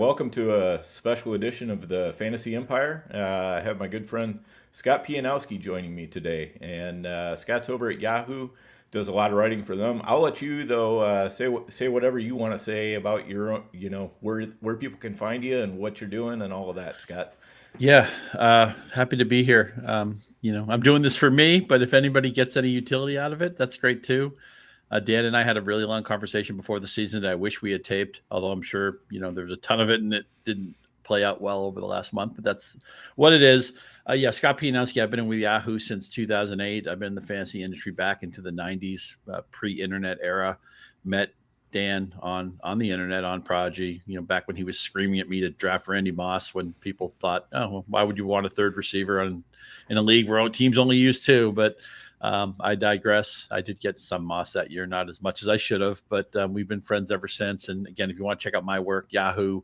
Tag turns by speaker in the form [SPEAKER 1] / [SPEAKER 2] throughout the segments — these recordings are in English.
[SPEAKER 1] welcome to a special edition of the Fantasy Empire. I have my good friend Scott Pianowski joining me today, and Scott's over at Yahoo, does a lot of writing for them. I'll let you though say whatever you want to say about your where people can find you and what you're doing and all of that, Scott.
[SPEAKER 2] Yeah, happy to be here. I'm doing this for me, but if anybody gets any utility out of it, that's great too. Dan and I had a really long conversation before the season that I wish we had taped, although I'm sure, there's a ton of it and it didn't play out well over the last month, but that's what it is. Scott Pianowski, I've been with Yahoo since 2008. I've been in the fantasy industry back into the 90s, pre-internet era. Met Dan on the internet on Prodigy, back when he was screaming at me to draft Randy Moss when people thought, oh, well, why would you want a third receiver in a league where teams only use two? But I digress. I did get some Moss that year, not as much as I should have, but we've been friends ever since. And again, if you want to check out my work, Yahoo,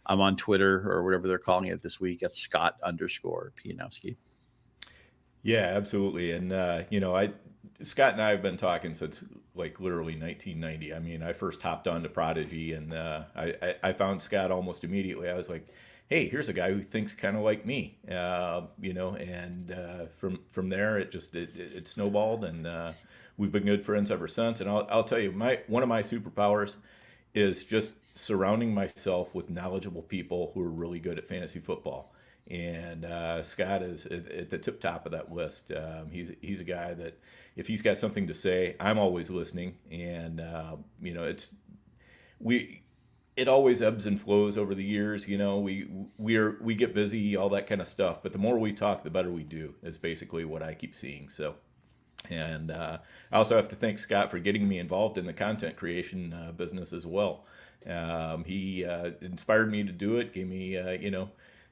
[SPEAKER 2] I'm on Twitter or whatever they're calling it this week at Scott_Pianowski.
[SPEAKER 1] Yeah, absolutely. And, Scott and I have been talking since like literally 1990. I mean, I first hopped on to Prodigy and I found Scott almost immediately. I was like, hey, here's a guy who thinks kind of like me, and from there it snowballed, and we've been good friends ever since. And I'll tell you, one of my superpowers is just surrounding myself with knowledgeable people who are really good at fantasy football. And Scott is at the tip top of that list. He's a guy that if he's got something to say, I'm always listening, and it always ebbs and flows over the years. We get busy, all that kind of stuff. But the more we talk, the better we do. Is basically what I keep seeing. So, and I also have to thank Scott for getting me involved in the content creation business as well. He inspired me to do it. Gave me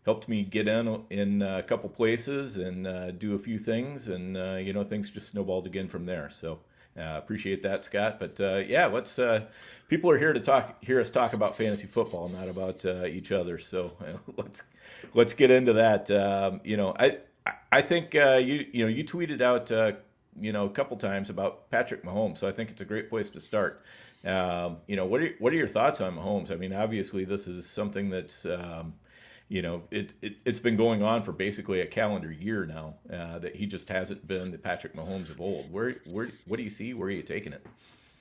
[SPEAKER 1] helped me get in a couple places and do a few things, and things just snowballed again from there. So. Appreciate that, Scott. But let's. People are here to hear us talk about fantasy football, not about each other. So let's get into that. I think you tweeted out a couple times about Patrick Mahomes. So I think it's a great place to start. What are your thoughts on Mahomes? I mean, obviously this is something that's it's been going on for basically a calendar year now, that he just hasn't been the Patrick Mahomes of old. What do you see? Where are you taking it?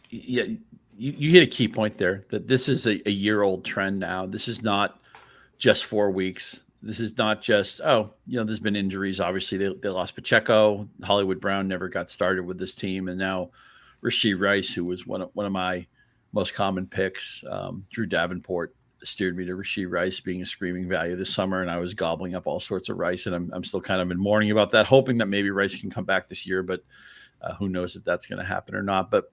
[SPEAKER 2] Yeah, you hit a key point there, that this is a year-old trend now. This is not just 4 weeks. This is not just, there's been injuries. Obviously, they lost Pacheco. Hollywood Brown never got started with this team. And now Rashee Rice, who was one of my most common picks, Drew Davenport, steered me to Rashee Rice being a screaming value this summer, and I was gobbling up all sorts of Rice, and I'm still kind of in mourning about that, hoping that maybe Rice can come back this year, but who knows if that's going to happen or not. But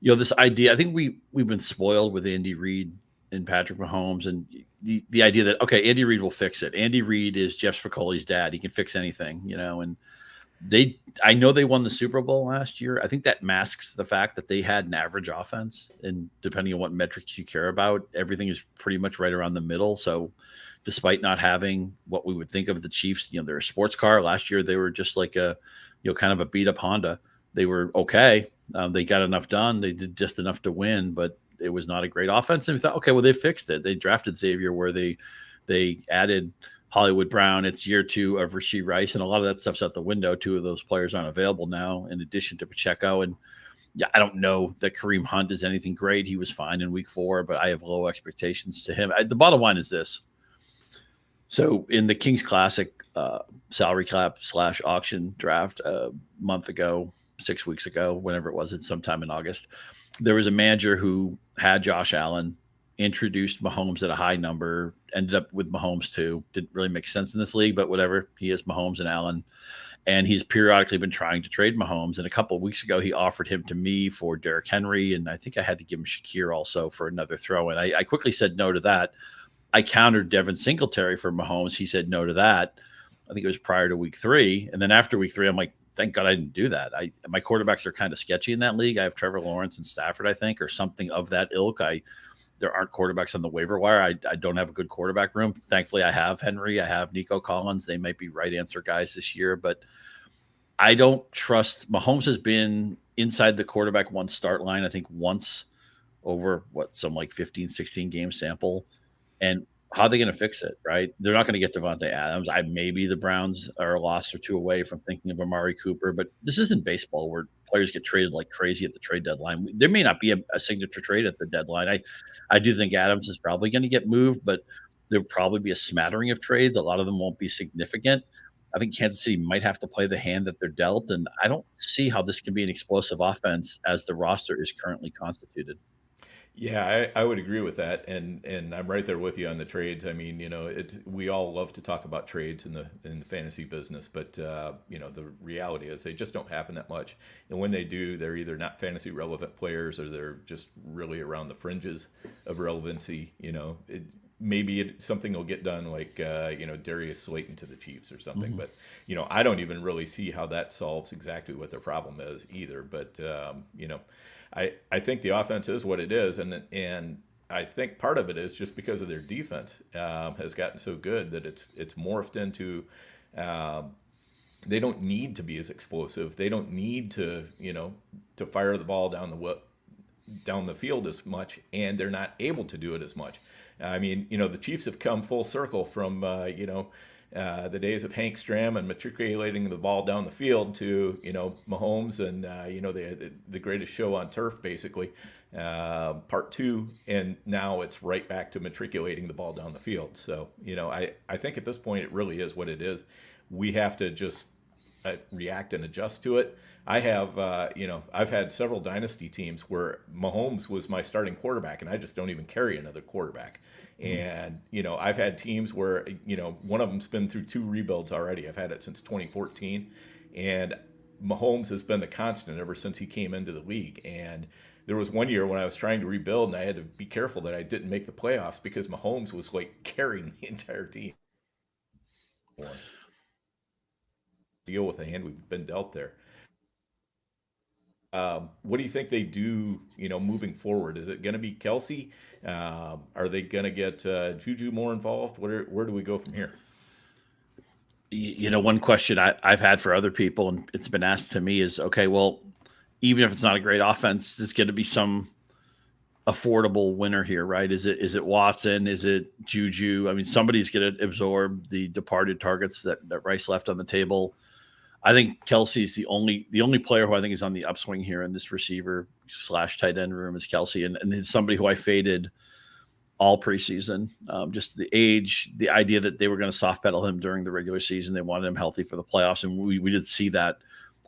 [SPEAKER 2] this idea, I think we've been spoiled with Andy Reid and Patrick Mahomes, and the idea that Andy Reid will fix it. Andy Reid is Jeff Spicoli's dad; he can fix anything, and I know they won the Super Bowl last year. I think that masks the fact that they had an average offense, and depending on what metrics you care about, everything is pretty much right around the middle. So despite not having what we would think of the Chiefs, they're a sports car. Last year, they were just like a, kind of a beat up Honda. They were okay. They got enough done. They did just enough to win, but it was not a great offense. And we thought, okay, well, they fixed it. They drafted Xavier where they added Hollywood Brown. It's year 2 of Rashee Rice, and a lot of that stuff's out the window. 2 of those players aren't available now, in addition to Pacheco. And I don't know that Kareem Hunt is anything great. He was fine in week 4, but I have low expectations to him. The bottom line is this. So in the Kings Classic salary cap / auction draft a month ago, 6 weeks ago, whenever it was, it's sometime in August, there was a manager who had Josh Allen, introduced Mahomes at a high number, ended up with Mahomes too. Didn't really make sense in this league, but whatever. He is Mahomes and Allen. And he's periodically been trying to trade Mahomes. And a couple of weeks ago, he offered him to me for Derrick Henry. And I think I had to give him Shakir also for another throw. And I quickly said no to that. I countered Devin Singletary for Mahomes. He said no to that. I think it was prior to week 3. And then after week 3, I'm like, thank God I didn't do that. My quarterbacks are kind of sketchy in that league. I have Trevor Lawrence and Stafford, I think, or something of that ilk. There aren't quarterbacks on the waiver wire. I don't have a good quarterback room. Thankfully, I have Henry. I have Nico Collins. They might be right answer guys this year, but I don't trust. Mahomes has been inside the quarterback one start line, I think once over some like 15, 16 game sample. And how are they going to fix it, right? They're not going to get Devontae Adams. Maybe the Browns are a loss or two away from thinking of Amari Cooper, but this isn't baseball where players get traded like crazy at the trade deadline. There may not be a signature trade at the deadline. I do think Adams is probably going to get moved, but there'll probably be a smattering of trades. A lot of them won't be significant. I think Kansas City might have to play the hand that they're dealt, and I don't see how this can be an explosive offense as the roster is currently constituted.
[SPEAKER 1] Yeah, I would agree with that, and I'm right there with you on the trades. I mean, we all love to talk about trades in the fantasy business, but the reality is they just don't happen that much. And when they do, they're either not fantasy relevant players or they're just really around the fringes of relevancy. Maybe something will get done like Darius Slayton to the Chiefs or something, but I don't even really see how that solves exactly what their problem is either. But I think the offense is what it is, and I think part of it is just because of their defense has gotten so good that it's morphed into they don't need to be as explosive. They don't need to to fire the ball down the field as much, and they're not able to do it as much. I mean, the Chiefs have come full circle from the days of Hank Stram and matriculating the ball down the field to Mahomes and the greatest show on turf, basically, part two, and now it's right back to matriculating the ball down the field. So I think at this point it really is what it is. We have to just react and adjust to it. I have I've had several dynasty teams where Mahomes was my starting quarterback, and I just don't even carry another quarterback. And I've had teams where one of them's been through 2 rebuilds already. I've had it since 2014, and Mahomes has been the constant ever since he came into the league. And there was one year when I was trying to rebuild, and I had to be careful that I didn't make the playoffs because Mahomes was like carrying the entire team. Deal with the hand we've been dealt there. What do you think they do, moving forward? Is it going to be Kelsey? Are they going to get Juju more involved? Where do we go from here?
[SPEAKER 2] One question I've had for other people, and it's been asked to me, is, okay, well, even if it's not a great offense, there's going to be some affordable winner here, right? Is it Watson? Is it Juju? I mean, somebody's going to absorb the departed targets that Rice left on the table. I think Kelsey's the only player who I think is on the upswing here in this receiver / tight end room is Kelsey, and it's somebody who I faded all preseason. Just the age, the idea that they were going to soft pedal him during the regular season. They wanted him healthy for the playoffs, and we did see that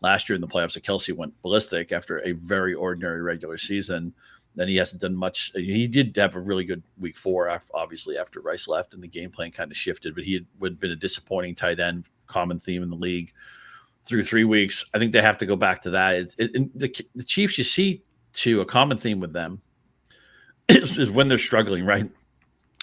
[SPEAKER 2] last year in the playoffs. That Kelsey went ballistic after a very ordinary regular season. Then he hasn't done much. He did have a really good week 4, obviously, after Rice left, and the game plan kind of shifted. But he had been a disappointing tight end, common theme in the league. Through 3 weeks, I think they have to go back to that. The Chiefs, you see, to a common theme with them is when they're struggling, right?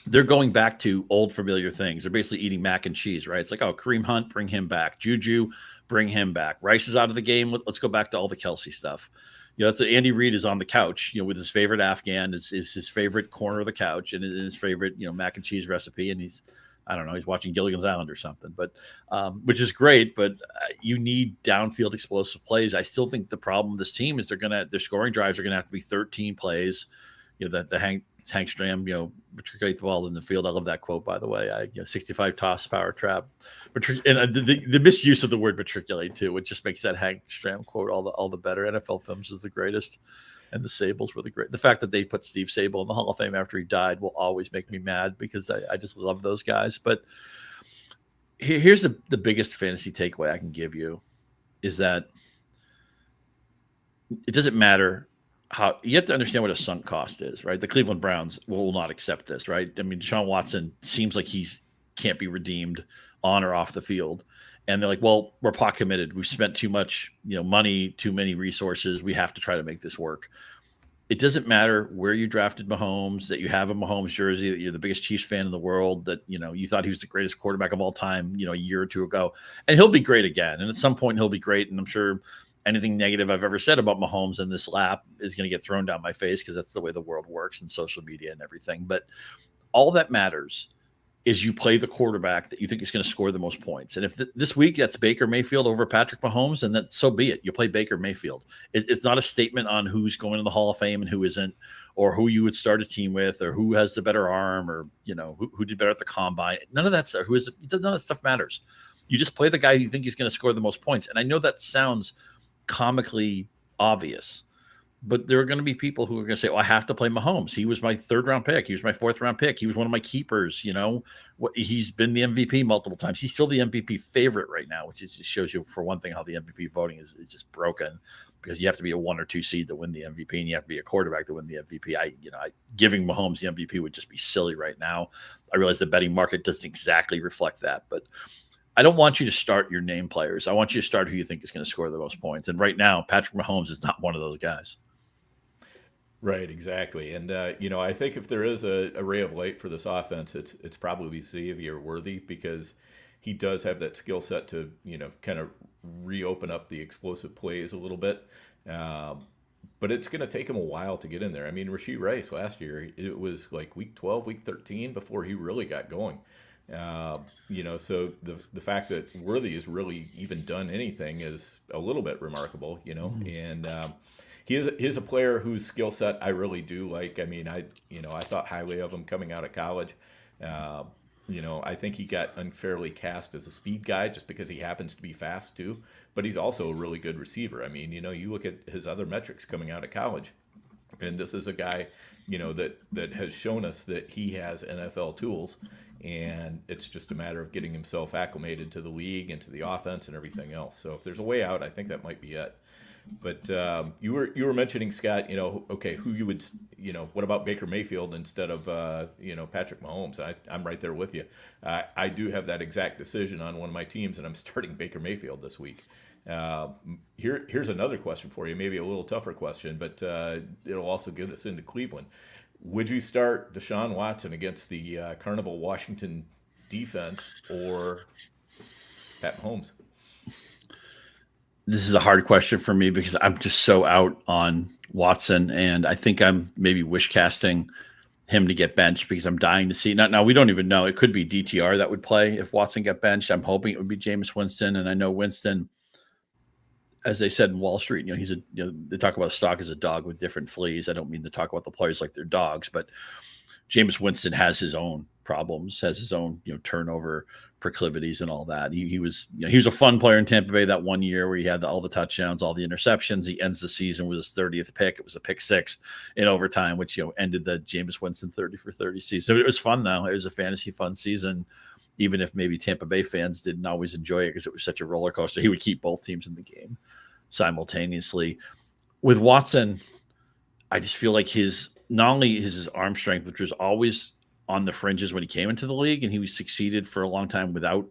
[SPEAKER 2] They're going back to old familiar things. They're basically eating mac and cheese, right? It's like, oh, Kareem Hunt, bring him back. Juju, bring him back. Rice is out of the game. Let's go back to all the Kelsey stuff. That's what Andy Reid is on the couch, with his favorite Afghan is his favorite corner of the couch and his favorite, mac and cheese recipe. And he's watching Gilligan's Island or something, but which is great. But you need downfield explosive plays. I still think the problem with this team is their scoring drives are going to have to be 13 plays. The Hank Stram, matriculate the ball in the field. I love that quote, by the way. 65 toss, power trap, and the misuse of the word matriculate too, which just makes that Hank Stram quote all the better. NFL Films is the greatest. And the Sables were the great. The fact that they put Steve Sable in the Hall of Fame after he died will always make me mad because I just love those guys. But here's the biggest fantasy takeaway I can give you is that it doesn't matter how you have to understand what a sunk cost is, right? The Cleveland Browns will not accept this, right? I mean, Deshaun Watson seems like can't be redeemed on or off the field. And they're like, well, we're pot committed. We've spent too much, money, too many resources. We have to try to make this work. It doesn't matter where you drafted Mahomes, that you have a Mahomes jersey, that you're the biggest Chiefs fan in the world, that, you thought he was the greatest quarterback of all time, a year or two ago. And he'll be great again. And at some point he'll be great. And I'm sure anything negative I've ever said about Mahomes in this lap is going to get thrown down my face because that's the way the world works and social media and everything. But all that matters is you play the quarterback that you think is going to score the most points. And if this week that's Baker Mayfield over Patrick Mahomes, then that so be it. You play Baker Mayfield. It's not a statement on who's going to the Hall of Fame and who isn't, or who you would start a team with, or who has the better arm, or who did better at the combine. None of that stuff. None of that stuff matters. You just play the guy you think is going to score the most points. And I know that sounds comically obvious, but there are going to be people who are going to say, "Oh, I have to play Mahomes. He was my 3rd round pick. He was my 4th round pick. He was one of my keepers. He's been the MVP multiple times. He's still the MVP favorite right now," which just shows you, for one thing, how the MVP voting is just broken, because you have to be a 1 or 2 seed to win the MVP, and you have to be a quarterback to win the MVP. Giving Mahomes the MVP would just be silly right now. I realize the betting market doesn't exactly reflect that, but I don't want you to start your name players. I want you to start who you think is going to score the most points. And right now, Patrick Mahomes is not one of those guys.
[SPEAKER 1] Right, exactly. And, I think if there is a ray of light for this offense, it's probably Xavier Worthy, because he does have that skill set to, kind of reopen up the explosive plays a little bit. But it's going to take him a while to get in there. I mean, Rashee Rice last year, it was like week 12, week 13 before he really got going. So the fact that Worthy has really even done anything is a little bit remarkable, and he is a player whose skill set I really do like. I mean, I thought highly of him coming out of college. I think he got unfairly cast as a speed guy just because he happens to be fast too, but he's also a really good receiver. I mean, you look at his other metrics coming out of college, and this is a guy, that has shown us that he has NFL tools, and it's just a matter of getting himself acclimated to the league and to the offense and everything else. So if there's a way out, I think that might be it. But you were mentioning, Scott, okay, who you would, what about Baker Mayfield instead of, Patrick Mahomes? I'm right there with you. I do have that exact decision on one of my teams, and I'm starting Baker Mayfield this week. Here's another question for you, maybe a little tougher question, but it'll also get us into Cleveland. Would you start Deshaun Watson against the Carnival Washington defense, or Pat Mahomes?
[SPEAKER 2] This is a hard question for me because I'm just so out on Watson, and I think I'm maybe wish casting him to get benched because I'm dying to see. Now we don't even know. It could be DTR that would play if Watson got benched. I'm hoping it would be Jameis Winston, and I know Winston, as they said in Wall Street, they talk about stock as a dog with different fleas. I don't mean to talk about the players like they're dogs, but Jameis Winston has his own problems, has his own turnover proclivities and all that. He was a fun player in Tampa Bay that one year where he had all the touchdowns, all the interceptions. He ends the season with his 30th pick. It was a pick 6 in overtime, which ended the Jameis Winston 30 for 30 season. So it was fun though. It was a fantasy fun season, even if maybe Tampa Bay fans didn't always enjoy it because it was such a roller coaster. He would keep both teams in the game simultaneously. With Watson, I just feel like not only his arm strength, which was always on the fringes when he came into the league, and he succeeded for a long time without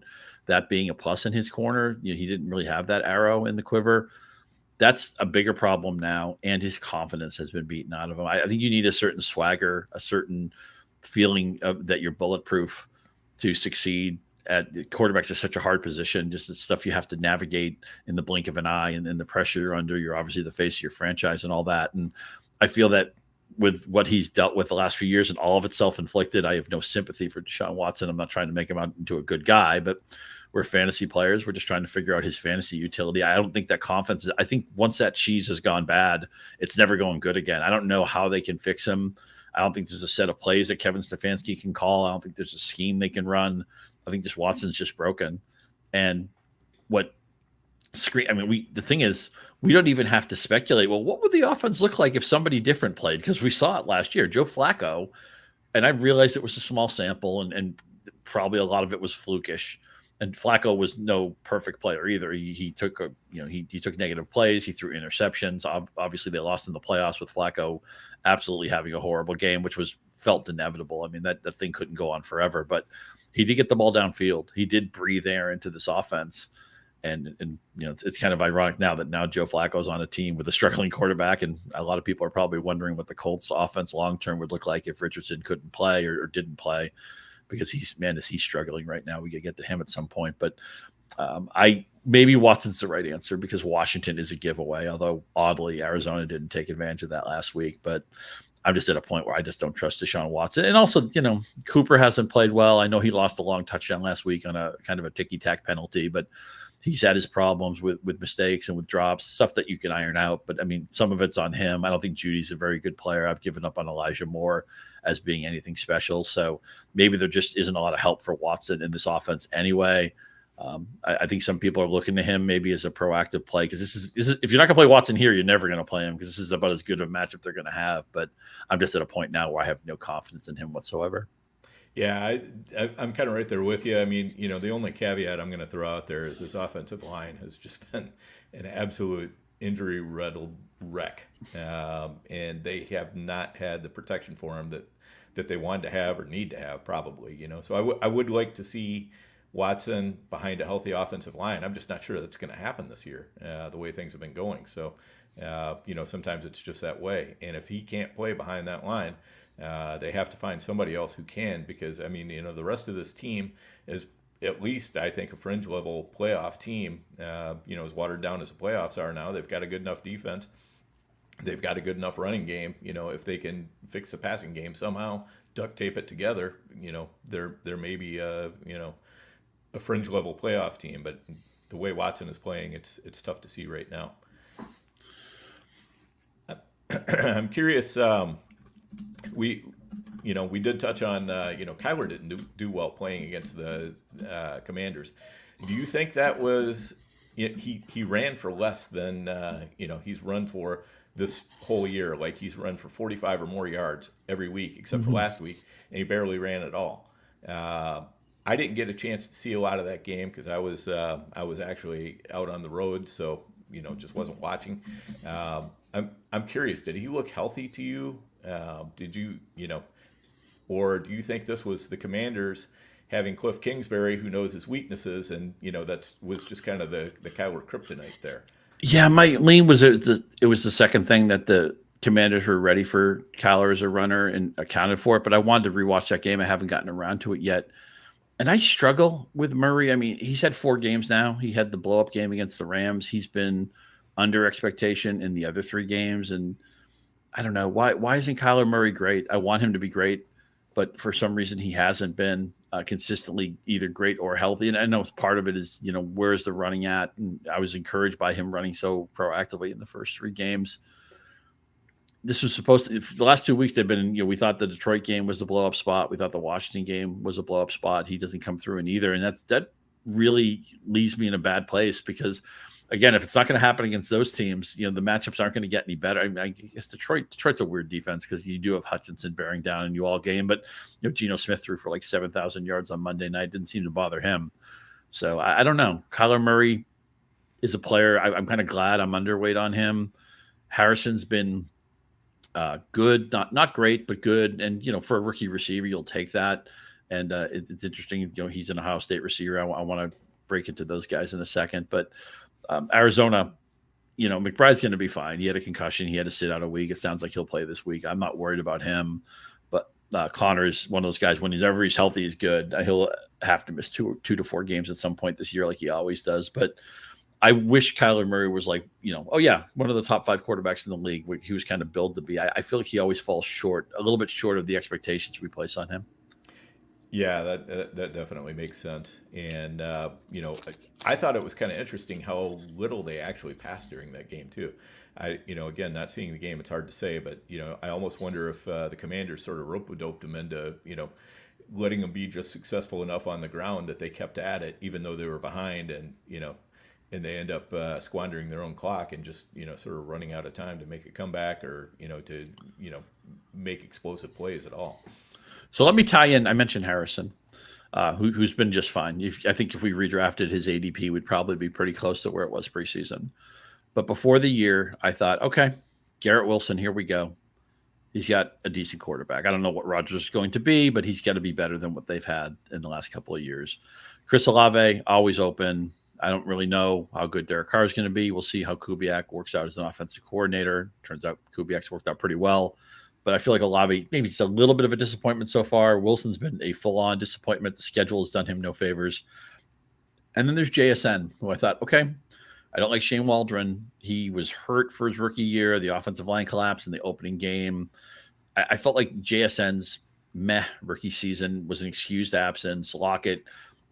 [SPEAKER 2] that being a plus in his corner. He didn't really have that arrow in the quiver. That's a bigger problem now, and his confidence has been beaten out of him. I think you need a certain swagger, a certain feeling of that you're bulletproof to succeed. At quarterbacks is such a hard position, just the stuff you have to navigate in the blink of an eye, and then the pressure you're under. You're obviously the face of your franchise and all that. And I feel that with what he's dealt with the last few years and all of it self-inflicted, I have no sympathy for Deshaun Watson. I'm not trying to make him out into a good guy, but we're fantasy players. We're just trying to figure out his fantasy utility. I don't think that confidence I think once that cheese has gone bad, it's never going good again. I don't know how they can fix him. I don't think there's a set of plays that Kevin Stefanski can call. I don't think there's a scheme they can run. I think Watson's just broken. And the thing is, we don't even have to speculate. Well, what would the offense look like if somebody different played? Because we saw it last year. Joe Flacco, and I realized it was a small sample, and probably a lot of it was flukish. And Flacco was no perfect player either. He took he took negative plays. He threw interceptions. Obviously, they lost in the playoffs with Flacco absolutely having a horrible game, which felt inevitable. I mean, that thing couldn't go on forever. But he did get the ball downfield. He did breathe air into this offense. And it's kind of ironic now that Joe Flacco's on a team with a struggling quarterback, and a lot of people are probably wondering what the Colts offense long term would look like if Richardson couldn't play or didn't play, because he's struggling right now. We could get to him at some point, but maybe Watson's the right answer because Washington is a giveaway. Although oddly Arizona didn't take advantage of that last week, but I'm just at a point where I just don't trust Deshaun Watson. And also, Cooper hasn't played well. I know he lost a long touchdown last week on a kind of a ticky-tack penalty, but he's had his problems with mistakes and with drops, stuff that you can iron out. But, I mean, some of it's on him. I don't think Judy's a very good player. I've given up on Elijah Moore as being anything special. So maybe there just isn't a lot of help for Watson in this offense anyway. I think some people are looking to him maybe as a proactive play because this is if you're not going to play Watson here, you're never going to play him because this is about as good of a matchup they're going to have. But I'm just at a point now where I have no confidence in him whatsoever.
[SPEAKER 1] Yeah, I'm kind of right there with you. I mean, the only caveat I'm going to throw out there is this offensive line has just been an absolute injury-riddled wreck, and they have not had the protection for him that they wanted to have or need to have, probably. So I would like to see Watson behind a healthy offensive line. I'm just not sure that's going to happen this year, the way things have been going. So, sometimes it's just that way. And if he can't play behind that line, they have to find somebody else who can, because, I mean, the rest of this team is at least, I think, a fringe level playoff team, as watered down as the playoffs are now. They've got a good enough defense. They've got a good enough running game. If they can fix the passing game somehow, duct tape it together, there may be a fringe level playoff team, but the way Watson is playing, it's tough to see right now. I'm curious. We did touch on Kyler didn't do well playing against the Commanders. Do you think that was he ran for less than he's run for this whole year? Like, he's run for 45 or more yards every week except for last week, and he barely ran at all. I didn't get a chance to see a lot of that game because I was actually out on the road, so just wasn't watching. I'm curious, did he look healthy to you? Did you or do you think this was the Commanders having Cliff Kingsbury, who knows his weaknesses, and that was just kind of the Kyler kryptonite there?
[SPEAKER 2] Yeah, my lean was it was the second thing that the Commanders were ready for Kyler as a runner and accounted for it, but I wanted to rewatch that game. I haven't gotten around to it yet. And I struggle with Murray. I mean, he's had 4 games now. He had the blow-up game against the Rams. He's been under expectation in the other 3 games. And I don't know, why isn't Kyler Murray great? I want him to be great, but for some reason he hasn't been consistently either great or healthy. And I know part of it is, where's the running at? And I was encouraged by him running so proactively in the first 3 games. This was supposed to, the last 2 weeks they've been, we thought the Detroit game was a blow up spot. We thought the Washington game was a blow up spot. He doesn't come through in either. And that really leaves me in a bad place because, again, if it's not going to happen against those teams, the matchups aren't going to get any better. I mean, I guess Detroit's a weird defense because you do have Hutchinson bearing down in you all game, but Geno Smith threw for like 7,000 yards on Monday night. Didn't seem to bother him. So I don't know. Kyler Murray is a player. I'm kind of glad I'm underweight on him. Harrison's been good, not great, but good. And, for a rookie receiver, you'll take that. And it's interesting, he's an Ohio State receiver. I want to break into those guys in a second. But Arizona, McBride's going to be fine. He had a concussion. He had to sit out a week. It sounds like he'll play this week. I'm not worried about him. But Connor's one of those guys, whenever he's healthy, he's good. He'll have to miss two to 4 games at some point this year like he always does. But I wish Kyler Murray was like, one of the top 5 quarterbacks in the league. He was kind of billed to be. I feel like he always falls short, a little bit short of the expectations we place on him.
[SPEAKER 1] Yeah, that definitely makes sense. And, I thought it was kind of interesting how little they actually passed during that game, too. Again, not seeing the game, it's hard to say, but, I almost wonder if the Commanders sort of rope-a-doped them into, letting them be just successful enough on the ground that they kept at it, even though they were behind, and, and they end up squandering their own clock and just, sort of running out of time to make a comeback or, to make explosive plays at all.
[SPEAKER 2] So let me tie in. I mentioned Harrison, who's been just fine. I think if we redrafted his ADP, we'd probably be pretty close to where it was preseason. But before the year, I thought, okay, Garrett Wilson, here we go. He's got a decent quarterback. I don't know what Rodgers is going to be, but he's got to be better than what they've had in the last couple of years. Chris Olave, always open. I don't really know how good Derek Carr is going to be. We'll see how Kubiak works out as an offensive coordinator. Turns out Kubiak's worked out pretty well. But I feel like Olave, maybe it's a little bit of a disappointment so far. Wilson's been a full-on disappointment. The schedule has done him no favors. And then there's JSN, who I thought, okay, I don't like Shane Waldron. He was hurt for his rookie year. The offensive line collapsed in the opening game. I felt like JSN's meh rookie season was an excused absence. Lockett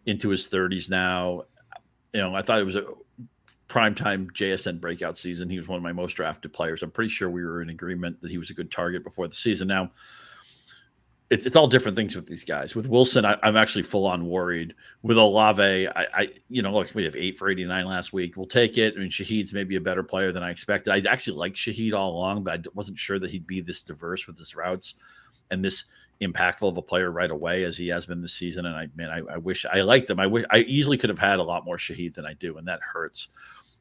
[SPEAKER 2] into his 30s now. I thought it was a primetime JSN breakout season. He was one of my most drafted players. I'm pretty sure we were in agreement that he was a good target before the season. Now, it's all different things with these guys. With Wilson, I'm actually full on worried. With Olave, look, we have 8 for 89 last week. We'll take it. I mean, Shaheed's maybe a better player than I expected. I actually liked Shaheed all along, but I wasn't sure that he'd be this diverse with his routes and this impactful of a player right away as he has been this season. And I wish I liked him. I easily could have had a lot more Shaheed than I do, and that hurts.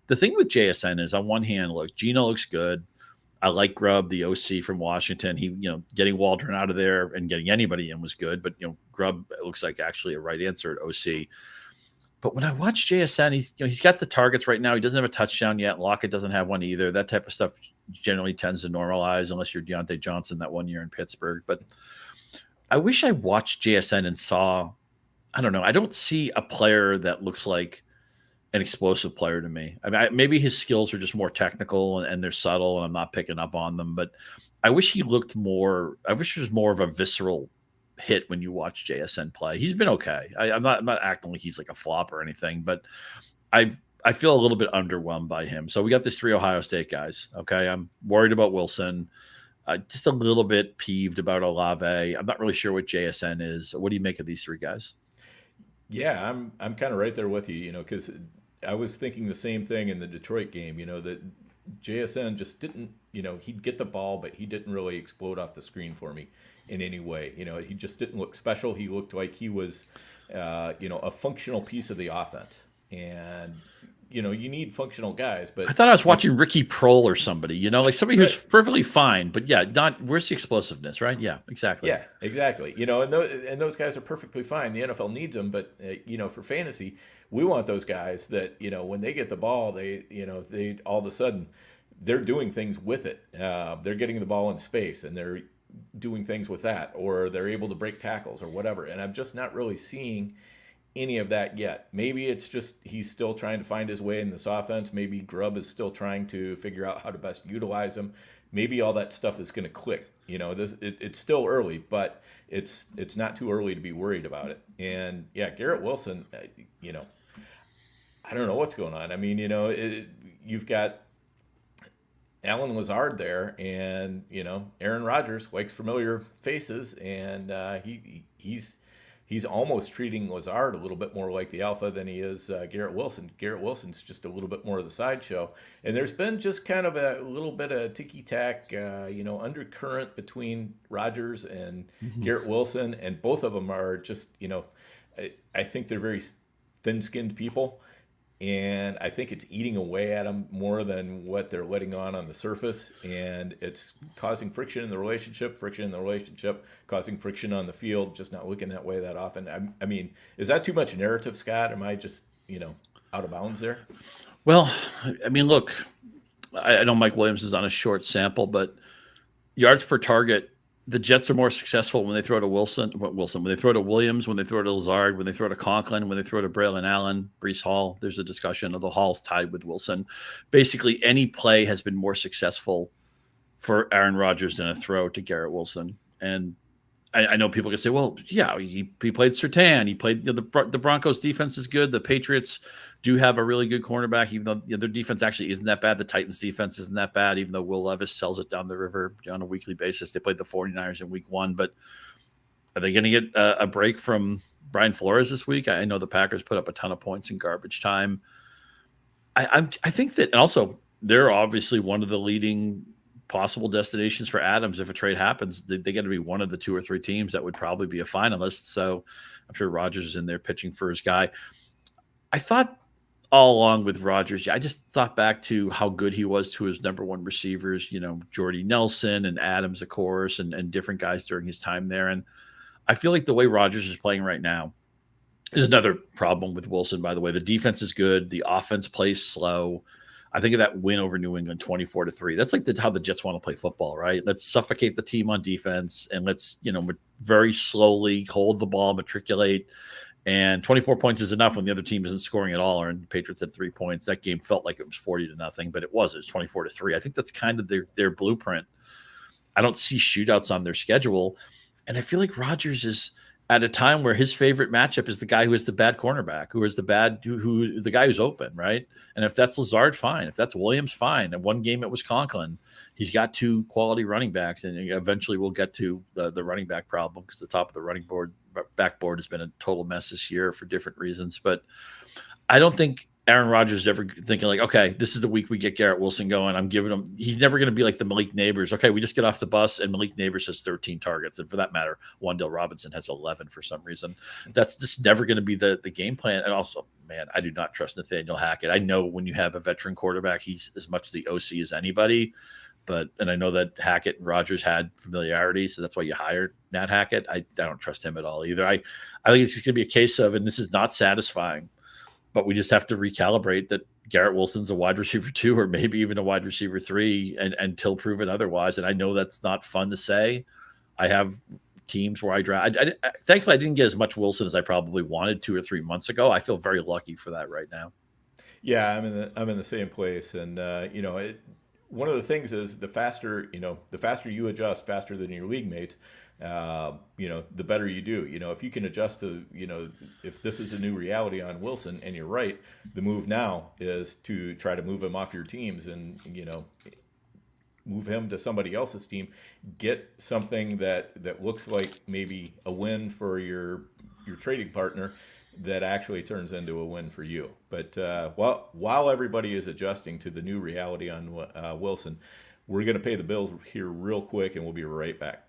[SPEAKER 2] The thing with JSN is, on one hand, look, Geno looks good. I like Grubb, the OC from Washington. He, getting Waldron out of there and getting anybody in was good. But, Grubb looks like actually a right answer at OC. But when I watch JSN, he's got the targets right now. He doesn't have a touchdown yet. Lockett doesn't have one either. That type of stuff generally tends to normalize unless you're Deontay Johnson that one year in Pittsburgh. But I wish I watched JSN and saw, I don't know, I don't see a player that looks like an explosive player to me. I mean, maybe his skills are just more technical and they're subtle and I'm not picking up on them, but I wish he looked more, I wish there was more of a visceral hit when you watch JSN play. He's been okay. I'm not acting like he's like a flop or anything, but I feel a little bit underwhelmed by him. So we got these 3 Ohio State guys. Okay. I'm worried about Wilson. Just a little bit peeved about Olave. I'm not really sure what JSN is. What do you make of these 3 guys?
[SPEAKER 1] Yeah, I'm kind of right there with you, because I was thinking the same thing in the Detroit game, that JSN just didn't, he'd get the ball, but he didn't really explode off the screen for me in any way. He just didn't look special. He looked like he was, a functional piece of the offense. And, you need functional guys, but
[SPEAKER 2] I thought I was watching Ricky Prohl or somebody, like somebody who's perfectly fine, but yeah, where's the explosiveness, right? Yeah, exactly.
[SPEAKER 1] Yeah, exactly. And those guys are perfectly fine. The NFL needs them, but for fantasy, we want those guys that, when they get the ball, they all of a sudden they're doing things with it. They're getting the ball in space and they're doing things with that, or they're able to break tackles or whatever. And I'm just not really seeing any of that yet. Maybe it's just he's still trying to find his way in this offense. Maybe Grubb is still trying to figure out how to best utilize him. Maybe all that stuff is going to click. It's still early, but it's not too early to be worried about it. And yeah, Garrett Wilson, I don't know what's going on. I mean, you've got Allen Lazard there, and Aaron Rodgers likes familiar faces, and he's almost treating Lazard a little bit more like the alpha than he is Garrett Wilson. Garrett Wilson's just a little bit more of the sideshow. And there's been just kind of a little bit of ticky-tack, undercurrent between Rodgers and Garrett Wilson. And both of them are just, I think they're very thin-skinned people. And I think it's eating away at them more than what they're letting on the surface. And it's causing friction in the relationship, causing friction on the field, just not looking that way that often. I mean, is that too much narrative, Scott? Am I just, out of bounds there?
[SPEAKER 2] Well, I mean, look, I know Mike Williams is on a short sample, but yards per target, the Jets are more successful when they throw to when they throw to Williams, when they throw to Lazard, when they throw to Conklin, when they throw to Braylon Allen, Breece Hall. There's a discussion of the Halls tied with Wilson. Basically, any play has been more successful for Aaron Rodgers than a throw to Garrett Wilson. And I know people can say, well, yeah, he played Surtain. He played the Broncos defense is good. The Patriots do have a really good cornerback, even though their defense actually isn't that bad. The Titans defense isn't that bad, even though Will Levis sells it down the river on a weekly basis. They played the 49ers in week 1, but are they going to get a break from Brian Flores this week? I know the Packers put up a ton of points in garbage time. I think that, and also they're obviously one of the leading possible destinations for Adams. If a trade happens, they got to be one of the 2 or 3 teams that would probably be a finalist. So I'm sure Rodgers is in there pitching for his guy. I thought all along with Rodgers, I just thought back to how good he was to his number 1 receivers, Jordy Nelson and Adams, of course, and different guys during his time there. And I feel like the way Rodgers is playing right now is another problem with Wilson, by the way. The defense is good. The offense plays slow. I think of that win over New England 24-3. That's like how the Jets want to play football, right? Let's suffocate the team on defense and let's, very slowly hold the ball, matriculate. And 24 points is enough when the other team isn't scoring at all. And the Patriots had 3 points. That game felt like it was 40-0, but it was 24-3. I think that's kind of their blueprint. I don't see shootouts on their schedule. And I feel like Rodgers is at a time where his favorite matchup is the guy who is the bad cornerback, who is the the guy who's open, right? And if that's Lazard, fine. If that's Williams, fine. And one game it was Conklin. He's got 2 quality running backs, and eventually we'll get to the running back problem because the top of the backboard has been a total mess this year for different reasons. But I don't think Aaron Rodgers is ever thinking like, okay, this is the week we get Garrett Wilson going. I'm giving him. He's never going to be like the Malik Neighbors. Okay, we just get off the bus and Malik Neighbors has 13 targets, and for that matter, Wan'Dale Robinson has 11 for some reason. That's just never going to be the game plan. And also, man, I do not trust Nathaniel Hackett. I know when you have a veteran quarterback, he's as much the OC as anybody. And I know that Hackett and Rodgers had familiarity, so that's why you hired Nat Hackett. I don't trust him at all either. I think it's going to be a case of, and this is not satisfying, but we just have to recalibrate that Garrett Wilson's a wide receiver 2 or maybe even a wide receiver 3 until proven otherwise. And I know that's not fun to say. I have teams where I draft. Thankfully, I didn't get as much Wilson as I probably wanted 2 or 3 months ago. I feel very lucky for that right now.
[SPEAKER 1] Yeah, I'm in the same place. And, one of the things is the faster you adjust faster than your league mates, the better you do. If you can adjust to, if this is a new reality on Wilson, and you're right, the move now is to try to move him off your teams and, move him to somebody else's team, get something that looks like maybe a win for your trading partner that actually turns into a win for you. But while everybody is adjusting to the new reality on Wilson, we're going to pay the bills here real quick, and we'll be right back.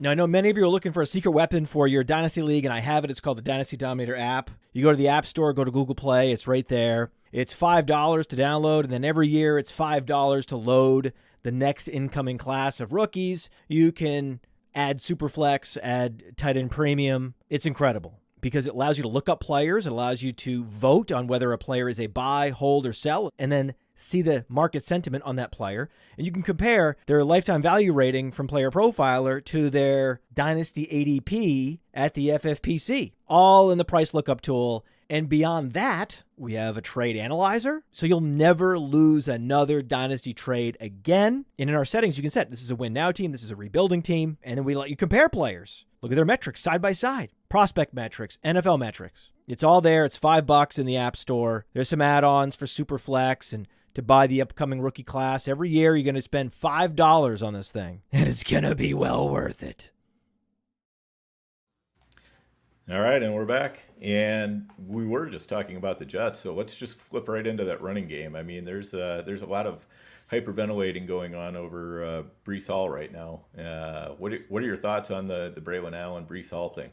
[SPEAKER 3] Now, I know many of you are looking for a secret weapon for your Dynasty League, and I have it. It's called the Dynasty Dominator app. You go to the App Store, go to Google Play. It's right there. It's $5 to download, and then every year it's $5 to load the next incoming class of rookies. You can add Superflex, add tight end premium. It's incredible because it allows you to look up players. It allows you to vote on whether a player is a buy, hold, or sell, and then see the market sentiment on that player. And you can compare their lifetime value rating from Player Profiler to their Dynasty ADP at the FFPC, all in the price lookup tool. And beyond that, we have a trade analyzer, so you'll never lose another Dynasty trade again. And in our settings, you can set this is a win now team, this is a rebuilding team, and then we let you compare players. Look at their metrics side by side, prospect metrics, NFL metrics. It's all there. It's $5 in the App Store. There's some add-ons for Superflex and to buy the upcoming rookie class. Every year, you're going to spend $5 on this thing, and it's going to be well worth it.
[SPEAKER 1] All right, and we're back. And we were just talking about the Jets, so let's just flip right into that running game. I mean, there's a lot of hyperventilating going on over Breece Hall right now. What are your thoughts on the Braylon Allen Breece Hall thing?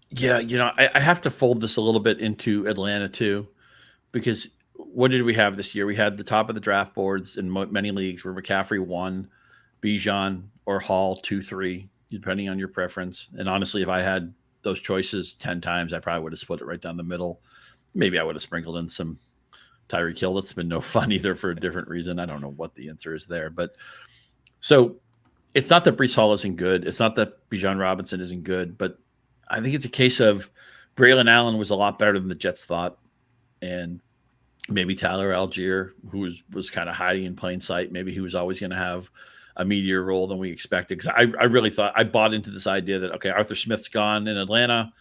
[SPEAKER 2] Yeah, I have to fold this a little bit into Atlanta too, because what did we have this year? We had the top of the draft boards in many leagues where McCaffrey 1, Bijan or Hall 2, 3, depending on your preference. And honestly, if I had those choices 10 times, I probably would have split it right down the middle. Maybe I would have sprinkled in some Tyreek Hill. That's been no fun either for a different reason. I don't know what the answer is there. But so it's not that Breece Hall isn't good. It's not that Bijan Robinson isn't good. But I think it's a case of Braylon Allen was a lot better than the Jets thought. And maybe Tyler Algier, who was kind of hiding in plain sight, maybe he was always going to have a meatier role than we expected. Because I really thought, I bought into this idea that, okay, Arthur Smith's gone in Atlanta.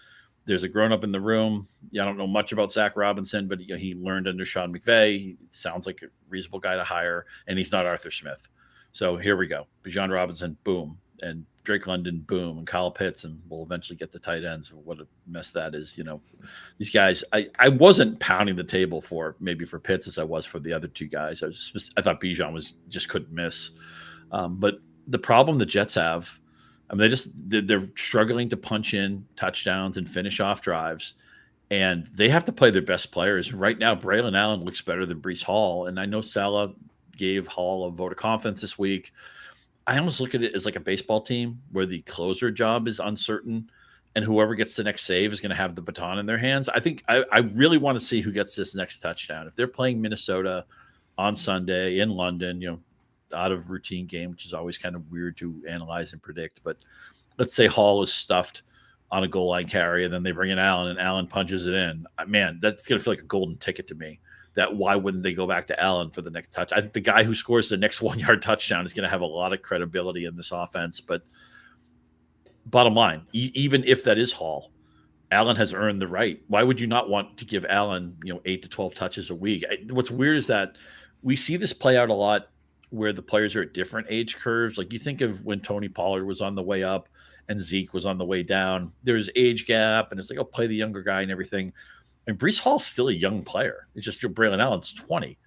[SPEAKER 2] There's a grown-up in the room. I don't know much about Zach Robinson, but he learned under Sean McVay. He sounds like a reasonable guy to hire, and he's not Arthur Smith. So here we go. Bijan Robinson, boom. And Drake London, boom. And Kyle Pitts, and we'll eventually get to tight ends. What a mess that is. These guys, I wasn't pounding the table for Pitts as I was for the other two guys. I thought Bijan just couldn't miss. But the problem the Jets have, I mean, they're struggling to punch in touchdowns and finish off drives, and they have to play their best players. Right now, Braylon Allen looks better than Breece Hall, and I know Salah gave Hall a vote of confidence this week. I almost look at it as like a baseball team where the closer job is uncertain, and whoever gets the next save is going to have the baton in their hands. I think I really want to see who gets this next touchdown. If they're playing Minnesota on Sunday in London, out of routine game, which is always kind of weird to analyze and predict. But let's say Hall is stuffed on a goal line carry, and then they bring in Allen, and Allen punches it in. Man, that's going to feel like a golden ticket to me. that why wouldn't they go back to Allen for the next touch? I think the guy who scores the next 1 yard touchdown is going to have a lot of credibility in this offense. But bottom line, even if that is Hall, Allen has earned the right. Why would you not want to give Allen, 8 to 12 touches a week? What's weird is that we see this play out a lot where the players are at different age curves. Like you think of when Tony Pollard was on the way up and Zeke was on the way down. There's age gap, and it's like, play the younger guy and everything. And Breece Hall's still a young player. It's just Braylon Allen's 20.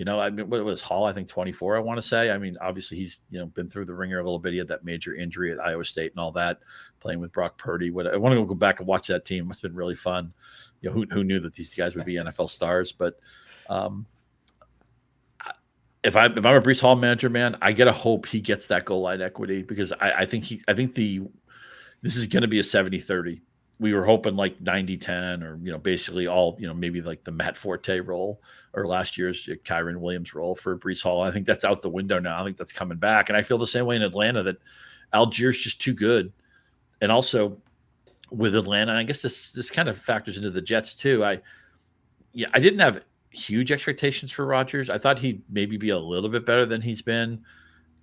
[SPEAKER 2] I mean, what was Hall? I think 24, I want to say. I mean, obviously he's, been through the ringer a little bit. He had that major injury at Iowa State and all that, playing with Brock Purdy. I want to go back and watch that team. It must have been really fun. Who knew that these guys would be NFL stars? But if I'm a Breece Hall manager, man, I gotta hope he gets that goal line equity, because I think this is going to be a 70-30. We were hoping like 90-10 or, basically all, maybe like the Matt Forte role or last year's Kyron Williams role for Breece Hall. I think that's out the window now. I think that's coming back. And I feel the same way in Atlanta, that Algiers just too good. And also with Atlanta, I guess this kind of factors into the Jets too. I didn't have huge expectations for Rodgers. I thought he'd maybe be a little bit better than he's been.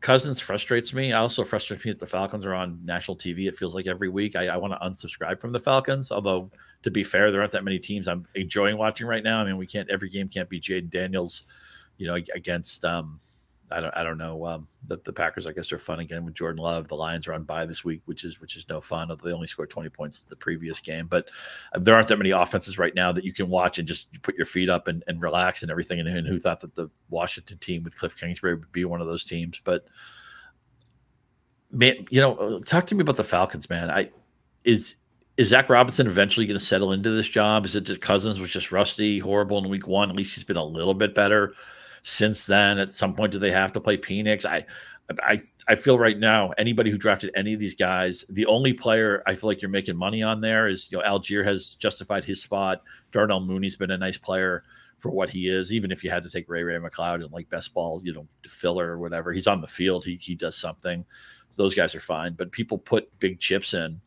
[SPEAKER 2] Cousins frustrates me. I also frustrates me that the Falcons are on national TV. It feels like every week. I want to unsubscribe from the Falcons. Although, to be fair, there aren't that many teams I'm enjoying watching right now. I mean, every game can't be Jayden Daniels, against I don't know. The Packers, I guess, are fun again with Jordan Love. The Lions are on bye this week, which is no fun. They only scored 20 points the previous game. But there aren't that many offenses right now that you can watch and just put your feet up and relax and everything. And who thought that the Washington team with Cliff Kingsbury would be one of those teams? But man, talk to me about the Falcons, man. Is Zach Robinson eventually going to settle into this job? Is it just Cousins was just rusty, horrible in week one? At least he's been a little bit better since then. At some point, do they have to play Penix? I feel right now, anybody who drafted any of these guys, the only player I feel like you're making money on there is, Algier has justified his spot. Darnell Mooney's been a nice player for what he is, even if you had to take Ray McLeod and like best ball, filler or whatever. He's on the field. He does something. So those guys are fine. But people put big chips in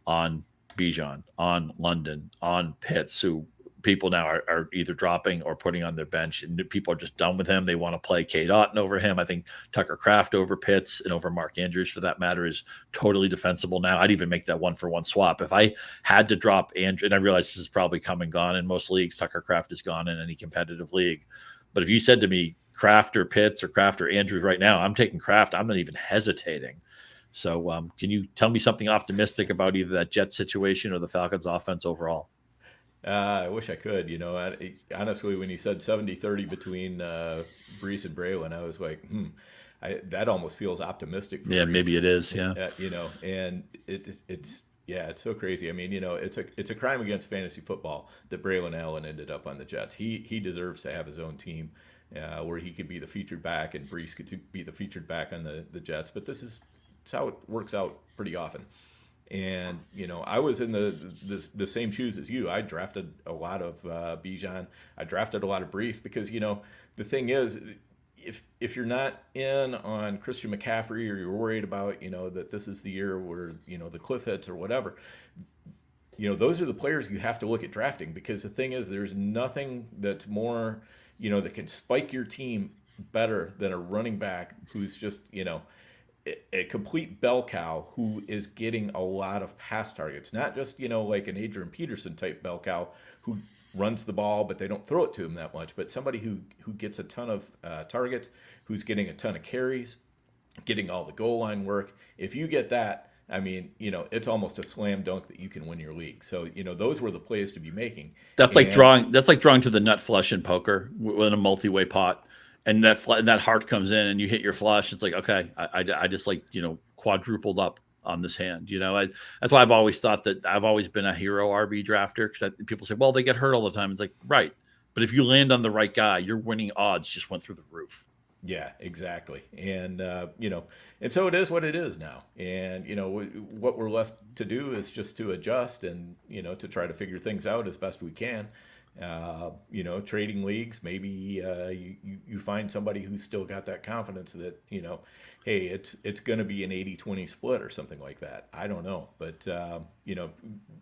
[SPEAKER 2] on Bijan, on London, on Pitts, who people now are either dropping or putting on their bench, and people are just done with him. They want to play Cade Otton over him. I think Tucker Kraft over Pitts and over Mark Andrews, for that matter, is totally defensible now. I'd even make that 1-for-1 swap. If I had to drop Andrews, and I realize this is probably come and gone in most leagues, Tucker Kraft is gone in any competitive league. But if you said to me, Kraft or Pitts or Kraft or Andrews right now, I'm taking Kraft. I'm not even hesitating. So can you tell me something optimistic about either that Jets situation or the Falcons offense overall?
[SPEAKER 1] I wish I could. Honestly, when you said 70-30 between Breece and Braylon, I was like, that almost feels optimistic. For
[SPEAKER 2] yeah,
[SPEAKER 1] Breece.
[SPEAKER 2] Maybe it is. Yeah,
[SPEAKER 1] and it's so crazy. I mean, it's a crime against fantasy football that Braylon Allen ended up on the Jets. He deserves to have his own team where he could be the featured back and Breece could be the featured back on the Jets. But it's how it works out pretty often. And, I was in the same shoes as you. I drafted a lot of Bijan. I drafted a lot of Breece because, the thing is, if you're not in on Christian McCaffrey, or you're worried about, that this is the year where, the cliff hits or whatever, those are the players you have to look at drafting, because the thing is, there's nothing that's more, that can spike your team better than a running back who's just, a complete bell cow who is getting a lot of pass targets, not just, like an Adrian Peterson type bell cow who runs the ball, but they don't throw it to him that much, but somebody who gets a ton of targets, who's getting a ton of carries, getting all the goal line work. If you get that, I mean, it's almost a slam dunk that you can win your league. So, those were the plays to be making.
[SPEAKER 2] That's like drawing to the nut flush in poker with a multi-way pot. And that heart comes in and you hit your flush. It's like, okay, I just quadrupled up on this hand. That's why I've always thought that I've always been a hero RB drafter, because people say, well, they get hurt all the time. It's like, right. But if you land on the right guy, your winning odds just went through the roof.
[SPEAKER 1] Yeah, exactly. And, and so it is what it is now. And, what we're left to do is just to adjust and, to try to figure things out as best we can. Trading leagues, maybe you find somebody who's still got that confidence that, hey, it's going to be an 80-20 split or something like that. I don't know. But,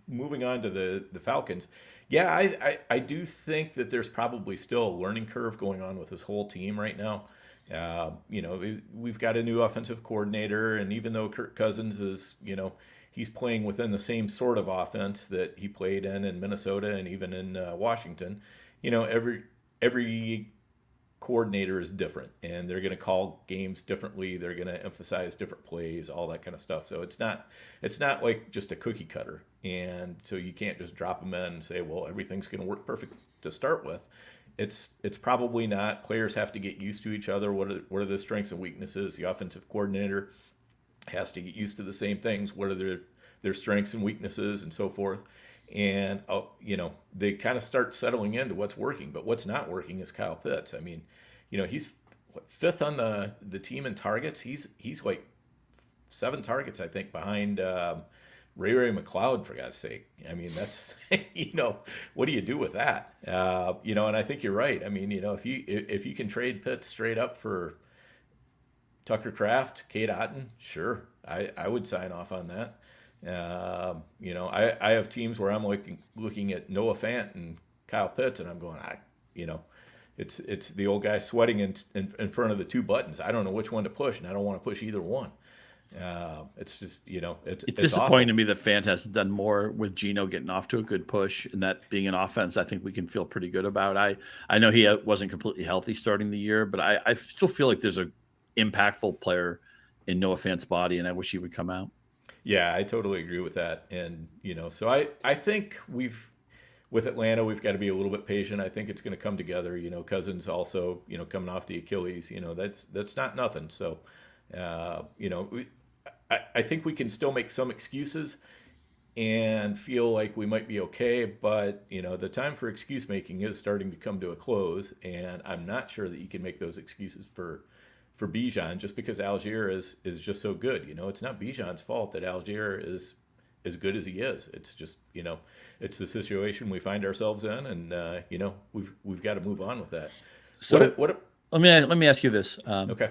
[SPEAKER 1] moving on to the Falcons, yeah, I do think that there's probably still a learning curve going on with this whole team right now. We've got a new offensive coordinator, and even though Kirk Cousins is, he's playing within the same sort of offense that he played in Minnesota and even in Washington, every coordinator is different, and they're going to call games differently. They're going to emphasize different plays, all that kind of stuff. So it's not like just a cookie cutter, and so you can't just drop them in and say, well, everything's going to work perfect to start with. It's probably not. Players have to get used to each other. What are the strengths and weaknesses? The offensive coordinator has to get used to the same things. What are their strengths and weaknesses and so forth? And, they kind of start settling into what's working. But what's not working is Kyle Pitts. I mean, he's fifth on the team in targets. He's like 7 targets, I think, behind Ray McLeod, for God's sake. I mean, that's, what do you do with that? And I think you're right. I mean, if you can trade Pitts straight up for Tucker Kraft, Kate Otten, sure, I would sign off on that. I have teams where I'm looking at Noah Fant and Kyle Pitts, and I'm going, it's the old guy sweating in front of the 2 buttons. I don't know which one to push, and I don't want to push either one. It's just, it's
[SPEAKER 2] disappointing
[SPEAKER 1] awful
[SPEAKER 2] to me that Fant hasn't done more with Geno getting off to a good push, and that being an offense I think we can feel pretty good about. I know he wasn't completely healthy starting the year, but I still feel like there's a impactful player in Noah Fant's body, and I wish he would come out.
[SPEAKER 1] Yeah, I totally agree with that. And, so I think with Atlanta, we've got to be a little bit patient. I think it's going to come together. Cousins also, coming off the Achilles, that's not nothing. So, I think we can still make some excuses and feel like we might be okay. But, the time for excuse making is starting to come to a close. And I'm not sure that you can make those excuses for Bijan just because Algier is just so good. It's not Bijan's fault that Algier is as good as he is. It's just, it's the situation we find ourselves in, and we've got to move on with that.
[SPEAKER 2] So let me ask you this.
[SPEAKER 1] Okay.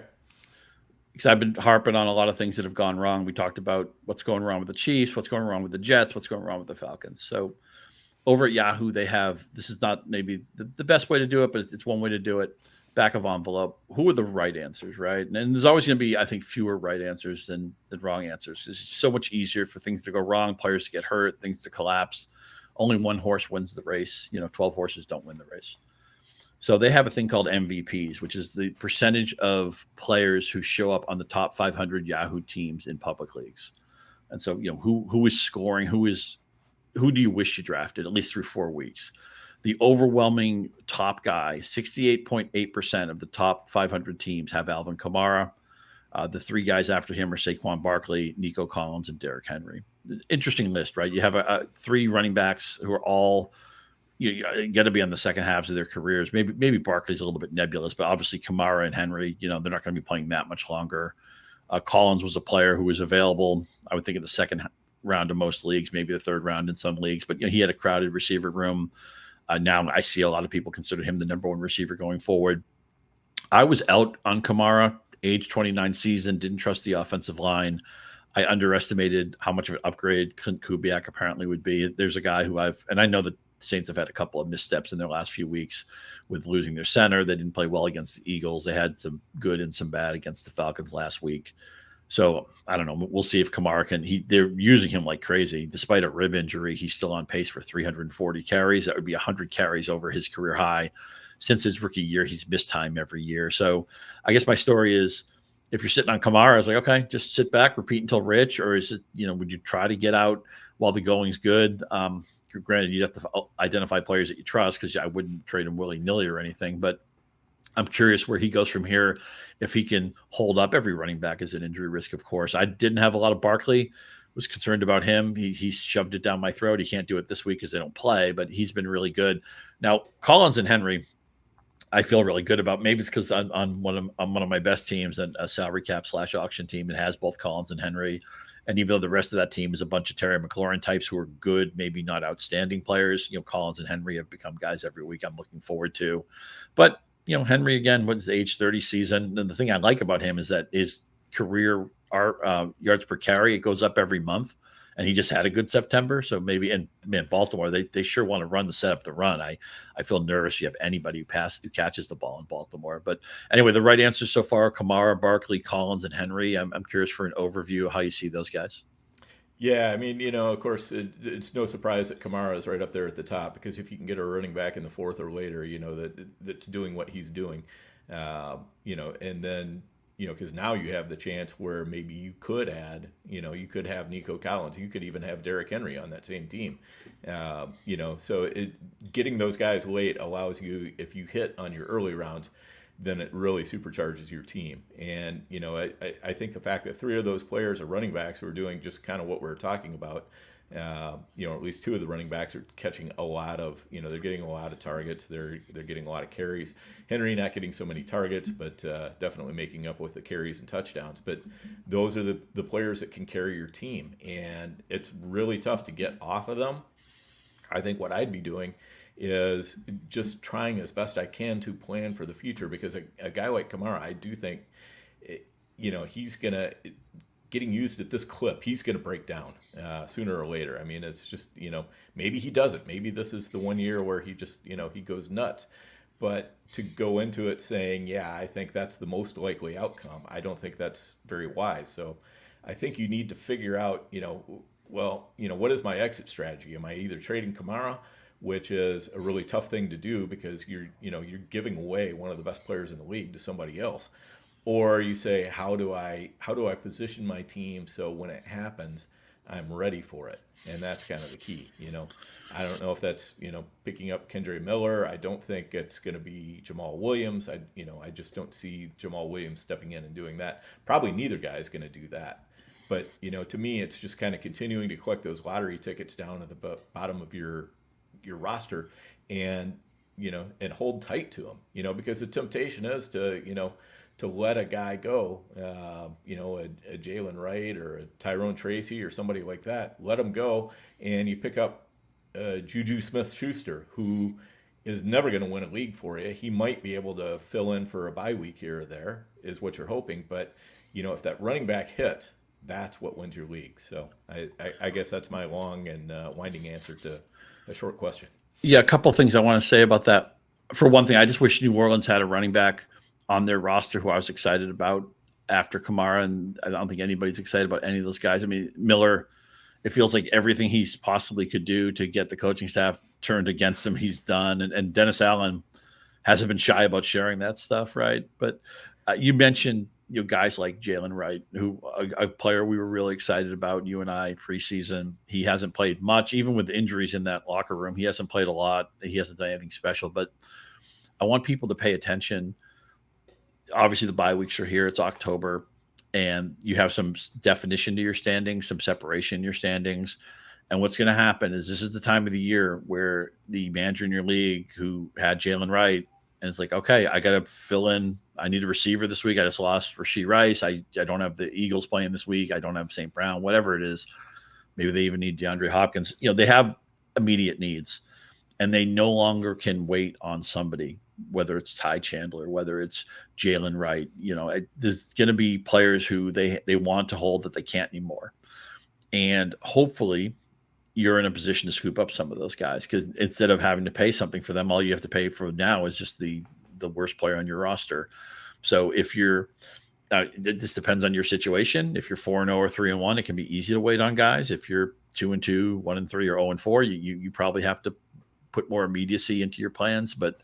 [SPEAKER 2] Because I've been harping on a lot of things that have gone wrong. We talked about what's going wrong with the Chiefs, what's going wrong with the Jets, what's going wrong with the Falcons. So over at Yahoo, they have, this is not maybe the best way to do it, but it's one way to do it. Back of envelope, who are the right answers, right? And there's always going to be, I think, fewer right answers than wrong answers. It's so much easier for things to go wrong, players to get hurt, things to collapse. Only one horse wins the race. 12 horses don't win the race. So they have a thing called MVPs, which is the percentage of players who show up on the top 500 Yahoo teams in public leagues. And so, who is scoring? Who do you wish you drafted, at least through 4 weeks? The overwhelming top guy, 68.8% of the top 500 teams have Alvin Kamara. The 3 guys after him are Saquon Barkley, Nico Collins, and Derrick Henry. Interesting list, right? You have 3 running backs who are all you got to be on the second halves of their careers. Maybe Barkley's a little bit nebulous, but obviously Kamara and Henry, they're not going to be playing that much longer. Collins was a player who was available, I would think, in the second round of most leagues, maybe the third round in some leagues, but he had a crowded receiver room. Now I see a lot of people consider him the number 1 receiver going forward. I was out on Kamara, age 29 season, didn't trust the offensive line. I underestimated how much of an upgrade Clint Kubiak apparently would be. There's a guy who and I know the Saints have had a couple of missteps in their last few weeks with losing their center. They didn't play well against the Eagles. They had some good and some bad against the Falcons last week. So I don't know. We'll see if Kamara can. They're using him like crazy. Despite a rib injury, he's still on pace for 340 carries. That would be 100 carries over his career high. Since his rookie year, he's missed time every year. So I guess my story is, if you're sitting on Kamara, it's like, okay, just sit back, repeat until rich, or is it, would you try to get out while the going's good? Granted, you'd have to identify players that you trust, because I wouldn't trade him willy-nilly or anything, but I'm curious where he goes from here. If he can hold up, every running back is an injury risk, of course. I didn't have a lot of Barkley. Was concerned about him. He shoved it down my throat. He can't do it this week because they don't play, but he's been really good. Now, Collins and Henry, I feel really good about. Maybe it's because I'm on one of my best teams, and a salary cap / auction team that has both Collins and Henry. And even though the rest of that team is a bunch of Terry McLaurin types who are good, maybe not outstanding players, Collins and Henry have become guys every week I'm looking forward to. But, Henry, again, what's the age 30 season? And the thing I like about him is that his career yards per carry, it goes up every month. And he just had a good September. So maybe, and man, Baltimore, they sure want to run to set up the run. I feel nervous if you have anybody who catches the ball in Baltimore. But anyway, the right answers so far: Kamara, Barkley, Collins, and Henry. I'm curious for an overview of how you see those guys.
[SPEAKER 1] Yeah, I mean, of course, it's no surprise that Kamara is right up there at the top, because if you can get a running back in the fourth or later, that's doing what he's doing, and then, because now you have the chance where maybe you could add, you could have Nico Collins, you could even have Derrick Henry on that same team, so getting those guys late allows you, if you hit on your early rounds, then it really supercharges your team. And, I think the fact that three of those players are running backs who are doing just kind of what we're talking about, at least two of the running backs are catching a lot of, they're getting a lot of targets. They're getting a lot of carries. Henry not getting so many targets, but definitely making up with the carries and touchdowns. But those are the players that can carry your team. And it's really tough to get off of them. I think what I'd be doing is just trying as best I can to plan for the future, because a guy like Kamara, I do think, he's going to, getting used at this clip, he's going to break down sooner or later. I mean, it's just, maybe he doesn't. Maybe this is the 1 year where he just, he goes nuts. But to go into it saying, yeah, I think that's the most likely outcome, I don't think that's very wise. So I think you need to figure out, what is my exit strategy? Am I either trading Kamara, which is a really tough thing to do because you're giving away one of the best players in the league to somebody else, or you say, how do I position my team so when it happens, I'm ready for it? And that's kind of the key. I don't know if that's picking up Kendre Miller. I don't think it's going to be Jamal Williams. I just don't see Jamal Williams stepping in and doing that. Probably neither guy is going to do that. But to me, it's just kind of continuing to collect those lottery tickets down at the bottom of your roster, and and hold tight to them, because the temptation is to let a guy go, a Jalen Wright or a Tyrone Tracy or somebody like that, let him go, and you pick up Juju Smith-Schuster, who is never going to win a league for you. He might be able to fill in for a bye week here or there, is what you're hoping, but if that running back hits, that's what wins your league. So I guess that's my long and winding answer to a short question.
[SPEAKER 2] Yeah, a couple of things I want to say about that. For one thing, I just wish New Orleans had a running back on their roster who I was excited about after Kamara, and I don't think anybody's excited about any of those guys. I mean, Miller, it feels like everything he's possibly could do to get the coaching staff turned against him, he's done. And Dennis Allen hasn't been shy about sharing that stuff, right? But you mentioned guys like Jalen Wright, who a player we were really excited about, you and I, preseason. He hasn't played much, even with injuries in that locker room. He hasn't played a lot. He hasn't done anything special. But I want people to pay attention. Obviously, the bye weeks are here. It's October, and you have some definition to your standings, some separation in your standings. And what's going to happen is this is the time of the year where the manager in your league who had Jalen Wright, and it's like, okay, I got to fill in. I need a receiver this week. I just lost Rashee Rice. I don't have the Eagles playing this week. I don't have St. Brown, whatever it is. Maybe they even need DeAndre Hopkins. They have immediate needs, and they no longer can wait on somebody, whether it's Ty Chandler, whether it's Jalen Wright. There's going to be players who they want to hold that they can't anymore. And hopefully you're in a position to scoop up some of those guys, because instead of having to pay something for them, all you have to pay for now is just the worst player on your roster. So if you're, this depends on your situation. If you're 4-0 or 3-1, it can be easy to wait on guys. If you're 2-2, 1-3, or 0-4, you probably have to put more immediacy into your plans. But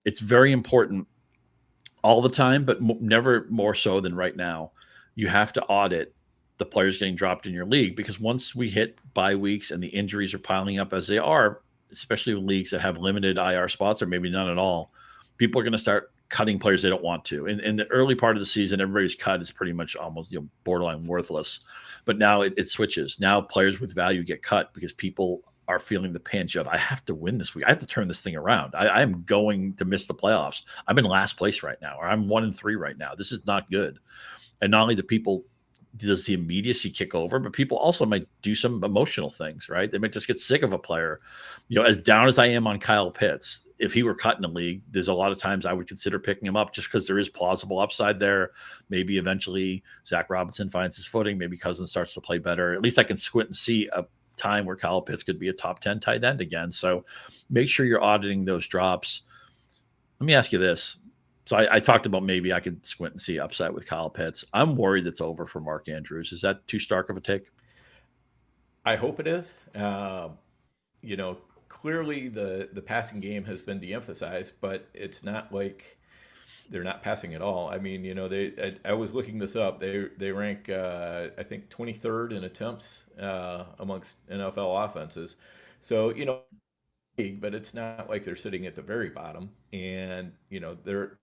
[SPEAKER 2] it's very important all the time, but never more so than right now. You have to audit the players getting dropped in your league, because once we hit bye weeks and the injuries are piling up as they are, especially in leagues that have limited IR spots or maybe none at all, people are going to start cutting players they don't want to. In the early part of the season, everybody's cut is pretty much almost borderline worthless. But now it switches. Now players with value get cut because people are feeling the pinch of, I have to win this week. I have to turn this thing around. I'm going to miss the playoffs. I'm in last place right now, or I'm 1-3 right now. This is not good. And not only do people does the immediacy kick over, but people also might do some emotional things, right? They might just get sick of a player. As down as I am on Kyle Pitts, if he were cut in a league, there's a lot of times I would consider picking him up just because there is plausible upside there. Maybe eventually Zach Robinson finds his footing. Maybe Cousins starts to play better. At least I can squint and see a time where Kyle Pitts could be a top 10 tight end again. So make sure you're auditing those drops. Let me ask you this. So I talked about maybe I could squint and see upside with Kyle Pitts. I'm worried it's over for Mark Andrews. Is that too stark of a take?
[SPEAKER 1] I hope it is. Clearly the passing game has been de-emphasized, but it's not like they're not passing at all. I mean, I was looking this up. They rank I think 23rd in attempts amongst NFL offenses. So but it's not like they're sitting at the very bottom, and they're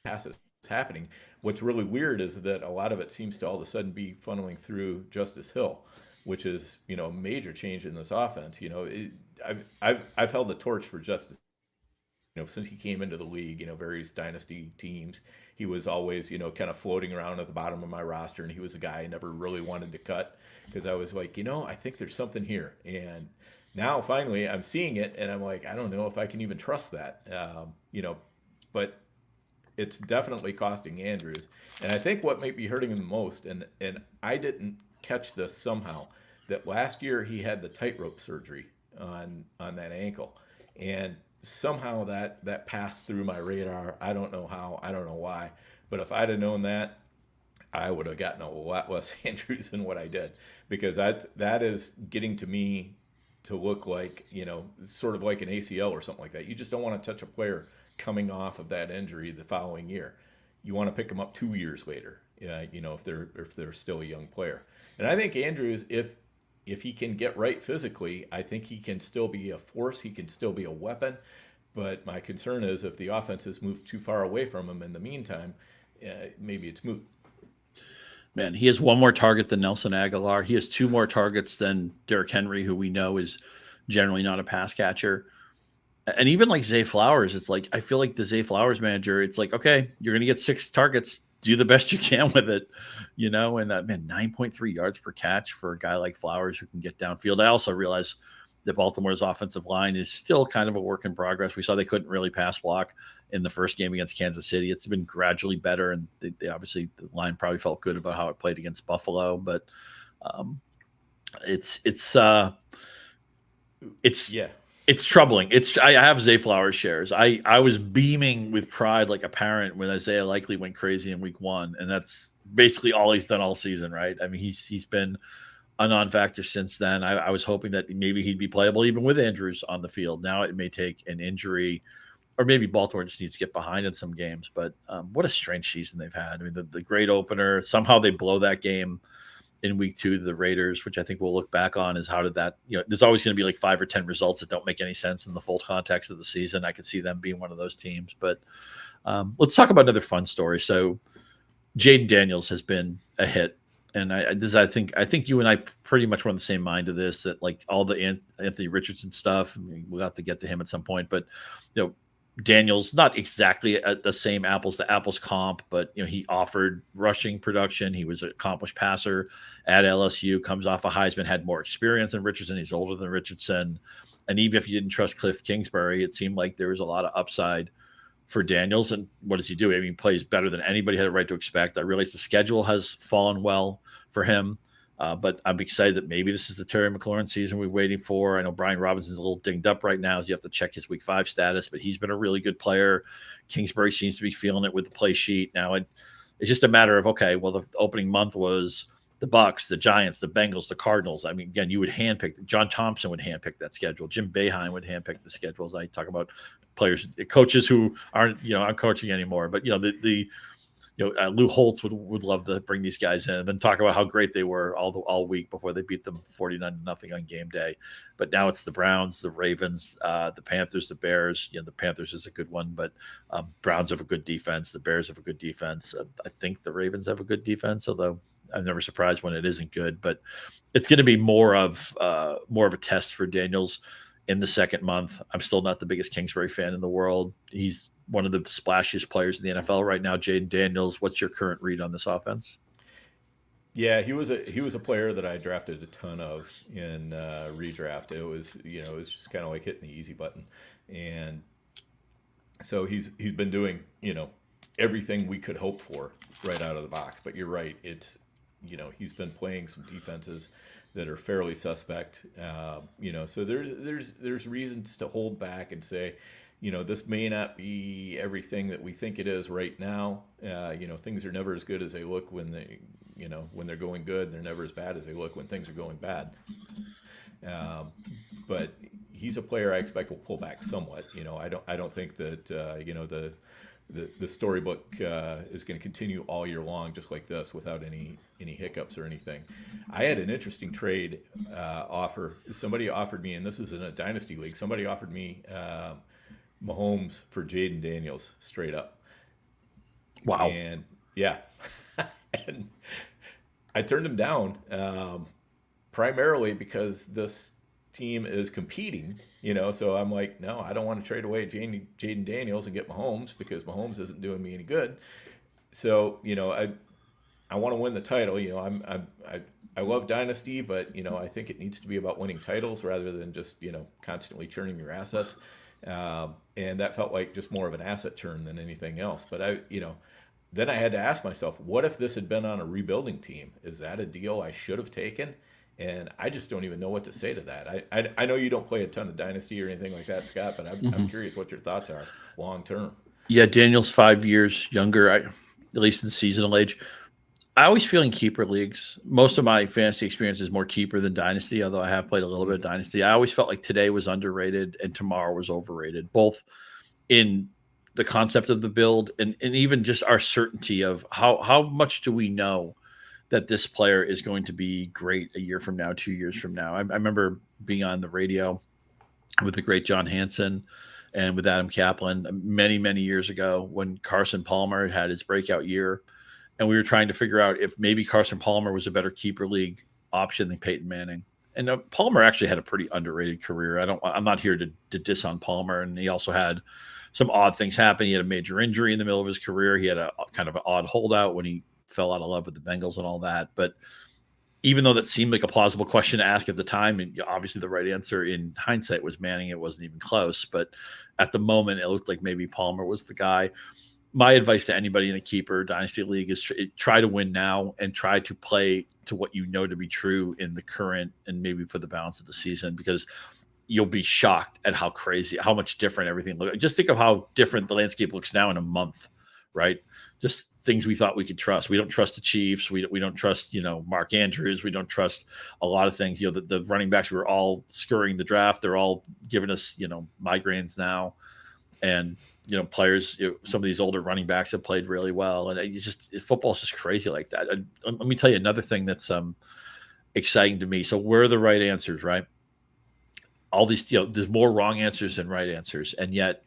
[SPEAKER 1] passes happening. What's really weird is that a lot of it seems to all of a sudden be funneling through Justice Hill, which is a major change in this offense. I've held the torch for Justice. Since he came into the league, various dynasty teams, he was always kind of floating around at the bottom of my roster, and he was a guy I never really wanted to cut because I was like, I think there's something here, and now finally I'm seeing it, and I'm like, I don't know if I can even trust that, but it's definitely costing Andrews. And I think what might be hurting him the most, and I didn't catch this somehow, that last year he had the tightrope surgery on that ankle. And somehow that passed through my radar. I don't know how, I don't know why. But if I'd have known that, I would have gotten a lot less Andrews than what I did. Because that is getting to me to look like, sort of like an ACL or something like that. You just don't want to touch a player coming off of that injury the following year. You want to pick them up 2 years later, if they're still a young player. And I think Andrews, if he can get right physically, I think he can still be a force. He can still be a weapon. But my concern is if the offense has moved too far away from him in the meantime, maybe it's moot.
[SPEAKER 2] Man, he has one more target than Nelson Aguilar. He has 2 more targets than Derrick Henry, who we know is generally not a pass catcher. And even like Zay Flowers, it's like, I feel like the Zay Flowers manager, it's like, okay, you're going to get 6 targets. Do the best you can with it, and man, 9.3 yards per catch for a guy like Flowers who can get downfield. I also realize that Baltimore's offensive line is still kind of a work in progress. We saw they couldn't really pass block in the first game against Kansas City. It's been gradually better, and they obviously, the line probably felt good about how it played against Buffalo, but it's troubling. I have Zay Flowers shares. I was beaming with pride like a parent when Isaiah Likely went crazy in week 1, and that's basically all he's done all season, right? I mean, he's been a non-factor since then. I was hoping that maybe he'd be playable even with Andrews on the field. Now it may take an injury, or maybe Baltimore just needs to get behind in some games. But what a strange season they've had. I mean, the great opener, somehow they blow that game in week 2 to the Raiders, which I think we'll look back on is how did that, there's always going to be like 5 or 10 results that don't make any sense in the full context of the season. I could see them being one of those teams, but let's talk about another fun story. So Jayden Daniels has been a hit. And I think you and I pretty much were on the same mind of this, that like all the Anthony Richardson stuff, we'll have to get to him at some point, but Daniels, not exactly at the same apples to apples comp, but he offered rushing production. He was an accomplished passer at LSU, comes off a Heisman, had more experience than Richardson. He's older than Richardson. And even if you didn't trust Cliff Kingsbury, it seemed like there was a lot of upside for Daniels. And what does he do? I mean, he plays better than anybody had a right to expect. I realize the schedule has fallen well for him. But I'm excited that maybe this is the Terry McLaurin season we're waiting for. I know Brian Robinson's a little dinged up right now, so you have to check his week 5 status, but he's been a really good player. Kingsbury seems to be feeling it with the play sheet. Now it's just a matter of, okay, well, the opening month was the Bucs, the Giants, the Bengals, the Cardinals. I mean, again, you would handpick. John Thompson would handpick that schedule. Jim Boeheim would handpick the schedules. I talk about players, coaches who aren't coaching anymore, but Lou Holtz would love to bring these guys in and then talk about how great they were all week before they beat them 49-0 on game day. But now it's the Browns, the Ravens, the Panthers, the Bears. The Panthers is a good one, but Browns have a good defense. The Bears have a good defense. I think the Ravens have a good defense, although I'm never surprised when it isn't good. But it's going to be more of a test for Daniels in the second month. I'm still not the biggest Kingsbury fan in the world. He's one of the splashiest players in the NFL right now, Jayden Daniels. What's your current read on this offense?
[SPEAKER 1] Yeah, he was a player that I drafted a ton of in redraft. It was just kind of like hitting the easy button, and so he's been doing everything we could hope for right out of the box. But you're right, he's been playing some defenses that are fairly suspect. So there's reasons to hold back and say, this may not be everything that we think it is right now. Things are never as good as they look when they're going good. They're never as bad as they look when things are going bad. But he's a player I expect will pull back somewhat. I don't think that the storybook is going to continue all year long just like this without any hiccups or anything. I had an interesting trade offer. Somebody offered me, and this is in a dynasty league. Somebody offered me Mahomes for Jayden Daniels straight up.
[SPEAKER 2] Wow.
[SPEAKER 1] And yeah, and I turned him down primarily because this team is competing, so I'm like, no, I don't want to trade away Jayden Daniels and get Mahomes because Mahomes isn't doing me any good. So, I want to win the title. I love Dynasty, but I think it needs to be about winning titles rather than just constantly churning your assets. And that felt like just more of an asset churn than anything else. But then I had to ask myself, what if this had been on a rebuilding team? Is that a deal I should have taken? And I just don't even know what to say to that. I know you don't play a ton of Dynasty or anything like that, Scott, but I'm curious what your thoughts are long term.
[SPEAKER 2] Yeah, Daniel's 5 years younger, at least in seasonal age. I always feel in keeper leagues. Most of my fantasy experience is more keeper than Dynasty, although I have played a little bit of Dynasty. I always felt like today was underrated and tomorrow was overrated, both in the concept of the build and even just our certainty of how much do we know that this player is going to be great a year from now, 2 years from now. I remember being on the radio with the great John Hansen and with Adam Kaplan many, many years ago when Carson Palmer had his breakout year. And we were trying to figure out if maybe Carson Palmer was a better keeper league option than Peyton Manning. And Palmer actually had a pretty underrated career. I'm not here to diss on Palmer. And he also had some odd things happen. He had a major injury in the middle of his career. He had a kind of an odd holdout when he fell out of love with the Bengals and all that. But even though that seemed like a plausible question to ask at the time, and obviously the right answer in hindsight was Manning, it wasn't even close. But at the moment, it looked like maybe Palmer was the guy. My advice to anybody in a keeper dynasty league is try to win now and try to play to what you know to be true in the current and maybe for the balance of the season, because you'll be shocked at how much different everything looks. Just think of how different the landscape looks now in a month, right? Just things we thought we could trust. We don't trust the Chiefs. We don't trust, Mark Andrews. We don't trust a lot of things. The running backs, we were all scurrying the draft. They're all giving us, migraines now. And, players, some of these older running backs have played really well. And football's just crazy like that. And let me tell you another thing that's exciting to me. So where are the right answers, right? All these, there's more wrong answers than right answers. And yet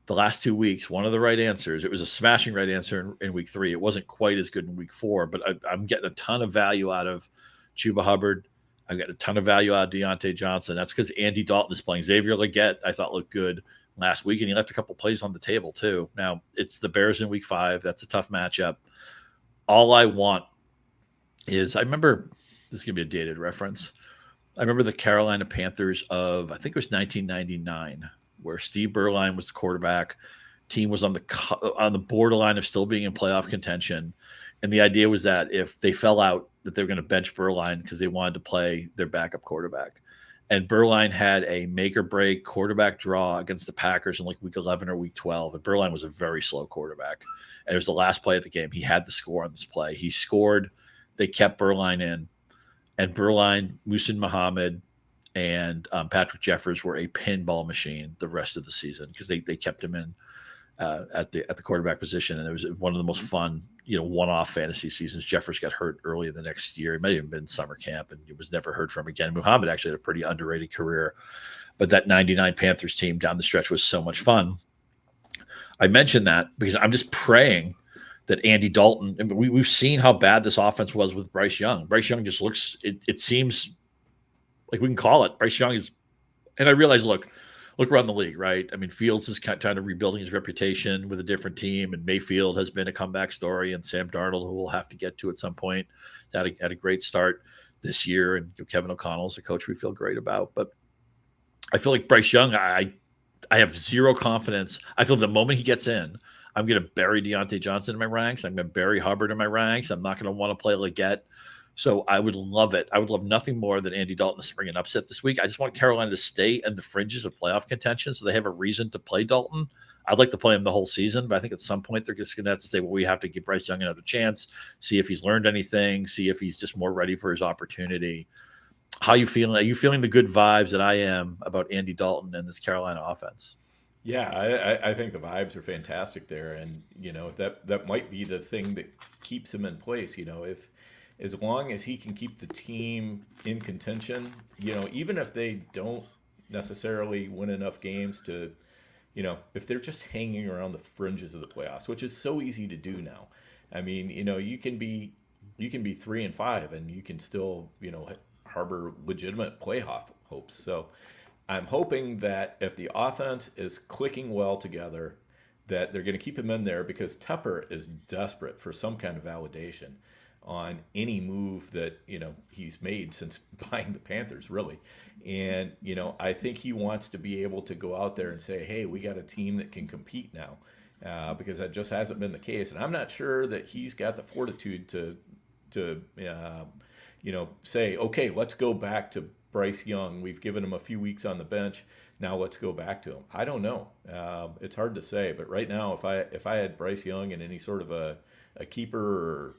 [SPEAKER 2] the last 2 weeks, one of the right answers, it was a smashing right answer in week 3. It wasn't quite as good in week 4, but I'm getting a ton of value out of Chuba Hubbard. I'm getting a ton of value out of Deontay Johnson. That's because Andy Dalton is playing. Xavier Legette, I thought, looked good last week, and he left a couple plays on the table too. Now, it's the Bears in week 5. That's a tough matchup. All I want is, I remember, this is going to be a dated reference. I remember the Carolina Panthers of, I think it was 1999, where Steve Berline was the quarterback. Team was on the borderline of still being in playoff contention. And the idea was that if they fell out, that they were going to bench Berline because they wanted to play their backup quarterback. And Berline had a make or break quarterback draw against the Packers in like week 11 or week 12. And Berline was a very slow quarterback. And it was the last play of the game. He had the score on this play. He scored. They kept Berline in. And Berline, Muhsin Muhammad, and Patrick Jeffers were a pinball machine the rest of the season because they kept him in at the quarterback position. And it was one of the most fun, one-off fantasy seasons. Jeffers got hurt early in the next year. It might have even been summer camp, and it was never heard from again. Muhammad actually had a pretty underrated career, but that 99 Panthers team down the stretch was so much fun. I mentioned that because I'm just praying that Andy Dalton, and we've seen how bad this offense was with Bryce Young. Bryce Young just looks, it seems like we can call it. Bryce Young is, and I realize, look, look around the league, right? I mean, Fields is kind of rebuilding his reputation with a different team, and Mayfield has been a comeback story, and Sam Darnold, who we'll have to get to at some point, had a great start this year, and Kevin O'Connell's a coach we feel great about. But I feel like Bryce Young, I have zero confidence. I feel the moment he gets in, I'm going to bury Deontay Johnson in my ranks. I'm going to bury Hubbard in my ranks. I'm not going to want to play Leggett. So I would love it. I would love nothing more than Andy Dalton to spring an upset this week. I just want Carolina to stay in the fringes of playoff contention so they have a reason to play Dalton. I'd like to play him the whole season, but I think at some point they're just going to have to say, well, we have to give Bryce Young another chance, see if he's learned anything, see if he's just more ready for his opportunity. How are you feeling? Are you feeling the good vibes that I am about Andy Dalton and this Carolina offense?
[SPEAKER 1] Yeah, I think the vibes are fantastic there, and that might be the thing that keeps him in place. If as long as he can keep the team in contention, even if they don't necessarily win enough games to, if they're just hanging around the fringes of the playoffs, which is so easy to do now. I mean, you can be 3-5 and you can still, harbor legitimate playoff hopes. So I'm hoping that if the offense is clicking well together, that they're going to keep him in there, because Tepper is desperate for some kind of validation on any move that he's made since buying the Panthers, really. And I think he wants to be able to go out there and say, hey, we got a team that can compete now, because that just hasn't been the case. And I'm not sure that he's got the fortitude to say, okay, let's go back to Bryce Young. We've given him a few weeks on the bench. Now let's go back to him. I don't know. It's hard to say. But right now, if I had Bryce Young in any sort of a keeper or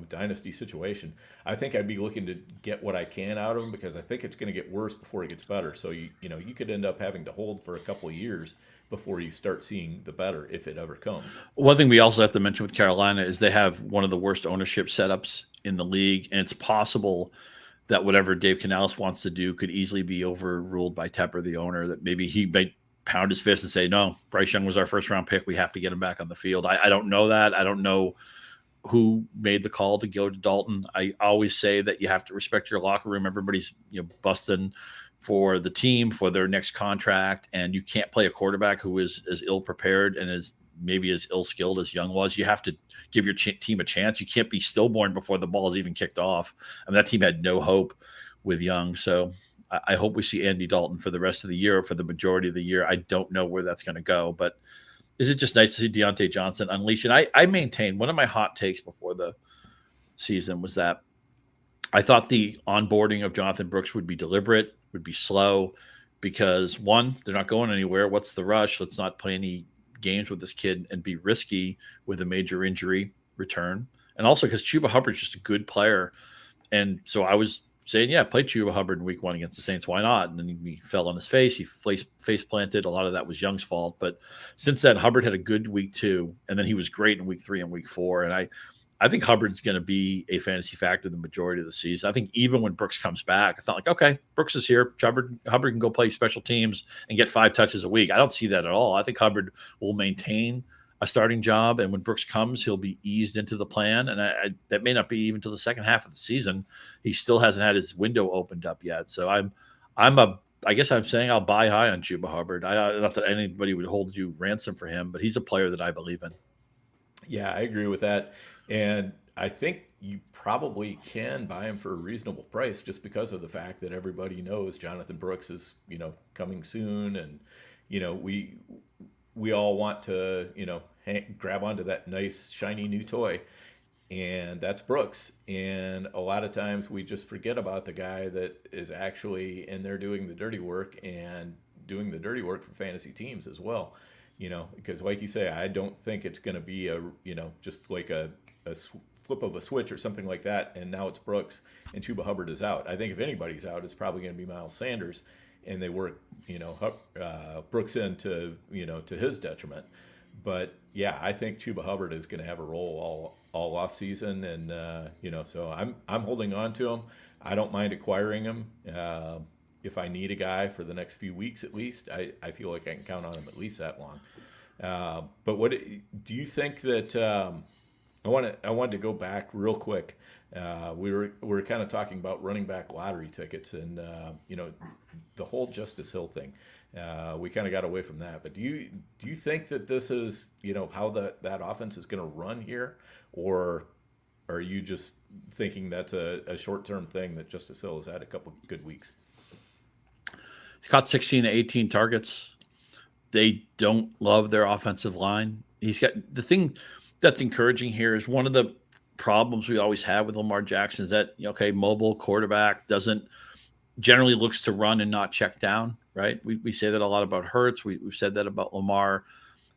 [SPEAKER 1] dynasty situation, I think I'd be looking to get what I can out of him, because I think it's going to get worse before it gets better. So you could end up having to hold for a couple of years before you start seeing the better, if it ever comes.
[SPEAKER 2] One thing we also have to mention with Carolina is they have one of the worst ownership setups in the league, and it's possible that whatever Dave Canales wants to do could easily be overruled by Tepper, the owner, that maybe he might pound his fist and say, no, Bryce Young was our first round pick. We have to get him back on the field. I don't know that. I don't know who made the call to go to Dalton. I always say that you have to respect your locker room. Everybody's busting for the team for their next contract, and you can't play a quarterback who is as ill prepared and as maybe as ill skilled as Young was. You have to give your team a chance. You can't be stillborn before the ball is even kicked off. I mean, that team had no hope with Young. So I hope we see Andy Dalton for the rest of the year, or for the majority of the year. I don't know where that's going to go, but is it just nice to see Deontay Johnson unleash it? I maintain one of my hot takes before the season was that I thought the onboarding of Jonathan Brooks would be deliberate, would be slow, because one, they're not going anywhere. What's the rush? Let's not play any games with this kid and be risky with a major injury return. And also because Chuba Hubbard's just a good player. And so I was saying, yeah, play Chuba Hubbard in week 1 against the Saints. Why not? And then he fell on his face. He face planted. A lot of that was Young's fault. But since then, Hubbard had a good week 2, and then he was great in week 3 and week 4. And I think Hubbard's going to be a fantasy factor the majority of the season. I think even when Brooks comes back, it's not like, okay, Brooks is here. Hubbard can go play special teams and get 5 touches a week. I don't see that at all. I think Hubbard will maintain a starting job, and when Brooks comes, he'll be eased into the plan. And that may not be even till the second half of the season. He still hasn't had his window opened up yet. So I guess I'm saying I'll buy high on Chuba Hubbard. Not that anybody would hold you ransom for him, but he's a player that I believe in.
[SPEAKER 1] Yeah, I agree with that. And I think you probably can buy him for a reasonable price, just because of the fact that everybody knows Jonathan Brooks is, coming soon. And, we all want to, grab onto that nice, shiny new toy. And that's Brooks. And a lot of times we just forget about the guy that is actually in there doing the dirty work, and doing the dirty work for fantasy teams as well. Because like you say, I don't think it's going to be just like a flip of a switch or something like that, and now it's Brooks and Chuba Hubbard is out. I think if anybody's out, it's probably going to be Miles Sanders, and they work, Brooks into, to his detriment. But yeah, I think Chuba Hubbard is going to have a role all off season, and so I'm holding on to him. I don't mind acquiring him. If I need a guy for the next few weeks at least, I feel like I can count on him at least that long. But what do you think that? I wanted to go back real quick. We were kind of talking about running back lottery tickets, and the whole Justice Hill thing. We kind of got away from that. But do you think that this is, how that offense is going to run here, or are you just thinking that's a short-term thing that Justice Hill has had a couple good weeks?
[SPEAKER 2] He's caught 16 to 18 targets. They don't love their offensive line. He's got the thing that's encouraging here is one of the problems we always have with Lamar Jackson is that, mobile quarterback generally looks to run and not check down, right? We say that a lot about Hurts. We've said that about Lamar.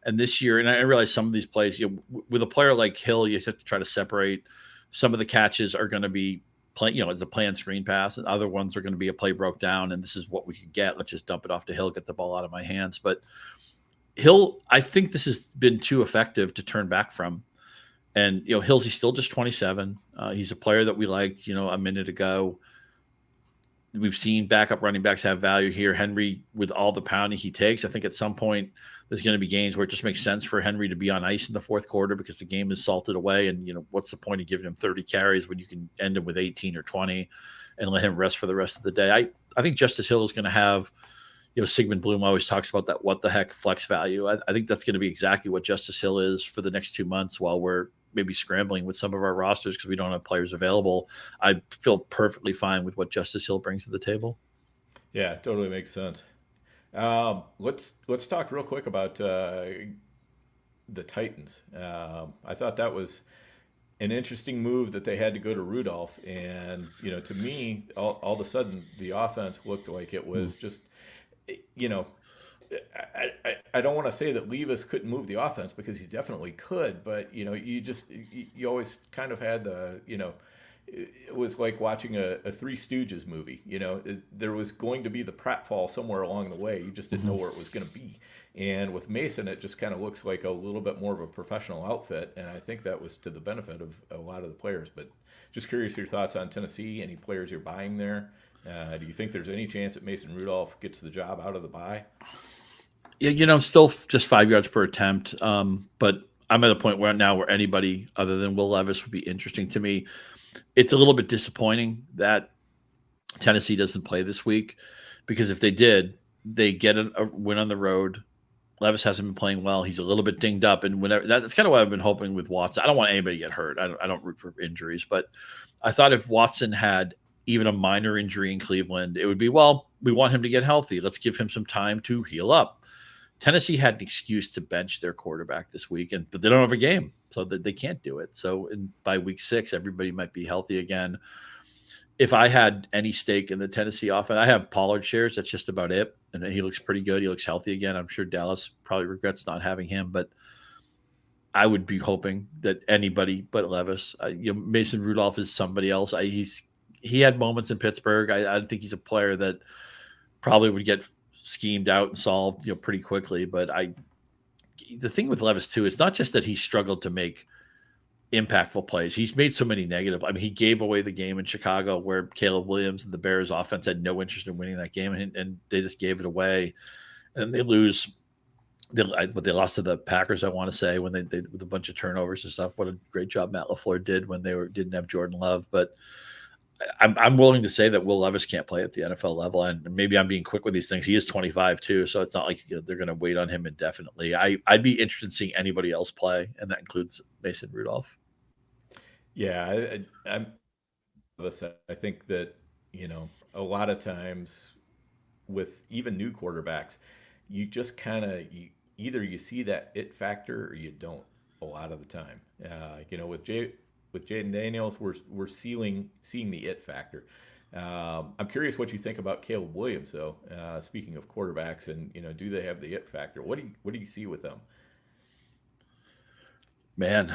[SPEAKER 2] And this year, and I realize some of these plays, with a player like Hill, you have to try to separate. Some of the catches are going to be it's a play and screen pass, and other ones are going to be a play broke down, and this is what we could get. Let's just dump it off to Hill, get the ball out of my hands. But Hill, I think this has been too effective to turn back from. And, he's still just 27. He's a player that we liked, a minute ago. We've seen backup running backs have value here. Henry, with all the pounding he takes, I think at some point there's going to be games where it just makes sense for Henry to be on ice in the fourth quarter because the game is salted away. And, what's the point of giving him 30 carries when you can end him with 18 or 20 and let him rest for the rest of the day? I think Justice Hill is going to have, Sigmund Bloom always talks about that what the heck flex value. I think that's going to be exactly what Justice Hill is for the next 2 months while we're maybe scrambling with some of our rosters because we don't have players available. I feel perfectly fine with what Justice Hill brings to the table.
[SPEAKER 1] Yeah, totally makes sense. Let's talk real quick about the Titans. I thought that was an interesting move that they had to go to Rudolph, and to me, all of a sudden, the offense looked like it was just, I don't want to say that Levis couldn't move the offense because he definitely could, but you always kind of had it was like watching a Three Stooges movie. There was going to be the pratfall somewhere along the way. You just didn't know where it was going to be. And with Mason, it just kind of looks like a little bit more of a professional outfit, and I think that was to the benefit of a lot of the players. But just curious your thoughts on Tennessee. Any players you're buying there? Do you think there's any chance that Mason Rudolph gets the job out of the bye?
[SPEAKER 2] Yeah, still just 5 yards per attempt. But I'm at a point where anybody other than Will Levis would be interesting to me. It's a little bit disappointing that Tennessee doesn't play this week because if they did, they get a win on the road. Levis hasn't been playing well. He's a little bit dinged up. And that's kind of what I've been hoping with Watson. I don't want anybody to get hurt. I don't root for injuries. But I thought if Watson had even a minor injury in Cleveland, it would be, we want him to get healthy. Let's give him some time to heal up. Tennessee had an excuse to bench their quarterback this week, but they don't have a game, so that they can't do it. So by week 6, everybody might be healthy again. If I had any stake in the Tennessee offense, I have Pollard shares. That's just about it. And he looks pretty good. He looks healthy again. I'm sure Dallas probably regrets not having him, but I would be hoping that anybody but Levis, Mason Rudolph is somebody else. He had moments in Pittsburgh. I think he's a player that probably would get schemed out and solved, pretty quickly. But the thing with Levis too, it's not just that he struggled to make impactful plays. He's made so many negative. I mean, he gave away the game in Chicago where Caleb Williams and the Bears offense had no interest in winning that game, and they just gave it away. And they lose. But they lost to the Packers, I want to say, when they with a bunch of turnovers and stuff. What a great job Matt LaFleur did when they didn't have Jordan Love. But I'm willing to say that Will Levis can't play at the NFL level, and maybe I'm being quick with these things. He is 25 too, so it's not like they're going to wait on him indefinitely. I'd be interested in seeing anybody else play, and that includes Mason Rudolph.
[SPEAKER 1] Yeah, I think that a lot of times with even new quarterbacks, you just kind of either you see that it factor or you don't. A lot of the time, with Jayden Daniels, we're seeing the it factor. I'm curious what you think about Caleb Williams, though. Speaking of quarterbacks, and do they have the it factor? What do you see with them?
[SPEAKER 2] Man,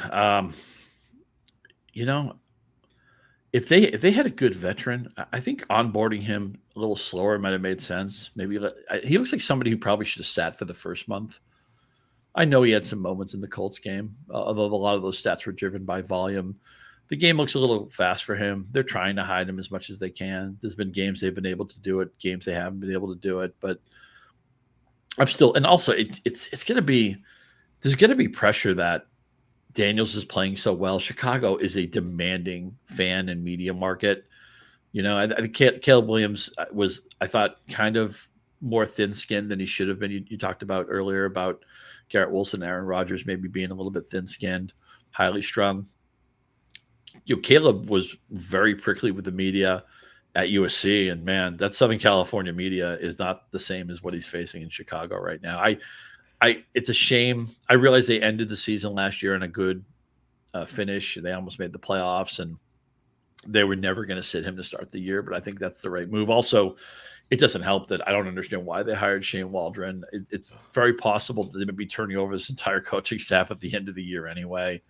[SPEAKER 2] if they had a good veteran, I think onboarding him a little slower might have made sense. Maybe he looks like somebody who probably should have sat for the first month. I know he had some moments in the Colts game, although a lot of those stats were driven by volume. The game looks a little fast for him. They're trying to hide him as much as they can. There's been games they've been able to do it, games they haven't been able to do it. But I'm still, and also it's going to be, there's going to be pressure that Daniels is playing so well. Chicago is a demanding fan and media market. I think Caleb Williams was, I thought, kind of more thin-skinned than he should have been. You talked about earlier about Garrett Wilson, Aaron Rodgers maybe being a little bit thin-skinned, highly strung. Caleb was very prickly with the media at USC, and man, that Southern California media is not the same as what he's facing in Chicago right now. It's a shame. I realize they ended the season last year on a good finish. They almost made the playoffs, and they were never going to sit him to start the year, but I think that's the right move. Also, it doesn't help that I don't understand why they hired Shane Waldron. It's very possible that they may be turning over this entire coaching staff at the end of the year anyway.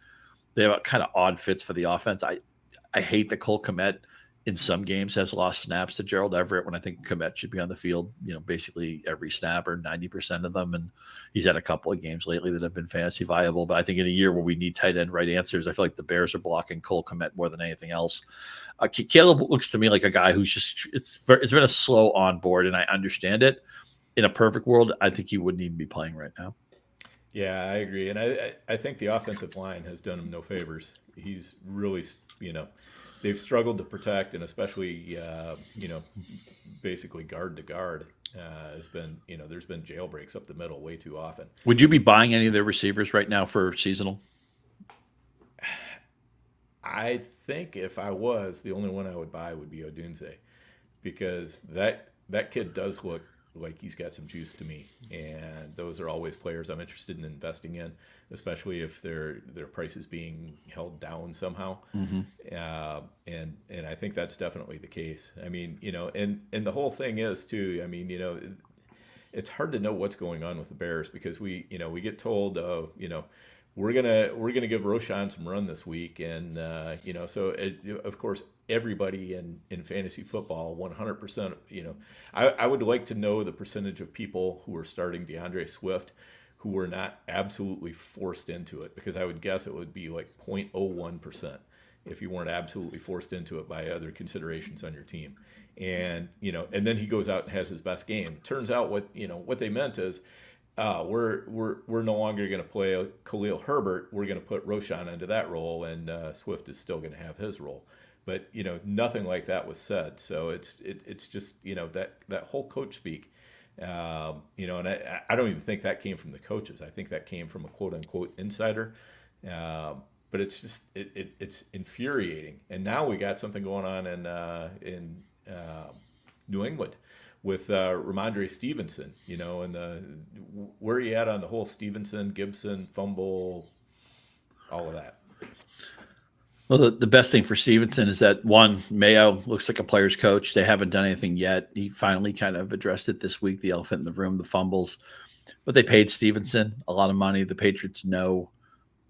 [SPEAKER 2] They have kind of odd fits for the offense. I hate that Cole Kmet in some games has lost snaps to Gerald Everett when I think Kmet should be on the field, basically every snap or 90% of them. And he's had a couple of games lately that have been fantasy viable. But I think in a year where we need tight end right answers, I feel like the Bears are blocking Cole Kmet more than anything else. Caleb looks to me like a guy who's it's been a slow onboard, and I understand it. In a perfect world, I think he wouldn't even be playing right now.
[SPEAKER 1] Yeah, I agree. And I think the offensive line has done him no favors. He's really, they've struggled to protect, and especially, basically guard to guard has been, there's been jailbreaks up the middle way too often.
[SPEAKER 2] Would you be buying any of their receivers right now for seasonal?
[SPEAKER 1] I think if I was, the only one I would buy would be Odunze, because that kid does look like he's got some juice to me, and those are always players I'm interested in investing in, especially if their price is being held down somehow. Mm-hmm. And I think that's definitely the case. I mean, and the whole thing is too. I mean, it's hard to know what's going on with the Bears, because we get told, we're gonna give Roschon some run this week, and so of course everybody in fantasy football, 100%. I would like to know the percentage of people who are starting DeAndre Swift who were not absolutely forced into it, because I would guess it would be like 0.01% if you weren't absolutely forced into it by other considerations on your team. And and then he goes out and has his best game. Turns out what they meant is, we're no longer going to play Khalil Herbert. We're going to put Roschon into that role, and Swift is still going to have his role. But nothing like that was said. So it's just that whole coach speak. And I don't even think that came from the coaches. I think that came from a quote unquote insider. But it's just it's infuriating. And now we got something going on in New England with Ramondre Stevenson, and where are you at on the whole Stevenson, Gibson, fumble, all of that?
[SPEAKER 2] Well, the best thing for Stevenson is that, one, Mayo looks like a player's coach. They haven't done anything yet. He finally kind of addressed it this week, the elephant in the room, the fumbles. But they paid Stevenson a lot of money. The Patriots know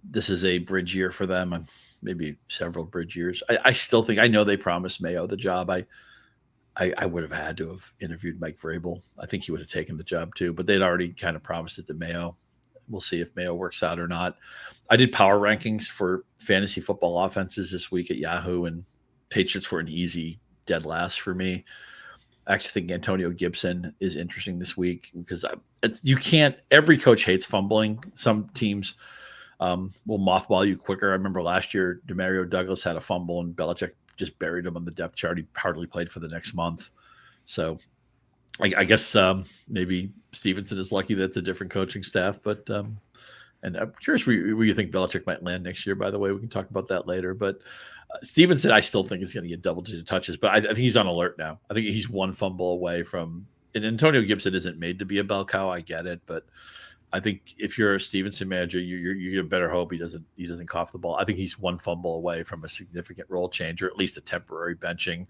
[SPEAKER 2] this is a bridge year for them, and maybe several bridge years. I still think, I know they promised Mayo the job. I would have had to have interviewed Mike Vrabel. I think he would have taken the job too, but they'd already kind of promised it to Mayo. We'll see if Mayo works out or not. I did power rankings for fantasy football offenses this week at Yahoo, and Patriots were an easy dead last for me. I actually think Antonio Gibson is interesting this week, because every coach hates fumbling. Some teams will mothball you quicker. I remember last year, Demario Douglas had a fumble and Belichick just buried him on the depth chart. He hardly played for the next month. So I guess maybe Stevenson is lucky that's a different coaching staff. But and I'm curious where you think Belichick might land next year, by the way. We can talk about that later. But Stevenson, I still think is going to get double-digit touches. But I think he's on alert now. I think he's one fumble away from – and Antonio Gibson isn't made to be a bell cow. I get it. But I think if you're a Stevenson manager, you better hope he doesn't cough the ball. I think he's one fumble away from a significant role change, or at least a temporary benching.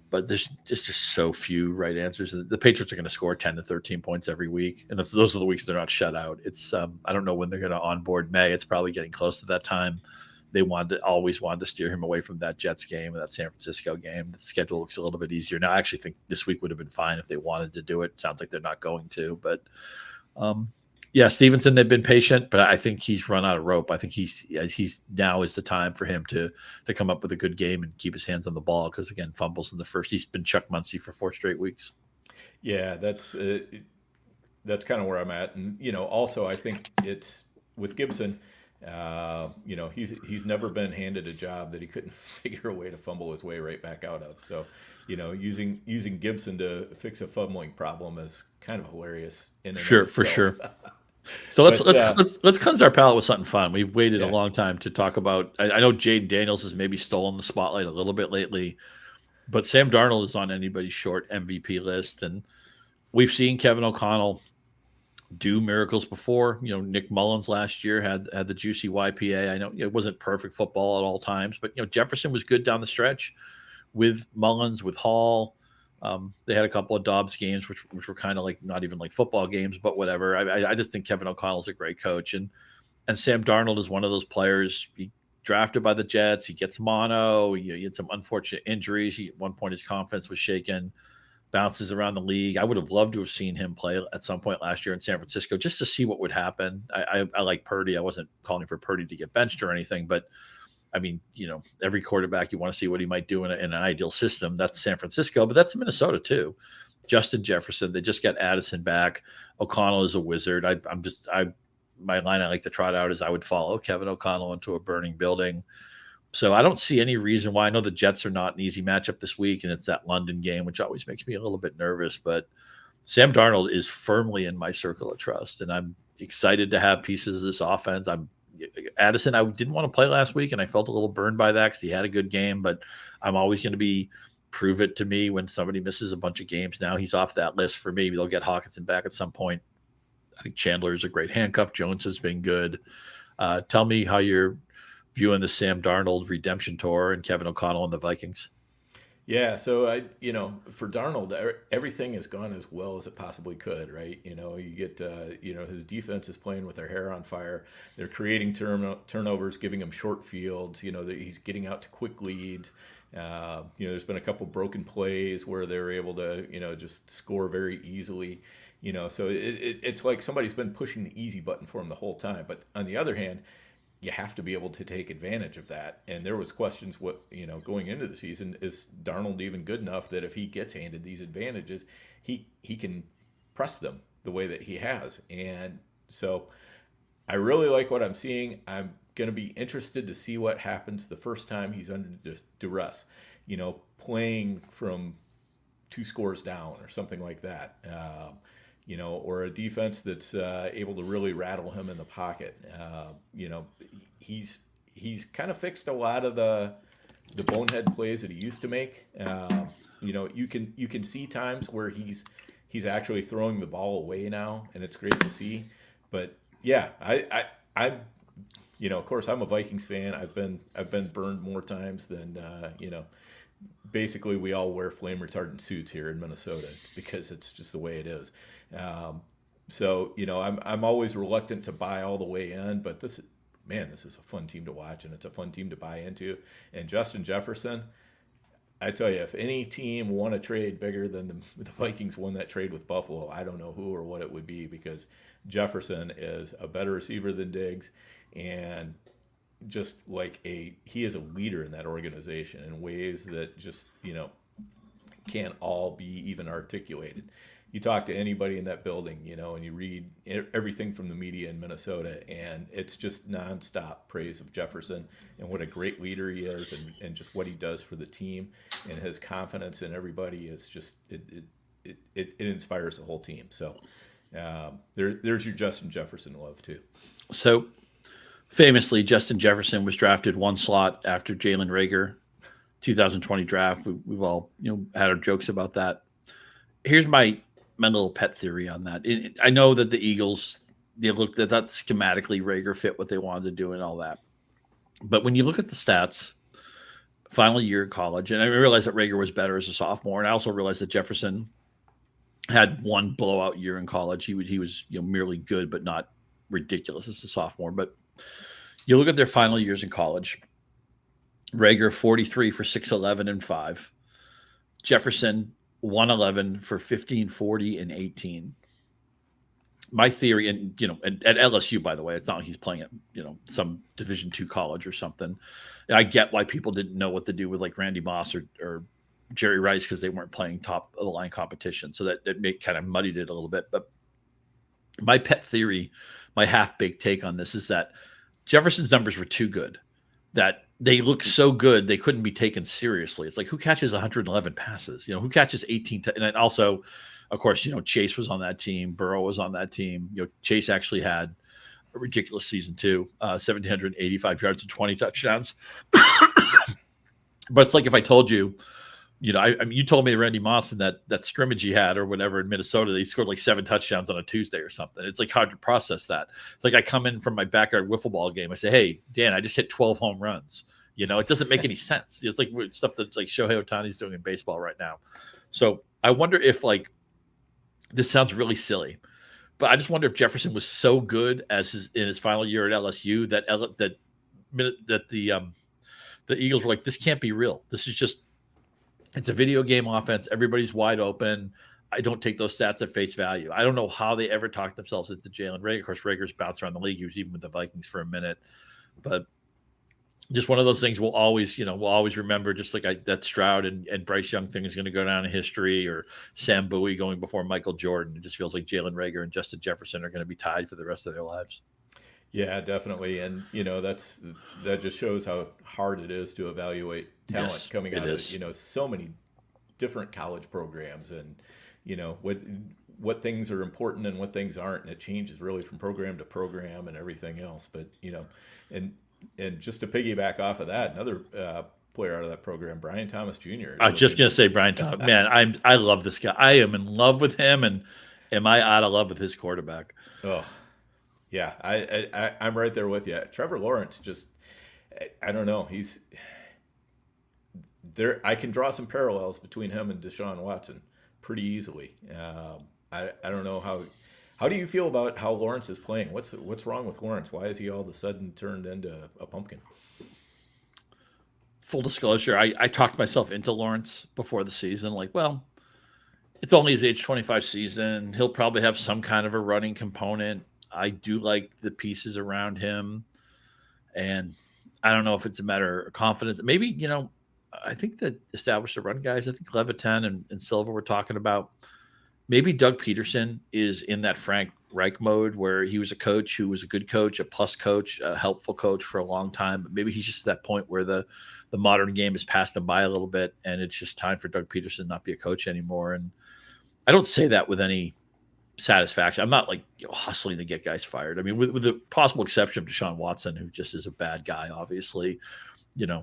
[SPEAKER 2] But there's just so few right answers. The Patriots are going to score 10 to 13 points every week, and those are the weeks they're not shut out. It's I don't know when they're going to onboard May. It's probably getting close to that time. They always wanted to steer him away from that Jets game and that San Francisco game. The schedule looks a little bit easier now. I actually think this week would have been fine if they wanted to do it. Sounds like they're not going to, but. Yeah, Stevenson, they've been patient, but I think he's run out of rope. I think he's now is the time for him to come up with a good game and keep his hands on the ball, because, again, fumbles in the first. He's been Chuck Muncie for 4 straight weeks.
[SPEAKER 1] Yeah, that's kind of where I'm at. And, also I think it's with Gibson, He's never been handed a job that he couldn't figure a way to fumble his way right back out of. So, using Gibson to fix a fumbling problem is kind of hilarious in and of itself.
[SPEAKER 2] For sure. So let's cleanse our palate with something fun. We've waited a long time to talk about. I know Jayden Daniels has maybe stolen the spotlight a little bit lately, but Sam Darnold is on anybody's short MVP list, and we've seen Kevin O'Connell do miracles before. Nick Mullins last year had the juicy YPA. I know it wasn't perfect football at all times, but Jefferson was good down the stretch with Mullins, with Hall. They had a couple of Dobbs games, which were kind of like not even like football games, but whatever. I just think Kevin O'Connell's a great coach, and Sam Darnold is one of those players. He drafted by the Jets. He gets mono. He had some unfortunate injuries. At one point, his confidence was shaken. Bounces around the league. I would have loved to have seen him play at some point last year in San Francisco just to see what would happen. I like Purdy. I wasn't calling for Purdy to get benched or anything, but I mean, every quarterback, you want to see what he might do in an ideal system. That's San Francisco, but that's Minnesota too. Justin Jefferson, they just got Addison back. O'Connell is a wizard. My line I like to trot out is I would follow Kevin O'Connell into a burning building. So I don't see any reason why. I know the Jets are not an easy matchup this week, and it's that London game, which always makes me a little bit nervous. But Sam Darnold is firmly in my circle of trust, and I'm excited to have pieces of this offense. Addison, I didn't want to play last week, and I felt a little burned by that because he had a good game. But I'm always going to be prove it to me when somebody misses a bunch of games. Now he's off that list for me. They'll get Hawkinson back at some point. I think Chandler is a great handcuff. Jones has been good. Tell me how you're viewing the Sam Darnold redemption tour and Kevin O'Connell and the Vikings.
[SPEAKER 1] Yeah, so for Darnold, everything has gone as well as it possibly could, right? You get, his defense is playing with their hair on fire. They're creating turnovers, giving him short fields. He's getting out to quick leads. There's been a couple broken plays where they're able to, just score very easily. So it's like somebody's been pushing the easy button for him the whole time. But on the other hand, you have to be able to take advantage of that. And there was questions going into the season, is Darnold even good enough that if he gets handed these advantages, he can press them the way that he has. And so I really like what I'm seeing. I'm going to be interested to see what happens the first time he's under duress, playing from 2 scores down or something like that. Or a defense that's able to really rattle him in the pocket. He's kind of fixed a lot of the bonehead plays that he used to make. You can see times where he's actually throwing the ball away now, and it's great to see. But yeah, I of course I'm a Vikings fan. I've been burned more times than basically we all wear flame retardant suits here in Minnesota because it's just the way it is. So I'm always reluctant to buy all the way in, but this is a fun team to watch, and it's a fun team to buy into. And Justin Jefferson, I tell you, if any team won a trade bigger than the Vikings won that trade with Buffalo, I don't know who or what it would be, because Jefferson is a better receiver than Diggs, and just like he is a leader in that organization in ways that just can't all be even articulated. You talk to anybody in that building, and you read everything from the media in Minnesota, and it's just nonstop praise of Jefferson and what a great leader he is, and just what he does for the team, and his confidence in everybody is just it inspires the whole team. So there's your Justin Jefferson love too.
[SPEAKER 2] So famously, Justin Jefferson was drafted 1 slot after Jalen Reagor, 2020 draft. We've all had our jokes about that. Here's my little pet theory on that. I know that the Eagles, they looked at that schematically, Reagor fit what they wanted to do and all that. But when you look at the stats, final year in college, and I realized that Reagor was better as a sophomore, and I also realized that Jefferson had 1 blowout year in college. He was merely good, but not ridiculous as a sophomore. But you look at their final years in college, Reagor 43 for 611 and 5. Jefferson 111 for 15, 40, and 18. My theory, and at LSU, by the way, it's not like he's playing at some Division II college or something. I get why people didn't know what to do with like Randy Moss or Jerry Rice, because they weren't playing top of the line competition, so that it kind of muddied it a little bit. But my pet theory, my half-baked take on this is that Jefferson's numbers were too good. That they look so good they couldn't be taken seriously. It's like, who catches 111 passes? Who catches 18? And then also, of course, Chase was on that team. Burrow was on that team. Chase actually had a ridiculous season too, 1,785 yards and 20 touchdowns. But it's like if I told you, I mean, you told me Randy Moss in that scrimmage he had or whatever in Minnesota, they scored like 7 touchdowns on a Tuesday or something. It's like hard to process that. It's like I come in from my backyard wiffle ball game. I say, hey, Dan, I just hit 12 home runs. It doesn't make any sense. It's like stuff that like Shohei Ohtani's doing in baseball right now. So I wonder if this sounds really silly, but I just wonder if Jefferson was so good in his final year at LSU that the Eagles were like, this can't be real. This is just, it's a video game offense. Everybody's wide open. I don't take those stats at face value. I don't know how they ever talked themselves into Jalen Reagor. Of course, Rager's bounced around the league. He was even with the Vikings for a minute, but just one of those things we'll always remember, just like that Stroud and Bryce Young thing is going to go down in history, or Sam Bowie going before Michael Jordan. It just feels like Jalen Reagor and Justin Jefferson are going to be tied for the rest of their lives.
[SPEAKER 1] Yeah, definitely. And, that just shows how hard it is to evaluate talent coming out of, so many different college programs, and, what things are important and what things aren't. And it changes really from program to program and everything else. But, and just to piggyback off of that, another player out of that program, Brian Thomas Jr.
[SPEAKER 2] I was just going to say Brian Thomas. Man, I love this guy. I am in love with him, and am I out of love with his quarterback?
[SPEAKER 1] Oh, yeah, I'm right there with you. Trevor Lawrence, just, I don't know. He's there. I can draw some parallels between him and Deshaun Watson pretty easily. I don't know how do you feel about how Lawrence is playing? What's wrong with Lawrence? Why is he all of a sudden turned into a pumpkin?
[SPEAKER 2] Full disclosure, I talked myself into Lawrence before the season. Like, well, it's only his age 25 season. He'll probably have some kind of a running component. I do like the pieces around him, and I don't know if it's a matter of confidence. Maybe, I think that established the run guys, I think Levitan and Silva were talking about, maybe Doug Peterson is in that Frank Reich mode where he was a coach who was a good coach, a plus coach, a helpful coach for a long time. But maybe he's just at that point where the modern game has passed him by a little bit, and it's just time for Doug Peterson not be a coach anymore. And I don't say that with any satisfaction. I'm not hustling to get guys fired. I mean, with the possible exception of Deshaun Watson, who just is a bad guy, obviously,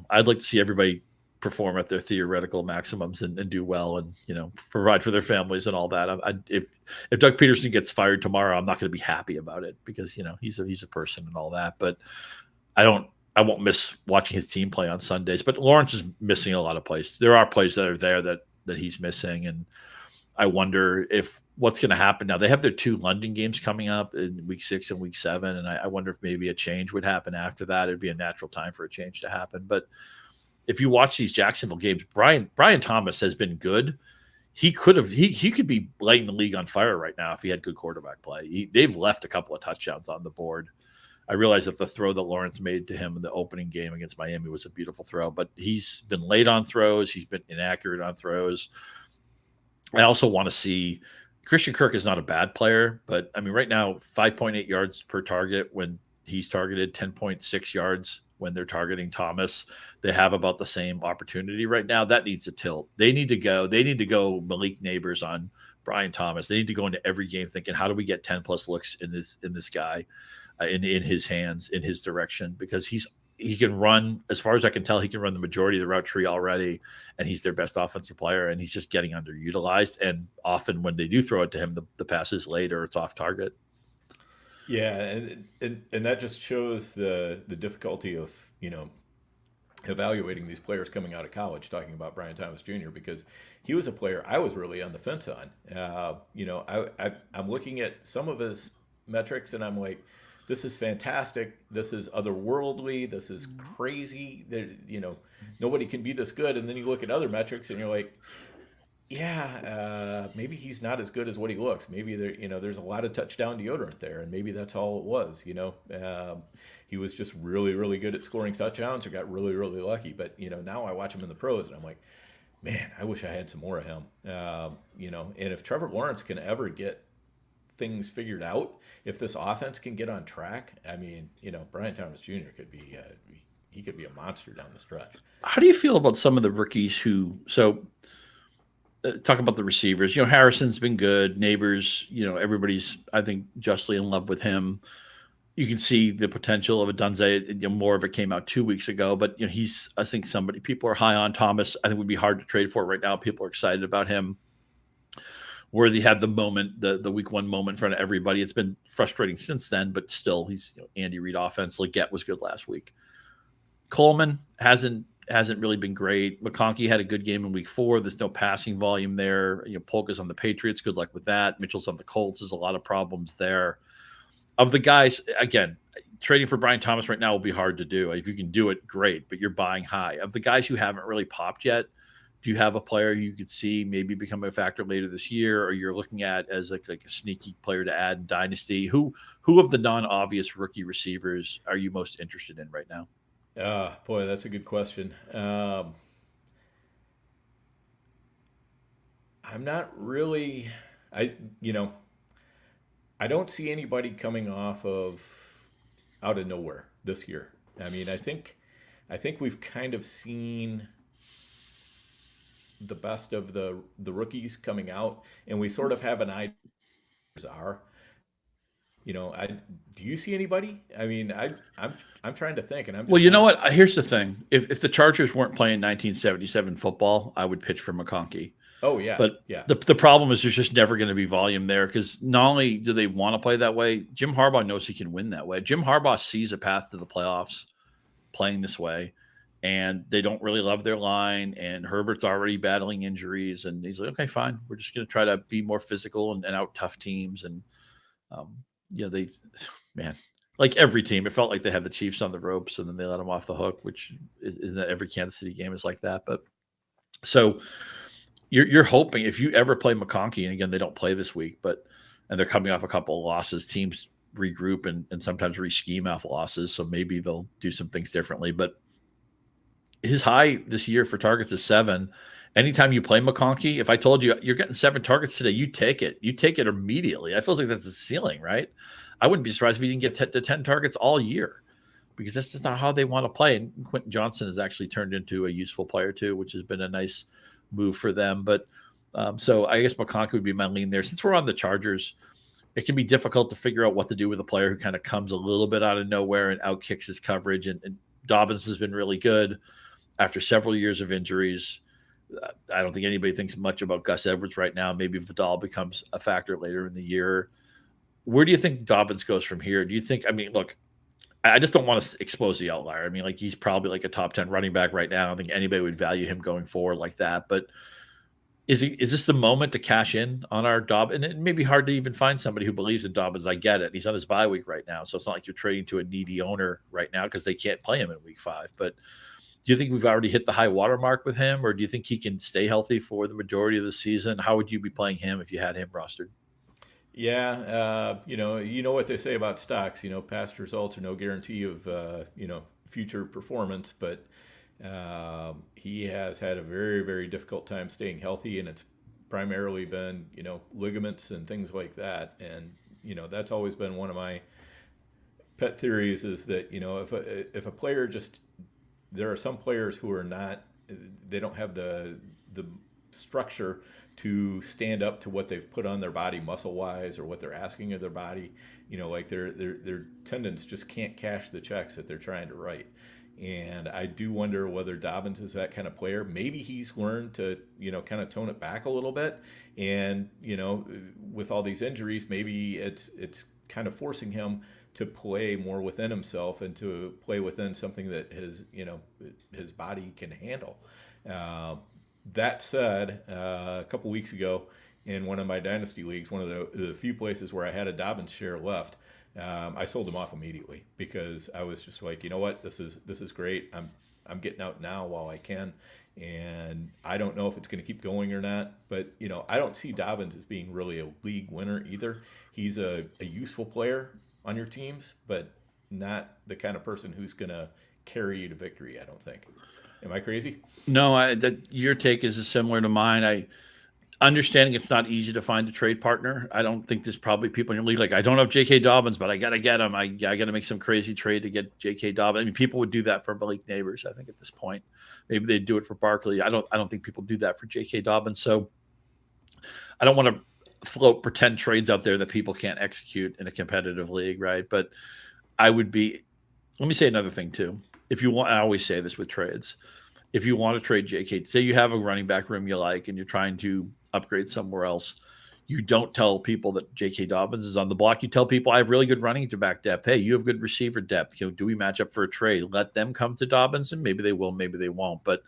[SPEAKER 2] I'd like to see everybody perform at their theoretical maximums and do well, and provide for their families and all that. If Doug Peterson gets fired tomorrow, I'm not going to be happy about it, because he's a person and all that. But I won't miss watching his team play on Sundays. But Lawrence is missing a lot of plays. There are plays that are there that he's missing, and I wonder if what's going to happen now. They have their 2 London games coming up in week 6 and week 7. And I wonder if maybe a change would happen after that. It'd be a natural time for a change to happen. But if you watch these Jacksonville games, Brian Thomas has been good. He could be lighting the league on fire right now if he had good quarterback play. They've left a couple of touchdowns on the board. I realize that the throw that Lawrence made to him in the opening game against Miami was a beautiful throw, but he's been late on throws. He's been inaccurate on throws. I also want to see Christian Kirk is not a bad player, but I mean, right now, 5.8 yards per target when he's targeted, 10.6 yards when they're targeting Thomas. They have about the same opportunity right now. That needs to tilt. They need to go Malik Neighbors on Brian Thomas. They need to go into every game thinking, how do we get 10 plus looks in this guy, in his hands, in his direction, because he can run, as far as I can tell, he can run the majority of the route tree already, and he's their best offensive player, and he's just getting underutilized. And often when they do throw it to him, the pass is late or it's off target.
[SPEAKER 1] Yeah, and that just shows the difficulty of, evaluating these players coming out of college, talking about Brian Thomas Jr., because he was a player I was really on the fence on. I'm looking at some of his metrics, and I'm like, this is fantastic. This is otherworldly. This is crazy. Nobody can be this good. And then you look at other metrics, and you're like, maybe he's not as good as what he looks. Maybe there's a lot of touchdown deodorant there, and maybe that's all it was. He was just really, really good at scoring touchdowns, or got really, really lucky. But now I watch him in the pros, and I'm like, man, I wish I had some more of him. And if Trevor Lawrence can ever get things figured out, if this offense can get on track, I mean, Brian Thomas Jr. could be he could be a monster down the stretch.
[SPEAKER 2] How do you feel about some of the rookies talk about the receivers? Harrison's been good. Neighbors, everybody's, I think, justly in love with him. You can see the potential of a Dunze. More of it came out 2 weeks ago, but he's, I think, somebody people are high on. Thomas, I think, would be hard to trade for right now. People are excited about him. Worthy had the moment, the week one moment in front of everybody. It's been frustrating since then, but still, he's Andy Reid offense. Leggett was good last week. Coleman hasn't really been great. McConkey had a good game in week 4. There's no passing volume there. Polka's on the Patriots. Good luck with that. Mitchell's on the Colts. There's a lot of problems there. Of the guys, again, trading for Brian Thomas right now will be hard to do. If you can do it, great, but you're buying high. Of the guys who haven't really popped yet, do you have a player you could see maybe become a factor later this year, or you're looking at as like a sneaky player to add in Dynasty? Who of the non-obvious rookie receivers are you most interested in right now?
[SPEAKER 1] Boy, that's a good question. I'm not really, I don't see anybody coming out of nowhere this year. I mean, I think we've kind of seen the best of the rookies coming out, and we sort of have an idea who are. Do you see anybody? I mean, I'm trying to think, and I'm just
[SPEAKER 2] Well, you know what? Here's the thing: if the Chargers weren't playing 1977 football, I would pitch for McConkey.
[SPEAKER 1] Oh yeah,
[SPEAKER 2] but
[SPEAKER 1] yeah.
[SPEAKER 2] The problem is there's just never going to be volume there, because not only do they want to play that way, Jim Harbaugh knows he can win that way. Jim Harbaugh sees a path to the playoffs playing this way, and they don't really love their line, and Herbert's already battling injuries, and he's like, okay, fine, we're just going to try to be more physical and out tough teams. And they, man, like every team, it felt like they had the Chiefs on the ropes and then they let them off the hook, which isn't that every Kansas City game is like that. But so you're hoping, if you ever play McConkey, and again, they don't play this week, and they're coming off a couple of losses, teams regroup and sometimes re-scheme off losses. So maybe they'll do some things differently, but his high this year for targets is 7. Anytime you play McConkey, if I told you you're getting 7 targets today, you take it. You take it immediately. I feel like that's the ceiling, right? I wouldn't be surprised if he didn't get to 10 targets all year, because that's just not how they want to play. And Quentin Johnson has actually turned into a useful player too, which has been a nice move for them. But so I guess McConkey would be my lean there. Since we're on the Chargers, it can be difficult to figure out what to do with a player who kind of comes a little bit out of nowhere and outkicks his coverage. And Dobbins has been really good after several years of injuries. I don't think anybody thinks much about Gus Edwards right now. Maybe Vidal becomes a factor later in the year. Where do you think Dobbins goes from here? Do you think, I mean, look, I just don't want to expose the outlier. I mean, like, he's probably like a top 10 running back right now. I don't think anybody would value him going forward like that. But is this the moment to cash in on our Dobbins? And it may be hard to even find somebody who believes in Dobbins. I get it. He's on his bye week right now. So it's not like you're trading to a needy owner right now because they can't play him in week 5. But do you think we've already hit the high water mark with him, or do you think he can stay healthy for the majority of the season? How would you be playing him if you had him rostered?
[SPEAKER 1] Yeah, you know what they say about stocks. Past results are no guarantee of future performance, but he has had a very, very difficult time staying healthy, and it's primarily been ligaments and things like that. And that's always been one of my pet theories, is that if a player just, there are some players who are not, they don't have the structure to stand up to what they've put on their body muscle wise, or what they're asking of their body. Like their tendons just can't cash the checks that they're trying to write. And I do wonder whether Dobbins is that kind of player. Maybe he's learned to kind of tone it back a little bit, and with all these injuries, maybe it's kind of forcing him to play more within himself and to play within something that his body can handle. That said, a couple weeks ago in one of my dynasty leagues, one of the few places where I had a Dobbins share left, I sold him off immediately, because I was just like, you know what, this is great. I'm getting out now while I can, and I don't know if it's going to keep going or not. But I don't see Dobbins as being really a league winner either. He's a useful player on your teams, but not the kind of person who's going to carry you to victory, I don't think. Am I crazy?
[SPEAKER 2] No, your take is similar to mine. understanding it's not easy to find a trade partner. I don't think there's probably people in your league like, I don't have JK Dobbins, but I got to get him. I got to make some crazy trade to get JK Dobbins. I mean, people would do that for Malik Neighbors, I think, at this point. Maybe they'd do it for Barkley. I don't think people do that for JK Dobbins. So I don't want to float pretend trades out there that people can't execute in a competitive league, right? But let me say another thing too. If you want, I always say this with trades. If you want to trade JK, say you have a running back room you like and you're trying to upgrade somewhere else, you don't tell people that JK Dobbins is on the block. You tell people, I have really good running back depth. Hey, you have good receiver depth. Do we match up for a trade? Let them come to Dobbins, and maybe they will, maybe they won't. But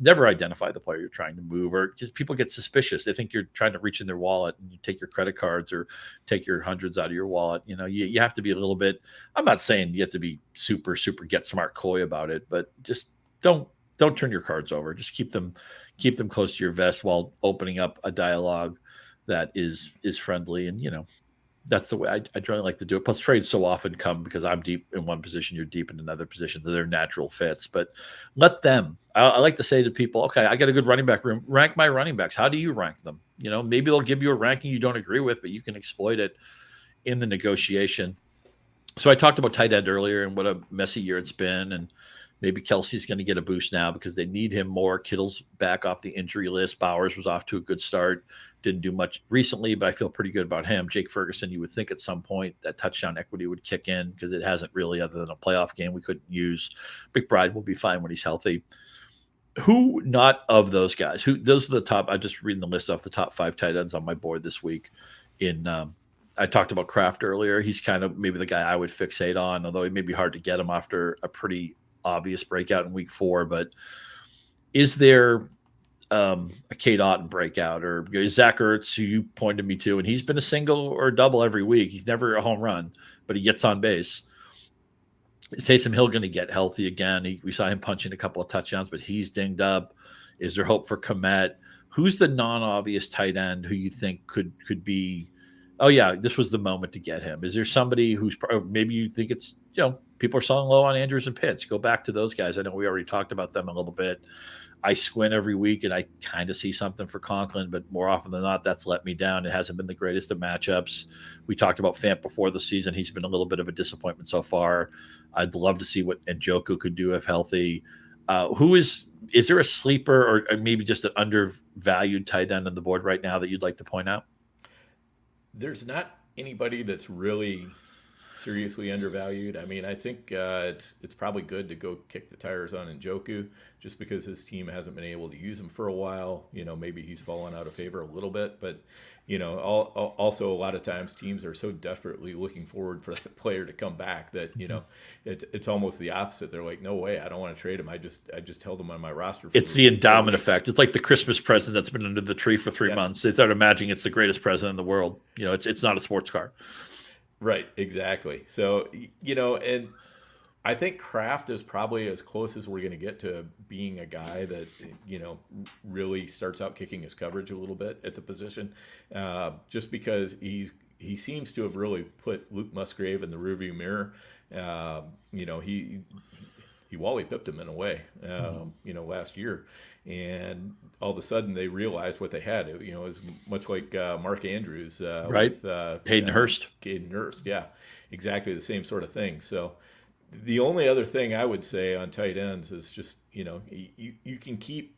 [SPEAKER 2] never identify the player you're trying to move, or just people get suspicious. They think you're trying to reach in their wallet and you take your credit cards or take your hundreds out of your wallet. You have to be a little bit, I'm not saying you have to be super, super get smart coy about it, but just don't turn your cards over. Just keep them close to your vest while opening up a dialogue that is friendly. And, that's the way I generally like to do it. Plus trades so often come because I'm deep in one position, you're deep in another position. So they're natural fits, but let them, I like to say to people, okay, I got a good running back room. Rank my running backs. How do you rank them? Maybe they'll give you a ranking you don't agree with, but you can exploit it in the negotiation. So I talked about tight end earlier and what a messy year it's been. And maybe Kelsey's going to get a boost now because they need him more. Kittle's back off the injury list. Bowers was off to a good start. Didn't do much recently, but I feel pretty good about him. Jake Ferguson, you would think at some point that touchdown equity would kick in because it hasn't really, other than a playoff game we couldn't use. McBride will be fine when he's healthy. Who, not of those guys, those are the top, I'm just reading the list off the top 5 tight ends on my board this week. I talked about Kraft earlier. He's kind of maybe the guy I would fixate on, although it may be hard to get him after a pretty obvious breakout in week 4. But is there a Kate Otten breakout, or Zach Ertz, who you pointed me to, and he's been a single or a double every week. He's never a home run, but he gets on base. Is Taysom Hill going to get healthy again? We saw him punching a couple of touchdowns, but he's dinged up. Is there hope for Komet? Who's the non-obvious tight end who you think could be, oh yeah, this was the moment to get him? Is there somebody who's, maybe you think it's, people are selling low on Andrews and Pitts? Go back to those guys. I know we already talked about them a little bit. I squint every week and I kind of see something for Conklin, but more often than not, that's let me down. It hasn't been the greatest of matchups. We talked about Fant before the season. He's been a little bit of a disappointment so far. I'd love to see what Njoku could do if healthy. Is there a sleeper or maybe just an undervalued tight end on the board right now that you'd like to point out?
[SPEAKER 1] There's not anybody that's really seriously undervalued. I mean, I think it's probably good to go kick the tires on Njoku just because his team hasn't been able to use him for a while. Maybe he's fallen out of favor a little bit, but also a lot of times teams are so desperately looking forward for that player to come back that it's almost the opposite. They're like, no way, I don't want to trade him. I just held him on my roster.
[SPEAKER 2] It's the endowment effect. It's like the Christmas present that's been under the tree for 3 months. They start imagining it's the greatest present in the world. It's not a sports car.
[SPEAKER 1] Right, exactly. So, and I think Kraft is probably as close as we're going to get to being a guy that, really starts out kicking his coverage a little bit at the position, just because he seems to have really put Luke Musgrave in the rearview mirror. He Wally pipped him in a way, last year. And all of a sudden they realized what they had. It was much like Mark Andrews,
[SPEAKER 2] right? With, Hayden Hurst.
[SPEAKER 1] Hayden Hurst, yeah, exactly the same sort of thing. So the only other thing I would say on tight ends is just you can keep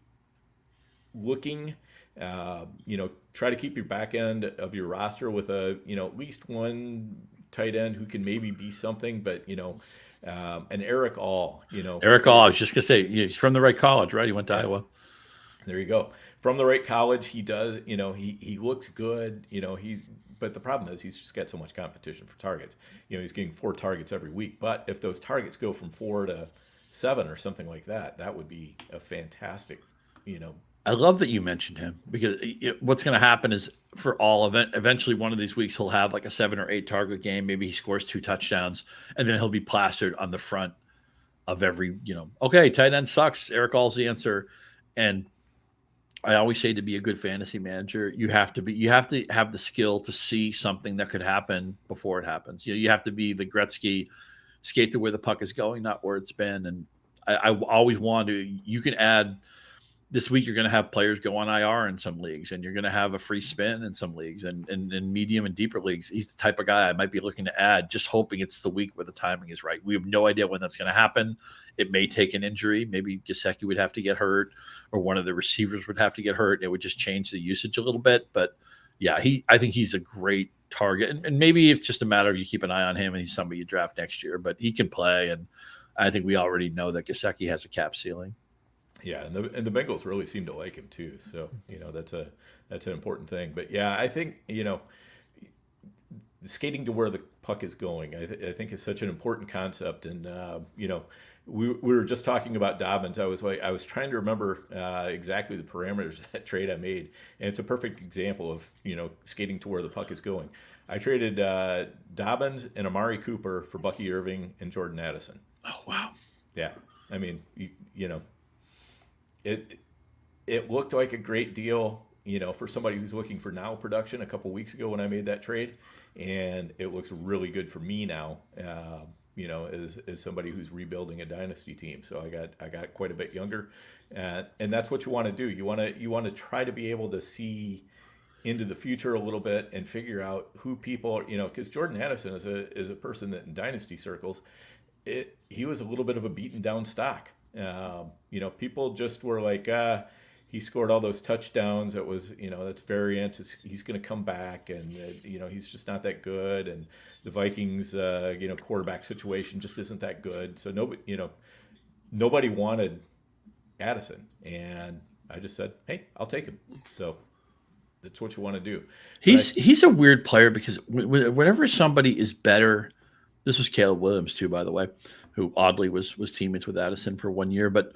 [SPEAKER 1] looking, try to keep your back end of your roster with at least one tight end who can maybe be something, but and Eric All,
[SPEAKER 2] Eric All, I was just gonna say he's from the right college, right? He went to Iowa.
[SPEAKER 1] There you go. From the right college, he does. He looks good. But the problem is he's just got so much competition for targets. He's getting 4 targets every week. But if those targets go from 4 to 7 or something like that, that would be a fantastic.
[SPEAKER 2] I love that you mentioned him because what's going to happen is for all eventually one of these weeks he'll have like a 7 or 8 target game. Maybe he scores 2 touchdowns, and then he'll be plastered on the front of every. Okay, tight end sucks. Eric All's the answer, and I always say to be a good fantasy manager, you have to have the skill to see something that could happen before it happens. You have to be the Gretzky, skate to where the puck is going, not where it's been. And I always want to. You can add this week you're going to have players go on IR in some leagues, and you're going to have a free spin in some leagues, and in medium and deeper leagues. He's the type of guy I might be looking to add, just hoping it's the week where the timing is right. We have no idea when that's going to happen. It may take an injury. Maybe Gesicki would have to get hurt, or one of the receivers would have to get hurt. It would just change the usage a little bit. But yeah, I think he's a great target, and maybe it's just a matter of you keep an eye on him and he's somebody you draft next year. But he can play, and I think we already know that Gesicki has a cap ceiling.
[SPEAKER 1] Yeah, and the Bengals really seem to like him too. So that's an important thing. But yeah, I think skating to where the puck is going, I think is such an important concept. And we were just talking about Dobbins. I was trying to remember exactly the parameters of that trade I made, and it's a perfect example of skating to where the puck is going. I traded Dobbins and Amari Cooper for Bucky Irving and Jordan Addison.
[SPEAKER 2] Oh wow!
[SPEAKER 1] Yeah, I mean It looked like a great deal, for somebody who's looking for now production a couple weeks ago when I made that trade, and it looks really good for me now, as somebody who's rebuilding a dynasty team. So I got quite a bit younger, and that's what you want to do. You want to try to be able to see into the future a little bit and figure out who people, because Jordan Addison is a person that in dynasty circles, he was a little bit of a beaten down stock. People just were like, he scored all those touchdowns. That was, that's variant. He's going to come back, and he's just not that good. And the Vikings, quarterback situation just isn't that good. So nobody wanted Addison, and I just said, hey, I'll take him. So that's what you want to do.
[SPEAKER 2] He's a weird player because whenever somebody is better. This was Caleb Williams too, by the way, who oddly was teammates with Addison for 1 year. But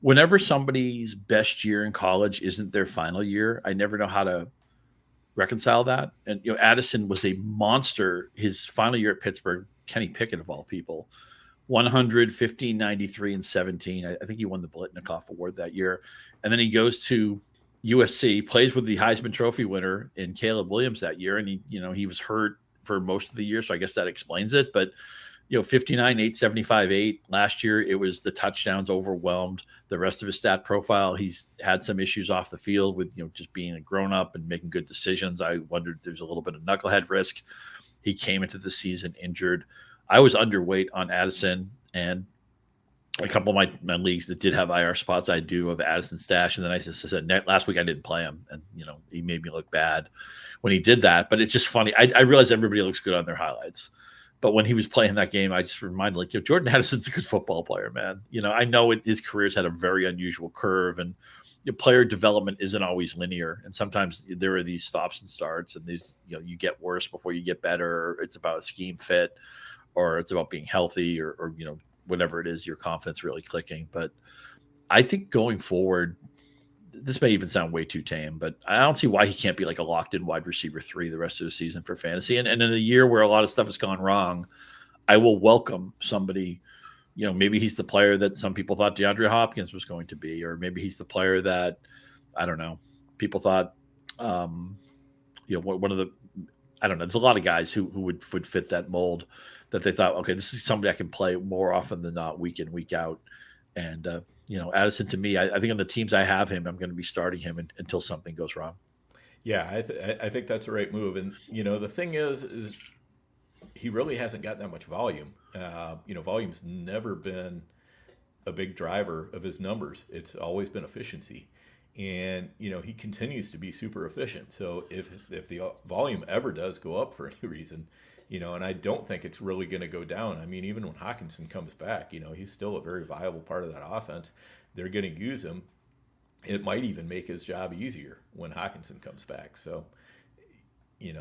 [SPEAKER 2] whenever somebody's best year in college isn't their final year, I never know how to reconcile that. And Addison was a monster his final year at Pittsburgh. Kenny Pickett of all people, 100, 15, 93, and 17. I think he won the Blitnikoff Award that year. And then he goes to USC, plays with the Heisman Trophy winner in Caleb Williams that year, and he was hurt for most of the year, so I guess that explains it. But 59, 875, 8 last year, it was the touchdowns overwhelmed the rest of his stat profile. He's had some issues off the field with just being a grown-up and making good decisions. I wondered if there's a little bit of knucklehead risk. He came into the season injured. I was underweight on Addison, and a couple of my leagues that did have IR spots, I do have Addison stash. And then I just said, last week I didn't play him, and he made me look bad when he did that. But it's just funny. I realize everybody looks good on their highlights, but when he was playing that game, I just reminded Jordan Addison's a good football player, man. I know his career's had a very unusual curve, and player development isn't always linear, and sometimes there are these stops and starts, and these you get worse before you get better. It's about a scheme fit, or it's about being healthy, or whatever it is, your confidence really clicking. But I think going forward, this may even sound way too tame, but I don't see why he can't be like a locked-in wide receiver 3 the rest of the season for fantasy. And in a year where a lot of stuff has gone wrong, I will welcome somebody. Maybe he's the player that some people thought DeAndre Hopkins was going to be, or maybe he's the player that, I don't know, people thought, one of the, I don't know, there's a lot of guys who would fit that mold, that they thought, okay, this is somebody I can play more often than not, week in, week out. And, Addison, to me, I think on the teams I have him, I'm going to be starting him until something goes wrong.
[SPEAKER 1] Yeah, I think that's the right move. And, the thing is he really hasn't got that much volume. Volume's never been a big driver of his numbers. It's always been efficiency. And, he continues to be super efficient. So if the volume ever does go up for any reason, and I don't think it's really going to go down. I mean, even when Hockenson comes back, he's still a very viable part of that offense. They're going to use him. It might even make his job easier when Hockenson comes back. So,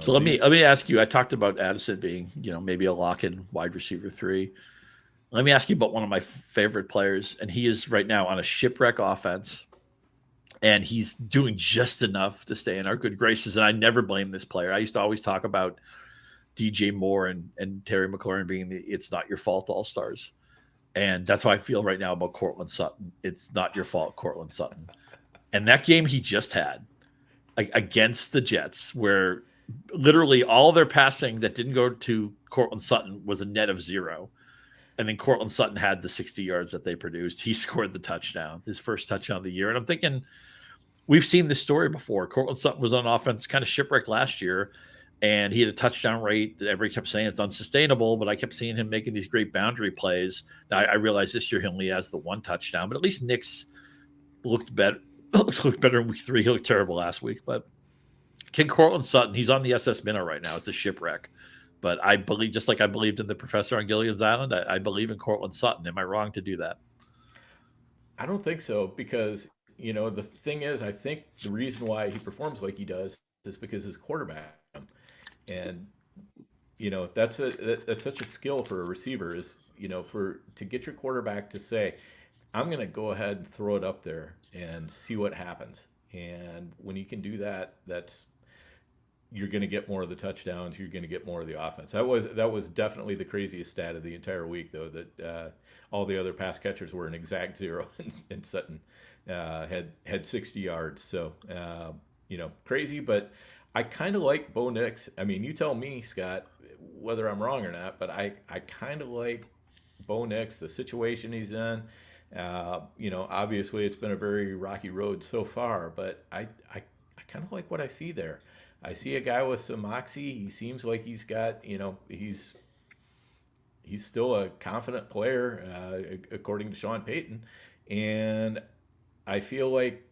[SPEAKER 2] So let me ask you. I talked about Addison being, maybe a lock-in wide receiver 3. Let me ask you about one of my favorite players, and he is right now on a shipwreck offense, and he's doing just enough to stay in our good graces. And I never blame this player. I used to always talk about DJ Moore and Terry McLaurin being the "it's not your fault" all-stars. And that's how I feel right now about Courtland Sutton. It's not your fault, Courtland Sutton. And that game he just had against the Jets, where literally all their passing that didn't go to Courtland Sutton was a net of 0. And then Courtland Sutton had the 60 yards that they produced. He scored the touchdown, his first touchdown of the year. And I'm thinking, we've seen this story before. Courtland Sutton was on offense, kind of shipwrecked last year, and he had a touchdown rate that everybody kept saying it's unsustainable, but I kept seeing him making these great boundary plays. Now, I realize this year he only has the one touchdown, but at least Nix looked better. Looked better in week 3. He looked terrible last week, but King Courtland Sutton, he's on the SS Minnow right now. It's a shipwreck. But I believe, just like I believed in the professor on Gilligan's Island, I believe in Courtland Sutton. Am I wrong to do that?
[SPEAKER 1] I don't think so because, the thing is, I think the reason why he performs like he does is because his quarterback. And, that's such a skill for a receiver is, to get your quarterback to say, I'm going to go ahead and throw it up there and see what happens. And when you can do that, you're going to get more of the touchdowns. You're going to get more of the offense. That was definitely the craziest stat of the entire week, though, that all the other pass catchers were an exact zero, and Sutton had 60 yards. So, crazy. But I kind of like Bo Nix. I mean, you tell me, Scott, whether I'm wrong or not, but I kind of like Bo Nix, the situation he's in. Obviously it's been a very rocky road so far, but I kind of like what I see there. I see a guy with some moxie. He seems like he's got, he's still a confident player, according to Sean Payton. And I feel like,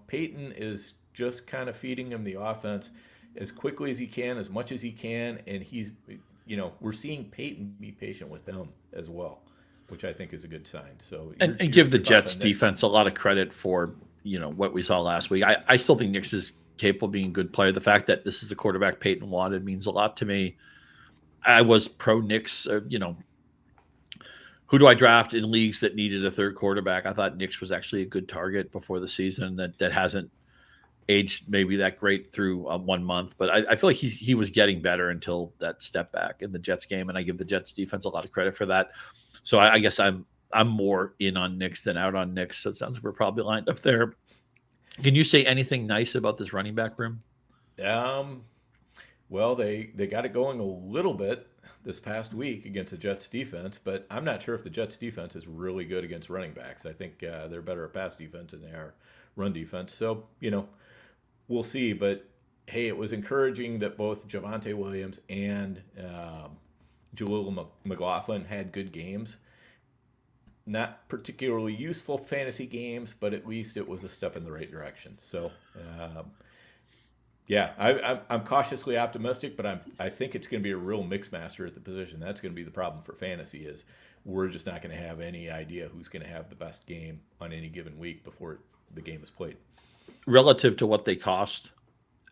[SPEAKER 1] Payton is just kind of feeding him the offense as quickly as he can, as much as he can. And he's, we're seeing Payton be patient with him as well, which I think is a good sign. So
[SPEAKER 2] and give the Jets defense a lot of credit for, what we saw last week. I still think Nix is capable of being a good player. The fact that this is the quarterback Peyton wanted means a lot to me. I was pro Nix, who do I draft in leagues that needed a third quarterback? I thought Nix was actually a good target before the season that hasn't aged maybe that great through 1 month, but I feel like he was getting better until that step back in the Jets game, and I give the Jets defense a lot of credit for that. So I guess I'm more in on Nix than out on Nix. So it sounds like we're probably lined up there. Can you say anything nice about this running back room?
[SPEAKER 1] Well, they got it going a little bit this past week against the Jets defense, but I'm not sure if the Jets defense is really good against running backs. I think they're better at pass defense than they are run defense. So, we'll see. But, hey, it was encouraging that both Javonte Williams and Jaleel McLaughlin had good games. Not particularly useful fantasy games, but at least it was a step in the right direction. So, I'm cautiously optimistic, but I think it's going to be a real mix master at the position. That's going to be the problem for fantasy is we're just not going to have any idea who's going to have the best game on any given week before the game is played.
[SPEAKER 2] Relative to what they cost,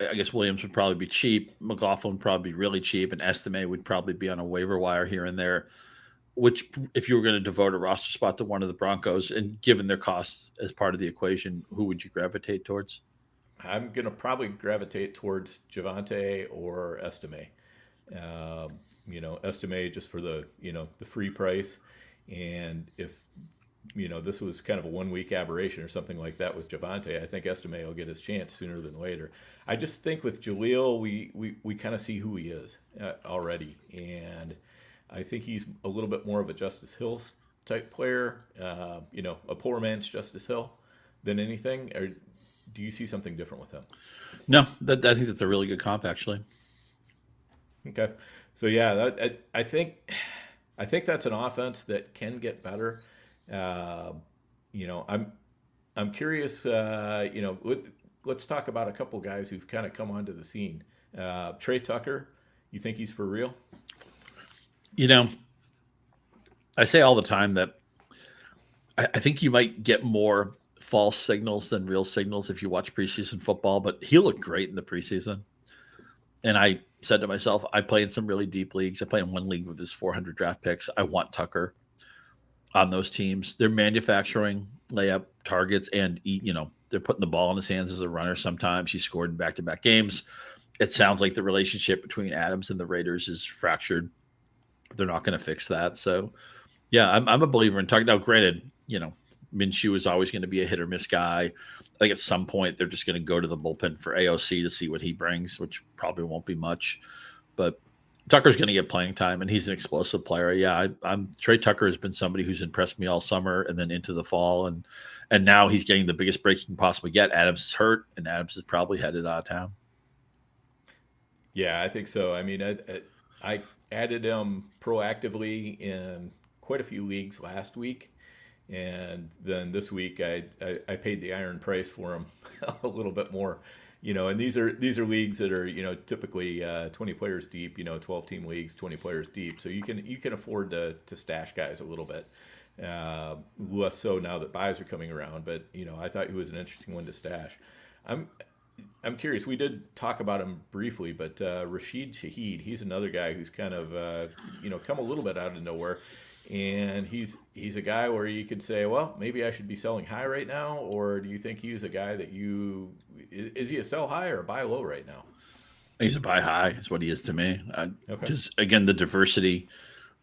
[SPEAKER 2] I guess Williams would probably be cheap. McLaughlin would probably be really cheap, and Estime would probably be on a waiver wire here and there. Which, if you were going to devote a roster spot to one of the Broncos, and given their costs as part of the equation, who would you gravitate towards?
[SPEAKER 1] I'm going to probably gravitate towards Javonte or Estime. Estime just for the free price. And if, this was kind of a 1 week aberration or something like that with Javonte, I think Estime will get his chance sooner than later. I just think with Jaleel, we kind of see who he is already. And I think he's a little bit more of a Justice Hill type player, a poor man's Justice Hill than anything. Or do you see something different with him?
[SPEAKER 2] No, I think that's a really good comp, actually.
[SPEAKER 1] Okay, so yeah, I think that's an offense that can get better. I'm curious. Let's talk about a couple guys who've kind of come onto the scene. Trey Tucker, you think he's for real?
[SPEAKER 2] I say all the time that I think you might get more false signals than real signals if you watch preseason football, but he looked great in the preseason. And I said to myself, I play in some really deep leagues. I play in one league with his 400 draft picks. I want Tucker on those teams. They're manufacturing layup targets, and they're putting the ball in his hands as a runner. Sometimes he scored in back-to-back games. It sounds like the relationship between Adams and the Raiders is fractured. They're not going to fix that. So, yeah, I'm a believer in Tucker. Now, granted, Minshew is always going to be a hit or miss guy. I think at some point they're just going to go to the bullpen for AOC to see what he brings, which probably won't be much. But Tucker's going to get playing time, and he's an explosive player. Yeah, Trey Tucker has been somebody who's impressed me all summer and then into the fall, and now he's getting the biggest break he can possibly get. Adams is hurt, and Adams is probably headed out of town.
[SPEAKER 1] Yeah, I think so. I mean, I added him proactively in quite a few leagues last week, and then this week I paid the iron price for him a little bit more. And these are leagues that are typically 20 players deep. 12-team leagues, 20 players deep. So you can afford to stash guys a little bit. Less so now that buys are coming around. But I thought he was an interesting one to stash. I'm curious. We did talk about him briefly, but Rashid Shaheed, he's another guy who's kind of come a little bit out of nowhere. And he's a guy where you could say, well, maybe I should be selling high right now, or do you think he's a guy that is he a sell high or a buy low right now?
[SPEAKER 2] He's a buy high is what he is to me.
[SPEAKER 1] Okay.
[SPEAKER 2] Just, again, the diversity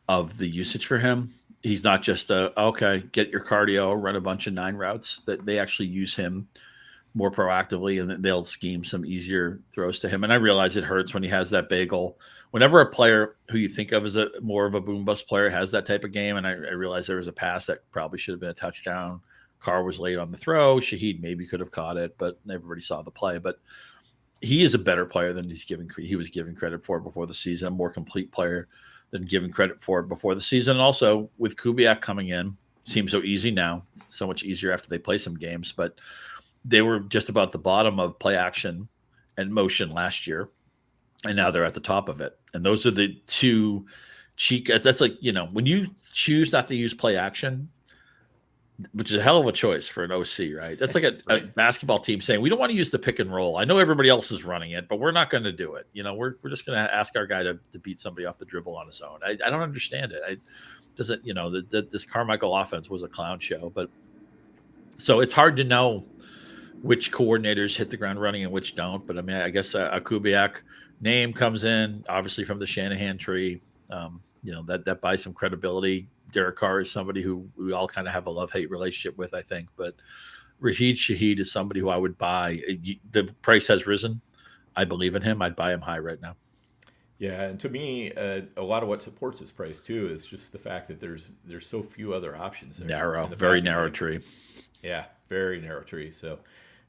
[SPEAKER 2] of the usage for him. He's not just get your cardio, run a bunch of 9 routes. That they actually use him more proactively, and they'll scheme some easier throws to him. And I realize it hurts when he has that bagel. Whenever a player who you think of as more of a boom bust player has that type of game, and I realize there was a pass that probably should have been a touchdown. Carr was late on the throw. Shaheed maybe could have caught it, but everybody saw the play. But he is a better player than he was given credit for before the season, a more complete player than given credit for before the season. And also with Kubiak coming in, seems so easy now, so much easier after they play some games, but they were just about the bottom of play action and motion last year, and now they're at the top of it. And those are the two cheat. That's like, when you choose not to use play action, which is a hell of a choice for an OC, right? That's like a basketball team saying, we don't want to use the pick and roll. I know everybody else is running it, but we're not going to do it. We're just going to ask our guy to beat somebody off the dribble on his own. I don't understand it. This Carmichael offense was a clown show, but so it's hard to know which coordinators hit the ground running and which don't. But I mean, I guess a Kubiak name comes in, obviously from the Shanahan tree. That buys some credibility. Derek Carr is somebody who we all kind of have a love-hate relationship with, I think. But Rashid Shaheed is somebody who I would buy. The price has risen. I believe in him. I'd buy him high right now.
[SPEAKER 1] Yeah, and to me, a lot of what supports his price too is just the fact that there's so few other options.
[SPEAKER 2] Very narrow tree.
[SPEAKER 1] Yeah, very narrow tree. So,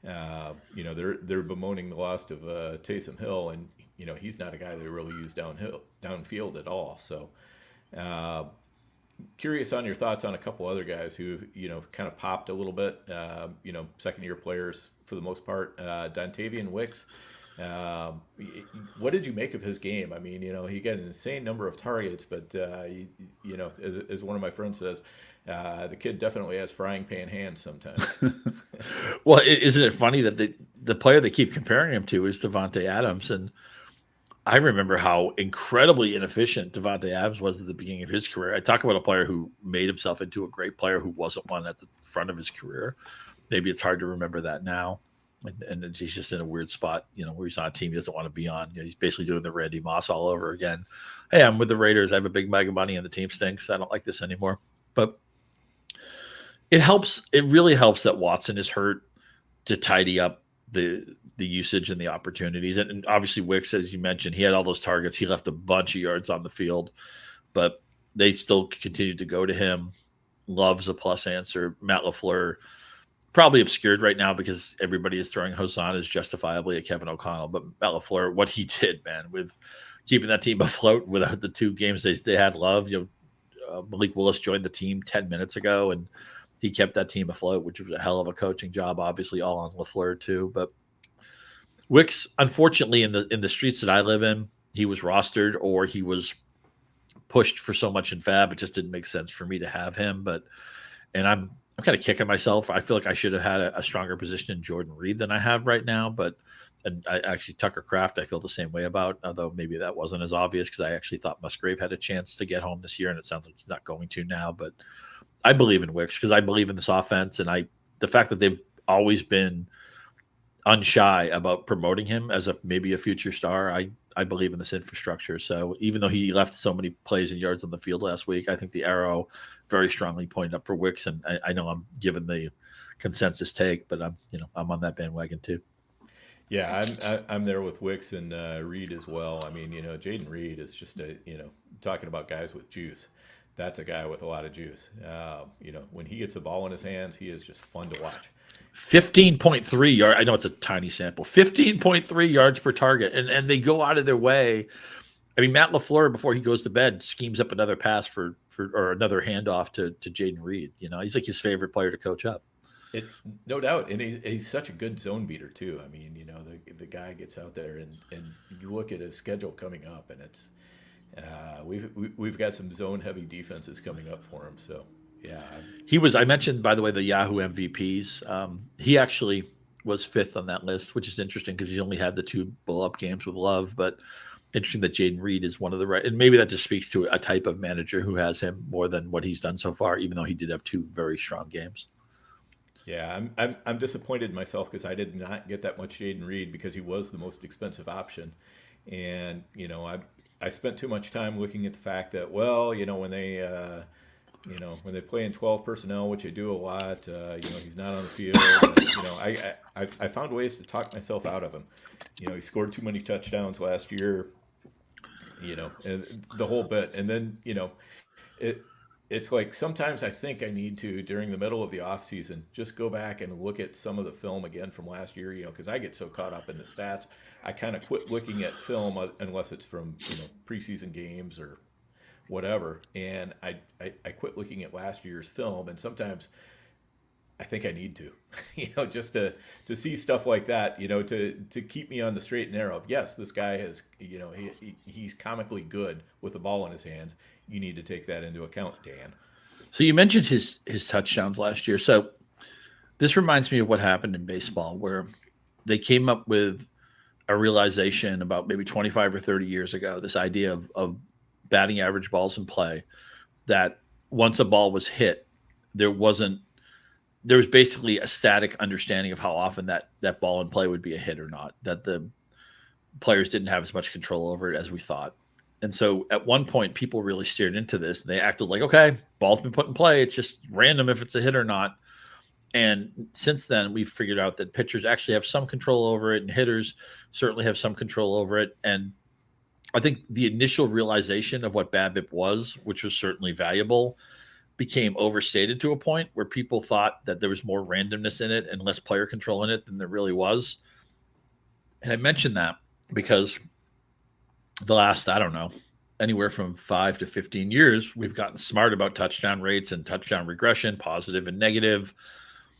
[SPEAKER 1] they're bemoaning the loss of Taysom Hill, and he's not a guy they really use downfield at all. So, curious on your thoughts on a couple other guys who kind of popped a little bit. Second-year players for the most part. Dontavian Wicks. What did you make of his game? I mean, he got an insane number of targets, but as one of my friends says, the kid definitely has frying pan hands sometimes.
[SPEAKER 2] Well, isn't it funny that the player they keep comparing him to is Davante Adams? And I remember how incredibly inefficient Davante Adams was at the beginning of his career. I talk about a player who made himself into a great player who wasn't one at the front of his career. Maybe it's hard to remember that now. And he's just in a weird spot, where he's on a team he doesn't want to be on. He's basically doing the Randy Moss all over again. Hey, I'm with the Raiders. I have a big bag of money and the team stinks. I don't like this anymore. But it helps. It really helps that Watson is hurt to tidy up the usage and the opportunities. And obviously Wicks, as you mentioned, he had all those targets. He left a bunch of yards on the field, but they still continued to go to him. Love's a plus answer. Matt LaFleur, probably obscured right now because everybody is throwing hosannas justifiably at Kevin O'Connell. But Matt LaFleur, what he did, man, with keeping that team afloat without the 2 games they had Love. Malik Willis joined the team 10 minutes ago, and he kept that team afloat, which was a hell of a coaching job, obviously all on LaFleur too. But Wicks, unfortunately, in the streets that I live in, he was rostered or he was pushed for so much in fab. It just didn't make sense for me to have him. And I'm kind of kicking myself. I feel like I should have had a stronger position in Jordan Reed than I have right now. And I actually, Tucker Kraft, I feel the same way about, although maybe that wasn't as obvious because I actually thought Musgrave had a chance to get home this year, and it sounds like he's not going to now. But I believe in Wicks because I believe in this offense, and the fact that they've always been unshy about promoting him as maybe a future star. I believe in this infrastructure. So even though he left so many plays and yards on the field last week, I think the arrow very strongly pointed up for Wicks. And I know I'm given the consensus take, but I'm on that bandwagon too.
[SPEAKER 1] Yeah, I'm there with Wicks and Reed as well. I mean, Jayden Reed is just talking about guys with juice. That's a guy with a lot of juice. When he gets a ball in his hands, he is just fun to watch.
[SPEAKER 2] 15.3 yard. I know it's a tiny sample. 15.3 yards per target, and they go out of their way. I mean, Matt LaFleur, before he goes to bed, schemes up another pass for or another handoff to Jayden Reed. He's like his favorite player to coach up.
[SPEAKER 1] No doubt, and he's such a good zone beater too. I mean, the guy gets out there, and you look at his schedule coming up, and it's we've got some zone heavy defenses coming up for him. So yeah,
[SPEAKER 2] I mentioned, by the way, the Yahoo MVPs. He actually was 5th on that list, which is interesting because he only had the 2 blow up games with Love, but interesting that Jayden Reed is one of the right, and maybe that just speaks to a type of manager who has him more than what he's done so far, even though he did have 2 very strong games.
[SPEAKER 1] Yeah, I'm disappointed in myself because I did not get that much Jayden Reed because he was the most expensive option, and I spent too much time looking at the fact that when they play in 12 personnel, which they do a lot, he's not on the field. I found ways to talk myself out of him. He scored too many touchdowns last year. And the whole bit, and then it's like sometimes I think I need to, during the middle of the offseason, just go back and look at some of the film again from last year, because I get so caught up in the stats. I kind of quit looking at film unless it's from, preseason games or whatever. And I quit looking at last year's film. And sometimes I think I need to, just to see stuff like that, to keep me on the straight and narrow of, yes, this guy has, he's comically good with the ball in his hands. You need to take that into account, Dan.
[SPEAKER 2] So you mentioned his touchdowns last year. So this reminds me of what happened in baseball, where they came up with a realization about maybe 25 or 30 years ago, this idea of batting average balls in play, that once a ball was hit, there was basically a static understanding of how often that ball in play would be a hit or not, that the players didn't have as much control over it as we thought. And so at one point, people really steered into this. They acted like, okay, ball's been put in play. It's just random if it's a hit or not. And since then, we've figured out that pitchers actually have some control over it, and hitters certainly have some control over it. And I think the initial realization of what BABIP was, which was certainly valuable, became overstated to a point where people thought that there was more randomness in it and less player control in it than there really was. And I mentioned that because the last, I don't know, anywhere from 5 to 15 years, we've gotten smart about touchdown rates and touchdown regression, positive and negative.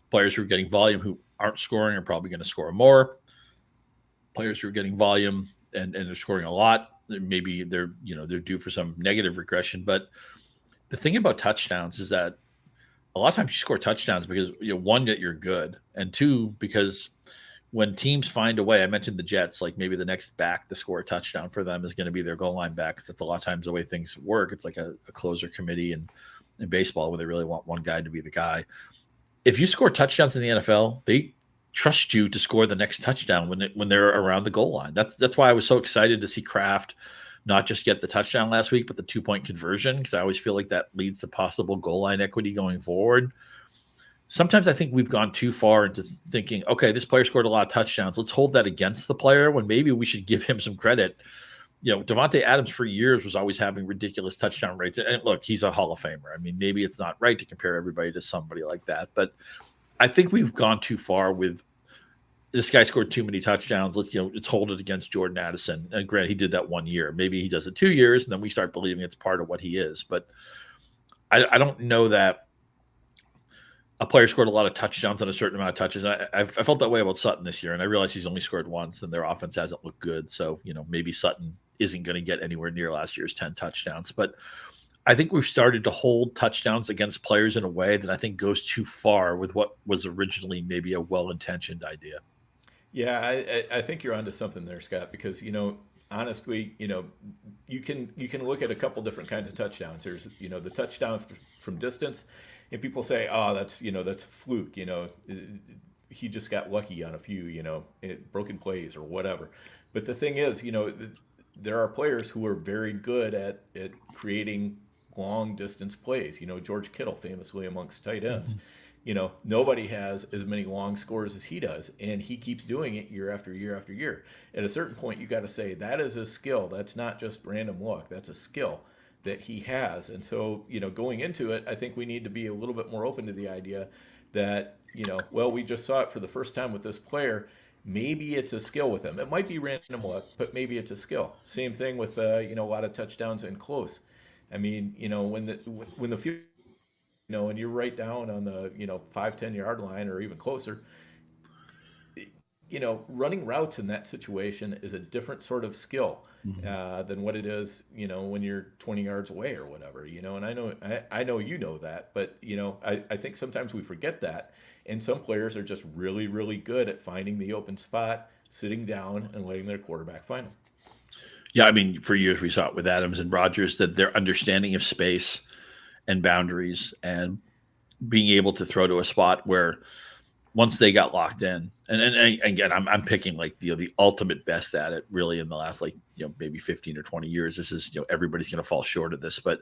[SPEAKER 2] Players who are getting volume who aren't scoring are probably going to score more. Players who are getting volume and they're scoring a lot, maybe they're due for some negative regression. But the thing about touchdowns is that a lot of times you score touchdowns because, one, that you're good, and two, because when teams find a way, I mentioned the Jets, like maybe the next back to score a touchdown for them is going to be their goal line back, because that's a lot of times the way things work. It's like a closer committee in baseball where they really want one guy to be the guy. If you score touchdowns in the NFL, they trust you to score the next touchdown when they're around the goal line. That's why I was so excited to see Kraft not just get the touchdown last week, but the 2-point conversion, because I always feel like that leads to possible goal line equity going forward. Sometimes I think we've gone too far into thinking, okay, this player scored a lot of touchdowns. Let's hold that against the player, when maybe we should give him some credit. Devontae Adams for years was always having ridiculous touchdown rates. And look, he's a Hall of Famer. I mean, maybe it's not right to compare everybody to somebody like that, but I think we've gone too far with this guy scored too many touchdowns. Let's hold it against Jordan Addison. And granted, he did that 1 year. Maybe he does it 2 years, and then we start believing it's part of what he is. But I don't know that a player scored a lot of touchdowns on a certain amount of touches. I felt that way about Sutton this year, and I realized he's only scored once, and their offense hasn't looked good. So, maybe Sutton isn't going to get anywhere near last year's 10 touchdowns. But I think we've started to hold touchdowns against players in a way that I think goes too far with what was originally maybe a well-intentioned idea.
[SPEAKER 1] Yeah, I think you're onto something there, Scott, because, honestly, you can look at a couple different kinds of touchdowns. There's, the touchdown from distance, and people say, oh, that's a fluke, he just got lucky on a few, broken plays or whatever. But the thing is, there are players who are very good at creating long distance plays. George Kittle famously amongst tight ends. nobody has as many long scores as he does, and he keeps doing it year after year after year. At a certain point, you got to say that is a skill. That's not just random luck. That's a skill that he has. And so, going into it, I think we need to be a little bit more open to the idea that, well, we just saw it for the first time with this player. Maybe it's a skill with him. It might be random luck, but maybe it's a skill. Same thing with, a lot of touchdowns and close. I mean, when the field, and you're right down on the, 5-10 yard line or even closer, running routes in that situation is a different sort of skill than what it is, when you're 20 yards away or whatever, and I know that, but, I think sometimes we forget that. And some players are just really, really good at finding the open spot, sitting down and letting their quarterback find them.
[SPEAKER 2] Yeah. I mean, for years we saw it with Adams and Rodgers, that their understanding of space and boundaries and being able to throw to a spot where once they got locked in, and again, I'm picking like the ultimate best at it really in the last maybe 15 or 20 years. This is, everybody's going to fall short of this, but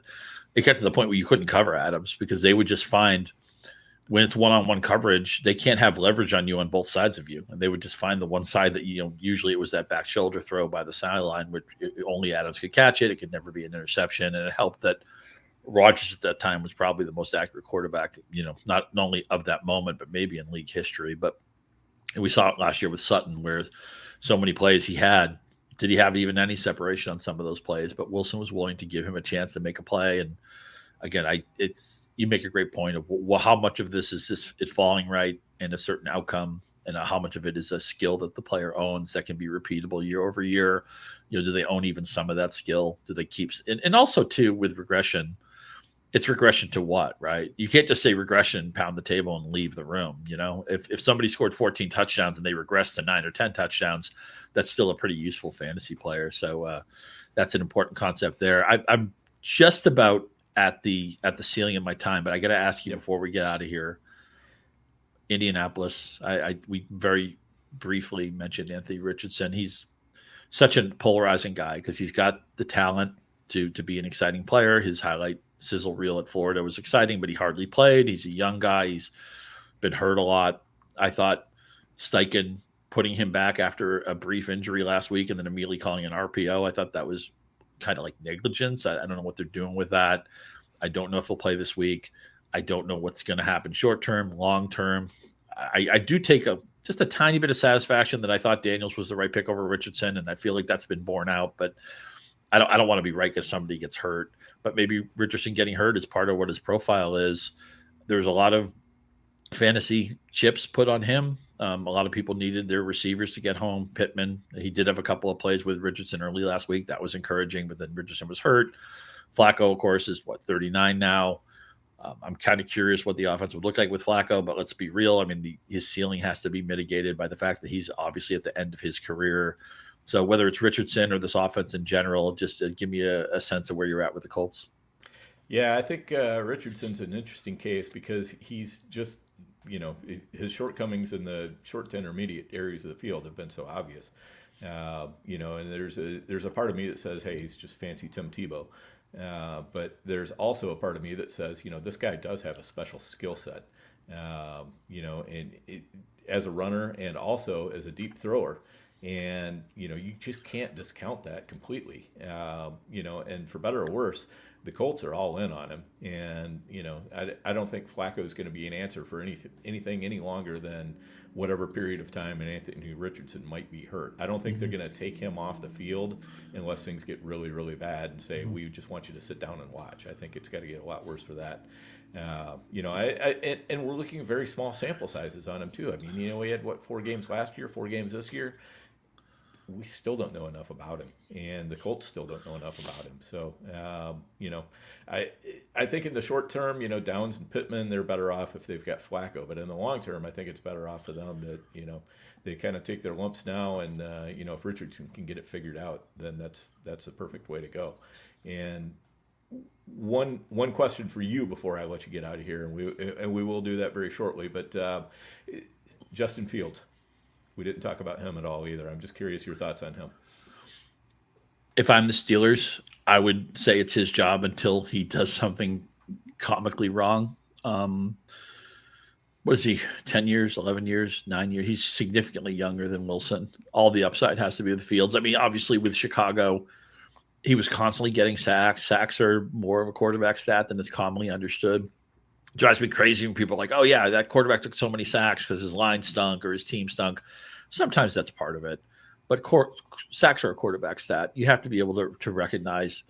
[SPEAKER 2] it got to the point where you couldn't cover Adams because they would just find when it's one-on-one coverage, they can't have leverage on you on both sides of you. And they would just find the one side that, usually it was that back shoulder throw by the sideline, which only Adams could catch it. It could never be an interception. And it helped that Rodgers at that time was probably the most accurate quarterback, not only of that moment, but maybe in league history. But we saw it last year with Sutton, where so many plays he had. Did he have even any separation on some of those plays? But Wilson was willing to give him a chance to make a play. And again, you make a great point of how much of this is it falling right in a certain outcome, and how much of it is a skill that the player owns that can be repeatable year over year. Do they own even some of that skill? Do they keep? And also too with regression. It's regression to what, right? You can't just say regression, pound the table, and leave the room. If somebody scored 14 touchdowns and they regress to 9 or 10 touchdowns, that's still a pretty useful fantasy player. So that's an important concept there. I'm just about at the ceiling of my time, but I got to ask you before we get out of here. Indianapolis, we very briefly mentioned Anthony Richardson. He's such a polarizing guy because he's got the talent to be an exciting player. His highlight sizzle reel at Florida was exciting, but he hardly played. He's a young guy. He's been hurt a lot. I thought Steichen putting him back after a brief injury last week and then immediately calling an RPO, I thought that was kind of like negligence. I don't know what they're doing with that. I don't know if he'll play this week. I don't know what's going to happen short term, long term. I do take just a tiny bit of satisfaction that I thought Daniels was the right pick over Richardson, and I feel like that's been borne out, but I don't want to be right because somebody gets hurt, but maybe Richardson getting hurt is part of what his profile is. There's a lot of fantasy chips put on him. A lot of people needed their receivers to get home. Pittman, he did have a couple of plays with Richardson early last week. That was encouraging, but then Richardson was hurt. Flacco, of course, is 39 now. I'm kind of curious what the offense would look like with Flacco, but let's be real. I mean, his ceiling has to be mitigated by the fact that he's obviously at the end of his career. So whether it's Richardson or this offense in general, just give me a sense of where you're at with the Colts.
[SPEAKER 1] Yeah, I think Richardson's an interesting case because he's just, his shortcomings in the short to intermediate areas of the field have been so obvious. And there's a part of me that says, hey, he's just fancy Tim Tebow. But there's also a part of me that says, this guy does have a special skill set, as a runner and also as a deep thrower. And, you just can't discount that completely, and for better or worse, the Colts are all in on him. And, I don't think Flacco is going to be an answer for anything any longer than whatever period of time and Anthony Richardson might be hurt. I don't think they're going to take him off the field unless things get really, really bad and say, we just want you to sit down and watch. I think it's got to get a lot worse for that. And we're looking at very small sample sizes on him too. I mean, we had 4 games last year, 4 games this year. We still don't know enough about him, and the Colts still don't know enough about him. So, I think in the short term, Downs and Pittman, they're better off if they've got Flacco. But in the long term, I think it's better off for them that, they kind of take their lumps now, and if Richardson can get it figured out, then that's the perfect way to go. And one question for you before I let you get out of here, and we will do that very shortly. But Justin Fields. We didn't talk about him at all either. I'm just curious your thoughts on him.
[SPEAKER 2] If I'm the Steelers, I would say it's his job until he does something comically wrong. When what is he, 10 years, 11 years, 9 years? He's significantly younger than Wilson. All the upside has to be with Fields. I mean, obviously with Chicago, he was constantly getting sacks. Sacks are more of a quarterback stat than is commonly understood. Drives me crazy when people are like, oh, yeah, that quarterback took so many sacks because his line stunk or his team stunk. Sometimes that's part of it. But sacks are a quarterback stat. You have to be able to recognize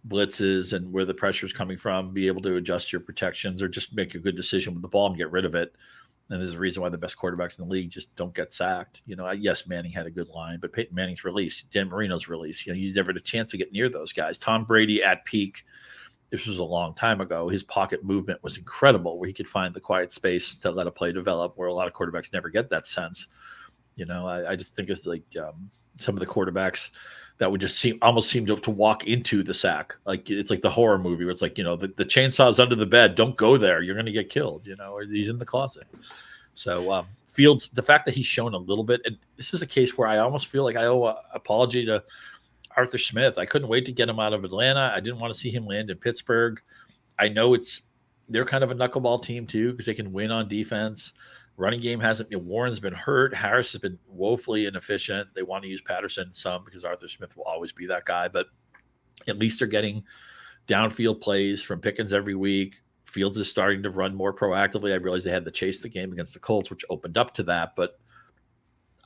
[SPEAKER 2] blitzes and where the pressure is coming from, be able to adjust your protections or just make a good decision with the ball and get rid of it. And there's a reason why the best quarterbacks in the league just don't get sacked. You know, yes, Manning had a good line, but Peyton Manning's release, Dan Marino's release, you know, you never had a chance to get near those guys. Tom Brady at peak, this was a long time ago. His pocket movement was incredible where he could find the quiet space to let a play develop where a lot of quarterbacks never get that sense. You know, I just think it's like some of the quarterbacks that would just almost seem to walk into the sack. Like it's like the horror movie where it's like, you know, the chainsaw's under the bed. Don't go there. You're going to get killed, you know, or he's in the closet. So Fields, the fact that he's shown a little bit, and this is a case where I almost feel like I owe an apology to Arthur Smith. I couldn't wait to get him out of Atlanta. I didn't want to see him land in Pittsburgh. I know they're kind of a knuckleball team too because they can win on defense. Running game hasn't been. Warren's been hurt. Harris has been woefully inefficient. They want to use Patterson some because Arthur Smith will always be that guy. But at least they're getting downfield plays from Pickens every week. Fields is starting to run more proactively. I realized they had to chase the game against the Colts, which opened up to that. But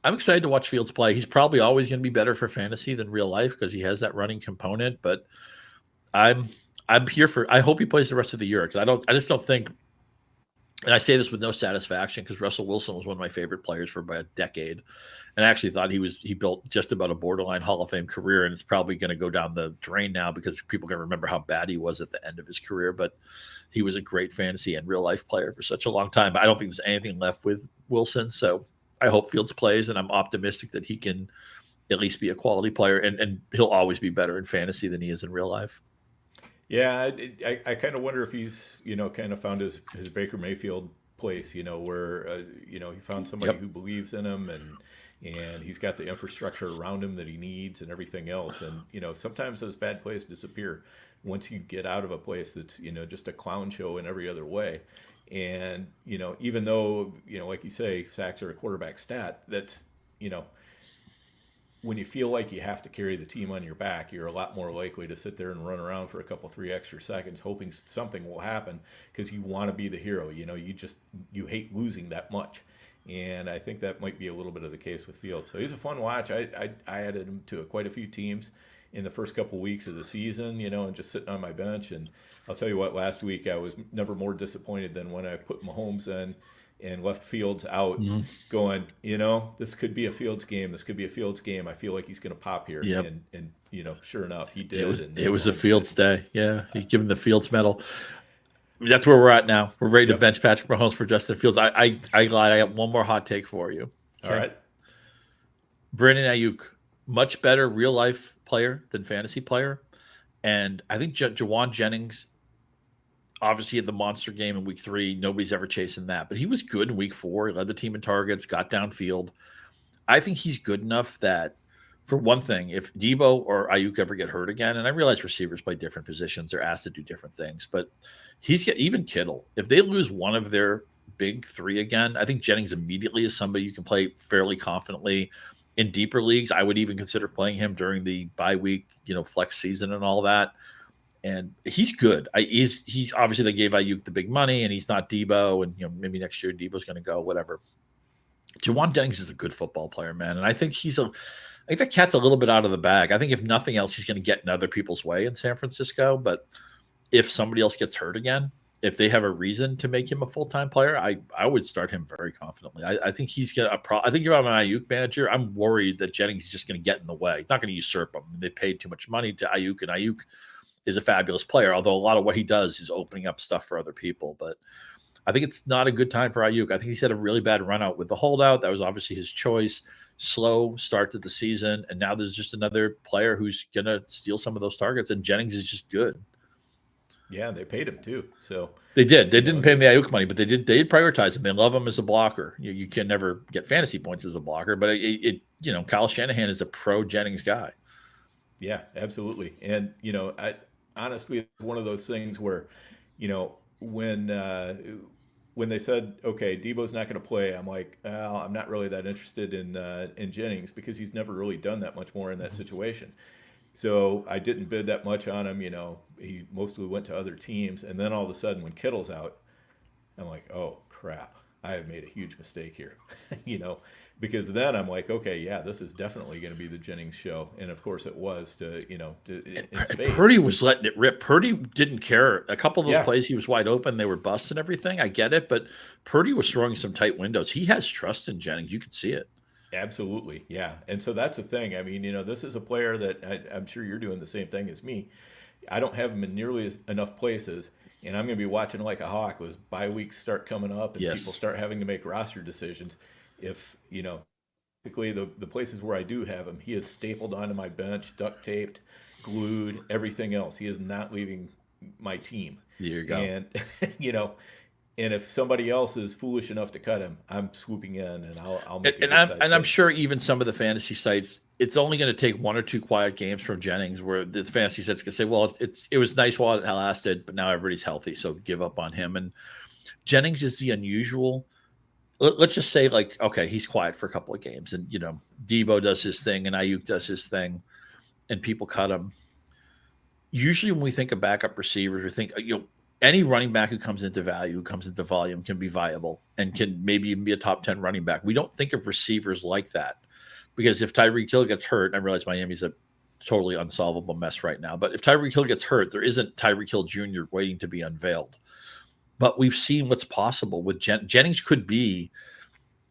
[SPEAKER 2] I'm excited to watch Fields play. He's probably always going to be better for fantasy than real life because he has that running component. But I'm here for. I hope he plays the rest of the year because I just don't think. And I say this with no satisfaction because Russell Wilson was one of my favorite players for about a decade. And I actually thought he built just about a borderline Hall of Fame career. And it's probably going to go down the drain now because people are going to remember how bad he was at the end of his career. But he was a great fantasy and real life player for such a long time. I don't think there's anything left with Wilson. So I hope Fields plays, and I'm optimistic that he can at least be a quality player. And he'll always be better in fantasy than he is in real life.
[SPEAKER 1] Yeah, I kind of wonder if he's, you know, kind of found his Baker Mayfield place, you know, where, you know, he found somebody who believes in him and he's got the infrastructure around him that he needs and everything else. And, you know, sometimes those bad plays disappear once you get out of a place that's, you know, just a clown show in every other way. And, you know, even though, you know, like you say, sacks are a quarterback stat, that's, you know, when you feel like you have to carry the team on your back, you're a lot more likely to sit there and run around for a couple, 3 extra seconds, hoping something will happen because you want to be the hero. You know, you hate losing that much. And I think that might be a little bit of the case with Fields. So he's a fun watch. I added him to quite a few teams in the first couple weeks of the season, you know, and just sitting on my bench. And I'll tell you what, last week I was never more disappointed than when I put Mahomes in and left Fields out, going, you know, this could be a Fields game. This could be a Fields game. I feel like he's going to pop here.
[SPEAKER 2] Yep.
[SPEAKER 1] And you know, sure enough, he did.
[SPEAKER 2] It was a Fields day. Yeah, he gave him the Fields medal. That's where we're at now. We're ready to bench Patrick Mahomes for Justin Fields. I lied. I got one more hot take for you.
[SPEAKER 1] Okay? All right.
[SPEAKER 2] Brandon Ayuk, much better real life player than fantasy player. And I think Jauan Jennings obviously had the monster game in week 3. Nobody's ever chasing that. But he was good in week 4. He led the team in targets, got downfield. I think he's good enough that, for one thing, if Debo or Ayuk ever get hurt again, and I realize receivers play different positions, they're asked to do different things, but even Kittle, if they lose one of their big 3 again, I think Jennings immediately is somebody you can play fairly confidently. In deeper leagues, I would even consider playing him during the bye week, you know, flex season and all that. And he's good. He's obviously, they gave Ayuk the big money, and he's not Debo. And, you know, maybe next year Debo's going to go, whatever. Jauan Jennings is a good football player, man. And I think I think that cat's a little bit out of the bag. I think if nothing else, he's going to get in other people's way in San Francisco. But if somebody else gets hurt again, if they have a reason to make him a full-time player, I would start him very confidently. I think he's going to I think if I'm an Ayuk manager, I'm worried that Jennings is just going to get in the way. He's not going to usurp him. They paid too much money to Ayuk, and Ayuk is a fabulous player, although a lot of what he does is opening up stuff for other people. But I think it's not a good time for Ayuk. I think he's had a really bad run out with the holdout. That was obviously his choice. Slow start to the season, and now there's just another player who's going to steal some of those targets, and Jennings is just good.
[SPEAKER 1] Yeah, they paid him too. So
[SPEAKER 2] they did. They didn't pay him the Ayuk money, but they did prioritize him. They love him as a blocker. You can never get fantasy points as a blocker, but it you know, Kyle Shanahan is a pro Jennings guy.
[SPEAKER 1] Yeah, absolutely. And, you know, honestly, it's one of those things where, you know, when when they said, okay, Debo's not going to play, I'm like, well, I'm not really that interested in Jennings because he's never really done that much more in that situation. So I didn't bid that much on him. He mostly went to other teams. And then all of a sudden, when Kittle's out, I'm like, oh, crap. I have made a huge mistake here, because then I'm like, okay, yeah, this is definitely going to be the Jennings show. And of course it was in spades.
[SPEAKER 2] Purdy was letting it rip. Purdy didn't care. A couple of those
[SPEAKER 1] Yeah.
[SPEAKER 2] plays, he was wide open. They were busts and everything. I get it. But Purdy was throwing some tight windows. He has trust in Jennings. You could see it.
[SPEAKER 1] Absolutely. Yeah. And so that's the thing. I mean, this is a player that I'm sure you're doing the same thing as me. I don't have him in nearly enough places, and I'm going to be watching like a hawk as bye weeks start coming up and
[SPEAKER 2] Yes.
[SPEAKER 1] people start having to make roster decisions. If, typically the places where I do have him, he is stapled onto my bench, duct taped, glued, everything else. He is not leaving my team.
[SPEAKER 2] There you go.
[SPEAKER 1] And, and if somebody else is foolish enough to cut him, I'm swooping in and I'll make a
[SPEAKER 2] I'm sure even some of the fantasy sites, it's only going to take one or two quiet games from Jennings where the fantasy sites can say, well, it was nice while it lasted, but now everybody's healthy, so give up on him. And Jennings is the unusual. Let's just say, like, okay, he's quiet for a couple of games, and Debo does his thing and Ayuk does his thing, and people cut him. Usually, when we think of backup receivers, we think any running back who comes into value, who comes into volume, can be viable and can maybe even be a top 10 running back. We don't think of receivers like that because if Tyreek Hill gets hurt, and I realize Miami's a totally unsolvable mess right now, but if Tyreek Hill gets hurt, there isn't Tyreek Hill Jr. waiting to be unveiled. But we've seen what's possible with Jennings. Could be,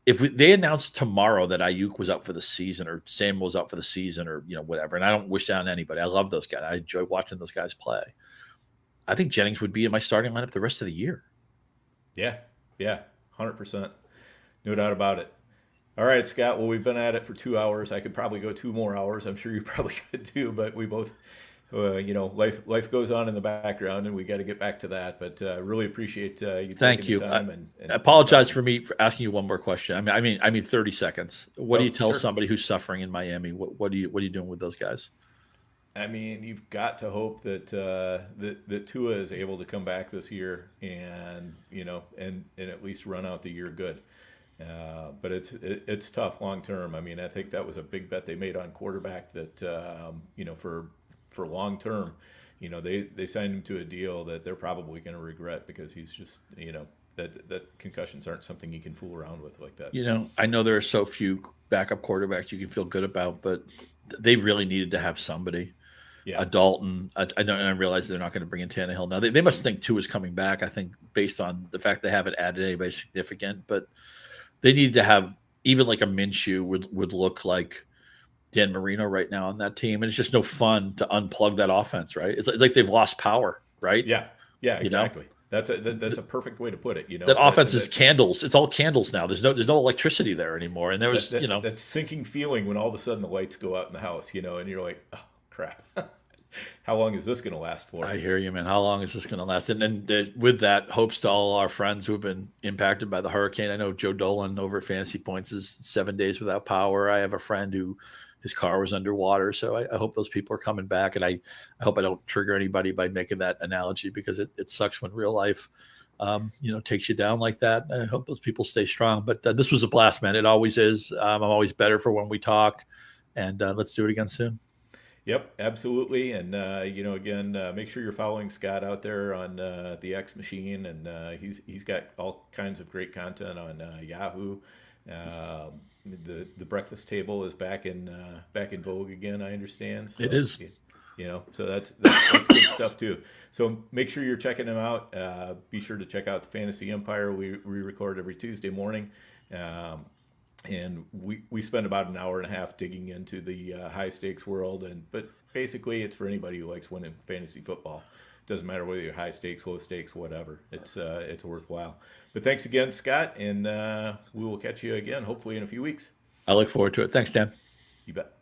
[SPEAKER 2] if they announced tomorrow that Ayuk was out for the season or Sam was out for the season or whatever, and I don't wish that on anybody. I love those guys. I enjoy watching those guys play. I think Jennings would be in my starting lineup the rest of the year.
[SPEAKER 1] Yeah, 100%. No doubt about it. All right, Scott. Well, we've been at it for 2 hours. I could probably go 2 more hours. I'm sure you probably could too, but we both, life goes on in the background, and we got to get back to that. But really appreciate you taking the time. And
[SPEAKER 2] I apologize for me for asking you one more question. I mean, 30 seconds. What do you tell
[SPEAKER 1] sure.
[SPEAKER 2] somebody who's suffering in Miami? What are you doing with those guys?
[SPEAKER 1] I mean, you've got to hope that that Tua is able to come back this year and and at least run out the year good. But it's tough long term. I mean, I think that was a big bet they made on quarterback that for long term, they signed him to a deal that they're probably going to regret because he's just that concussions aren't something you can fool around with like that.
[SPEAKER 2] I know there are so few backup quarterbacks you can feel good about, but they really needed to have somebody.
[SPEAKER 1] Yeah.
[SPEAKER 2] A Dalton. I realize they're not going to bring in Tannehill now. They must think Tua is coming back. I think based on the fact they haven't added anybody significant, but they need to have even like a Minshew would look like Dan Marino right now on that team, and it's just no fun to unplug that offense. Right? It's like they've lost power. Right?
[SPEAKER 1] Yeah, exactly. That's a perfect way to put it.
[SPEAKER 2] That offense is candles. It's all candles now. There's no electricity there anymore. And there was
[SPEAKER 1] that sinking feeling when all of a sudden the lights go out in the house. And you're like, oh crap. How long is this going to last for?
[SPEAKER 2] I hear you, man. How long is this going to last? And then with that, hopes to all our friends who have been impacted by the hurricane. I know Joe Dolan over at Fantasy Points is 7 days without power. I have a friend who his car was underwater. So I hope those people are coming back. And I hope I don't trigger anybody by making that analogy because it sucks when real life, takes you down like that. I hope those people stay strong. But this was a blast, man. It always is. I'm always better for when we talk. And let's do it again soon.
[SPEAKER 1] Yep, absolutely. And, again, make sure you're following Scott out there on the X Machine. And he's got all kinds of great content on Yahoo. The breakfast table is back in vogue again, I understand. So,
[SPEAKER 2] it is.
[SPEAKER 1] So that's good stuff too. So make sure you're checking them out. Be sure to check out the Fantasy Empire. We record every Tuesday morning. And we spend about an hour and a half digging into the high stakes world, but basically it's for anybody who likes winning fantasy football. It doesn't matter whether you're high stakes, low stakes, whatever. It's worthwhile. But thanks again, Scott, and we will catch you again hopefully in a few weeks.
[SPEAKER 2] I look forward to it. Thanks, Dan.
[SPEAKER 1] You bet.